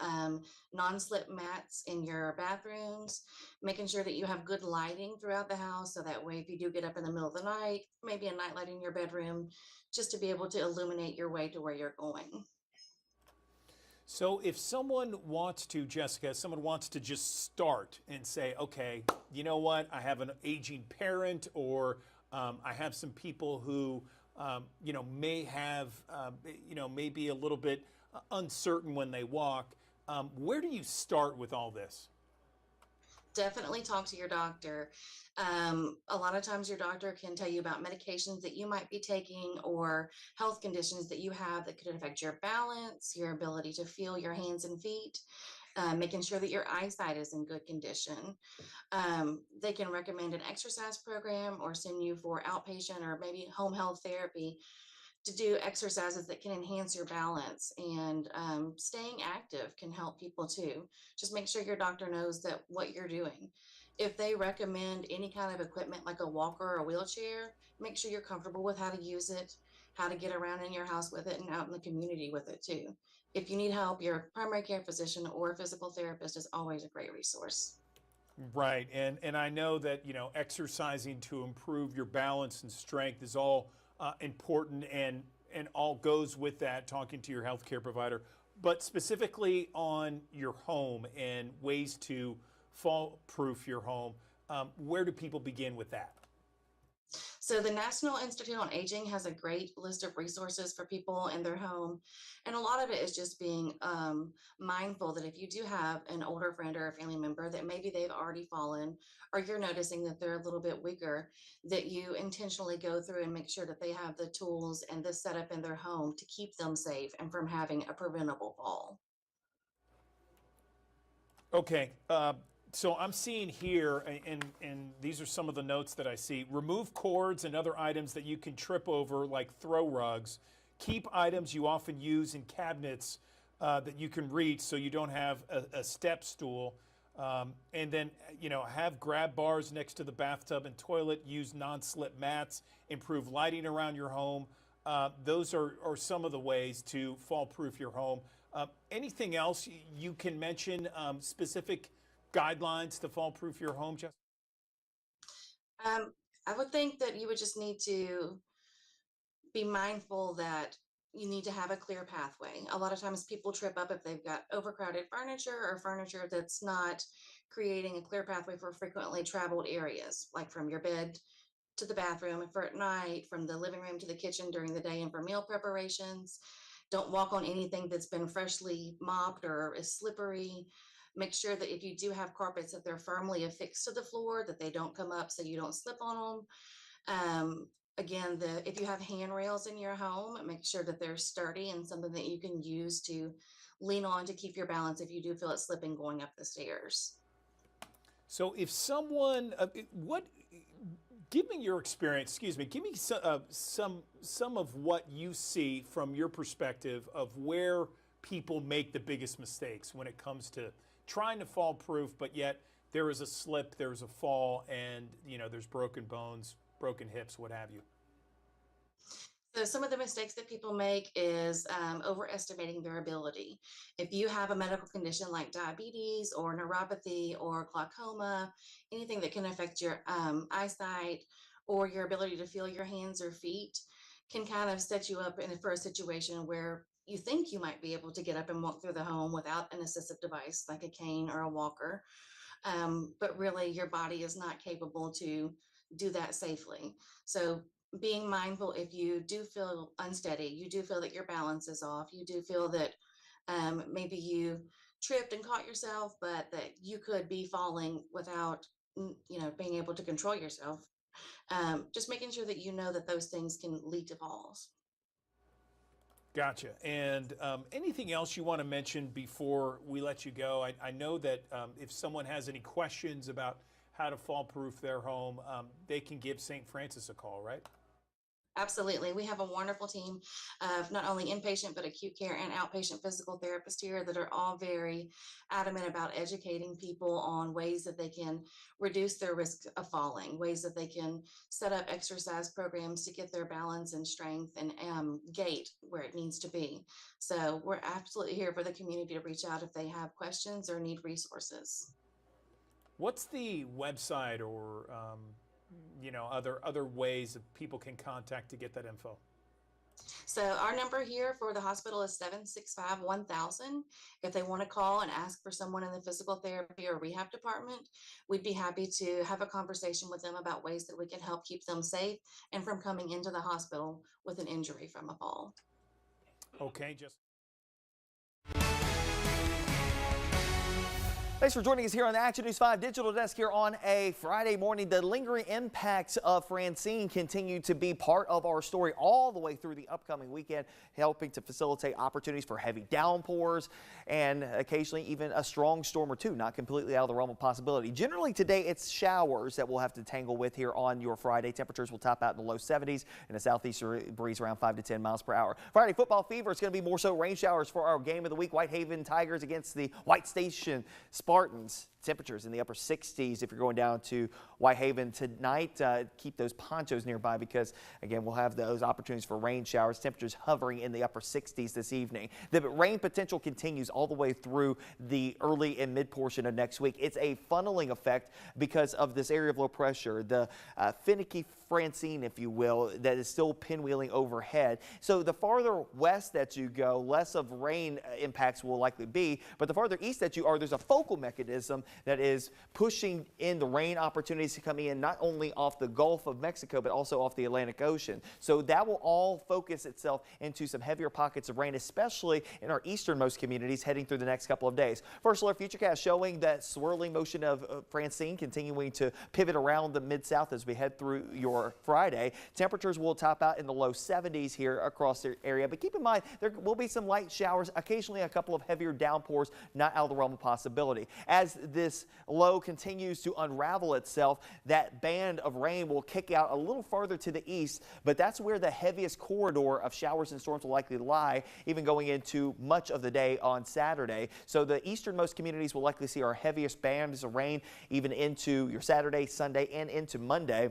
Non-slip mats in your bathrooms, making sure that you have good lighting throughout the house so that way if you do get up in the middle of the night, maybe a night light in your bedroom, just to be able to illuminate your way to where you're going. So if someone wants to, Jessica, someone wants to just start and say, okay, you know what, I have an aging parent, or I have some people who, may have, maybe a little bit uncertain when they walk. Where do you start with all this? Definitely talk to your doctor. A lot of times your doctor can tell you about medications that you might be taking or health conditions that you have that could affect your balance, your ability to feel your hands and feet, making sure that your eyesight is in good condition. They can recommend an exercise program or send you for outpatient or maybe home health therapy to do exercises that can enhance your balance, and staying active can help people too. Just make sure your doctor knows that what you're doing. If they recommend any kind of equipment like a walker or a wheelchair, make sure you're comfortable with how to use it, how to get around in your house with it and out in the community with it too. If you need help, your primary care physician or physical therapist is always a great resource. Right, and I know that exercising to improve your balance and strength is all important, and all goes with that. Talking to your healthcare provider, but specifically on your home and ways to fall-proof your home. Where do people begin with that? So the National Institute on Aging has a great list of resources for people in their home. And a lot of it is just being mindful that if you do have an older friend or a family member that maybe they've already fallen, or you're noticing that they're a little bit weaker, that you intentionally go through and make sure that they have the tools and the setup in their home to keep them safe and from having a preventable fall. Okay, so I'm seeing here, and these are some of the notes that I see. Remove cords and other items that you can trip over, like throw rugs. Keep items you often use in cabinets that you can reach, so you don't have a step stool. And then, have grab bars next to the bathtub and toilet. Use non-slip mats. Improve lighting around your home. Those are some of the ways to fall-proof your home. Anything else you can mention, specific guidelines to fall-proof your home, Jessica? I would think that you would just need to be mindful that you need to have a clear pathway. A lot of times people trip up if they've got overcrowded furniture or furniture that's not creating a clear pathway for frequently traveled areas, like from your bed to the bathroom for at night, from the living room to the kitchen during the day and for meal preparations. Don't walk on anything that's been freshly mopped or is slippery. Make sure that if you do have carpets that they're firmly affixed to the floor, that they don't come up so you don't slip on them. Again, if you have handrails in your home, make sure that they're sturdy and something that you can use to lean on to keep your balance if you do feel it slipping going up the stairs. So if someone, give me your experience, excuse me, give me some of what you see from your perspective of where people make the biggest mistakes when it comes to trying to fall proof, but yet there is a slip, there's a fall, and there's broken bones, broken hips, what have you. So some of the mistakes that people make is overestimating their ability. If you have a medical condition like diabetes or neuropathy or glaucoma, anything that can affect your eyesight or your ability to feel your hands or feet, can kind of set you up for a situation where you think you might be able to get up and walk through the home without an assistive device like a cane or a walker. But really your body is not capable to do that safely. So being mindful, if you do feel unsteady, you do feel that your balance is off, you do feel that maybe you tripped and caught yourself, but that you could be falling without being able to control yourself. Just making sure that you know that those things can lead to falls. Gotcha. And anything else you want to mention before we let you go? I know that if someone has any questions about how to fall proof their home, they can give St. Francis a call, right? Absolutely. We have a wonderful team of not only inpatient, but acute care and outpatient physical therapists here that are all very adamant about educating people on ways that they can reduce their risk of falling, ways that they can set up exercise programs to get their balance and strength and gait where it needs to be. So we're absolutely here for the community to reach out if they have questions or need resources. What's the website or other ways that people can contact to get that info? So our number here for the hospital is 765-1000. If they want to call and ask for someone in the physical therapy or rehab department, we'd be happy to have a conversation with them about ways that we can help keep them safe and from coming into the hospital with an injury from a fall. Okay, just. Thanks for joining us here on the Action News 5 Digital Desk here on a Friday morning. The lingering impacts of Francine continue to be part of our story all the way through the upcoming weekend, helping to facilitate opportunities for heavy downpours and occasionally even a strong storm or two, not completely out of the realm of possibility. Generally today, it's showers that we'll have to tangle with here on your Friday. Temperatures will top out in the low 70s and a southeasterly breeze around 5 to 10 miles per hour. Friday football fever, it's going to be more so rain showers for our game of the week. Whitehaven Tigers against the White Station Spartans. Temperatures in the upper 60s if you're going down to Whitehaven tonight. Keep those ponchos nearby because, again, we'll have those opportunities for rain showers. Temperatures hovering in the upper 60s this evening. The rain potential continues all the way through the early and mid portion of next week. It's a funneling effect because of this area of low pressure, the finicky Francine, if you will, that is still pinwheeling overhead. So the farther west that you go, less of rain impacts will likely be, but the farther east that you are, there's a focal mechanism that is pushing in the rain opportunities to come in not only off the Gulf of Mexico, but also off the Atlantic Ocean. So that will all focus itself into some heavier pockets of rain, especially in our easternmost communities heading through the next couple of days. First alert futurecast showing that swirling motion of Francine continuing to pivot around the mid-south as we head through your Friday. Temperatures will top out in the low 70s here across the area, but keep in mind there will be some light showers, occasionally a couple of heavier downpours, not out of the realm of possibility. As this low continues to unravel itself, that band of rain will kick out a little farther to the east, but that's where the heaviest corridor of showers and storms will likely lie, even going into much of the day on Saturday. So the easternmost communities will likely see our heaviest bands of rain even into your Saturday, Sunday, and into Monday.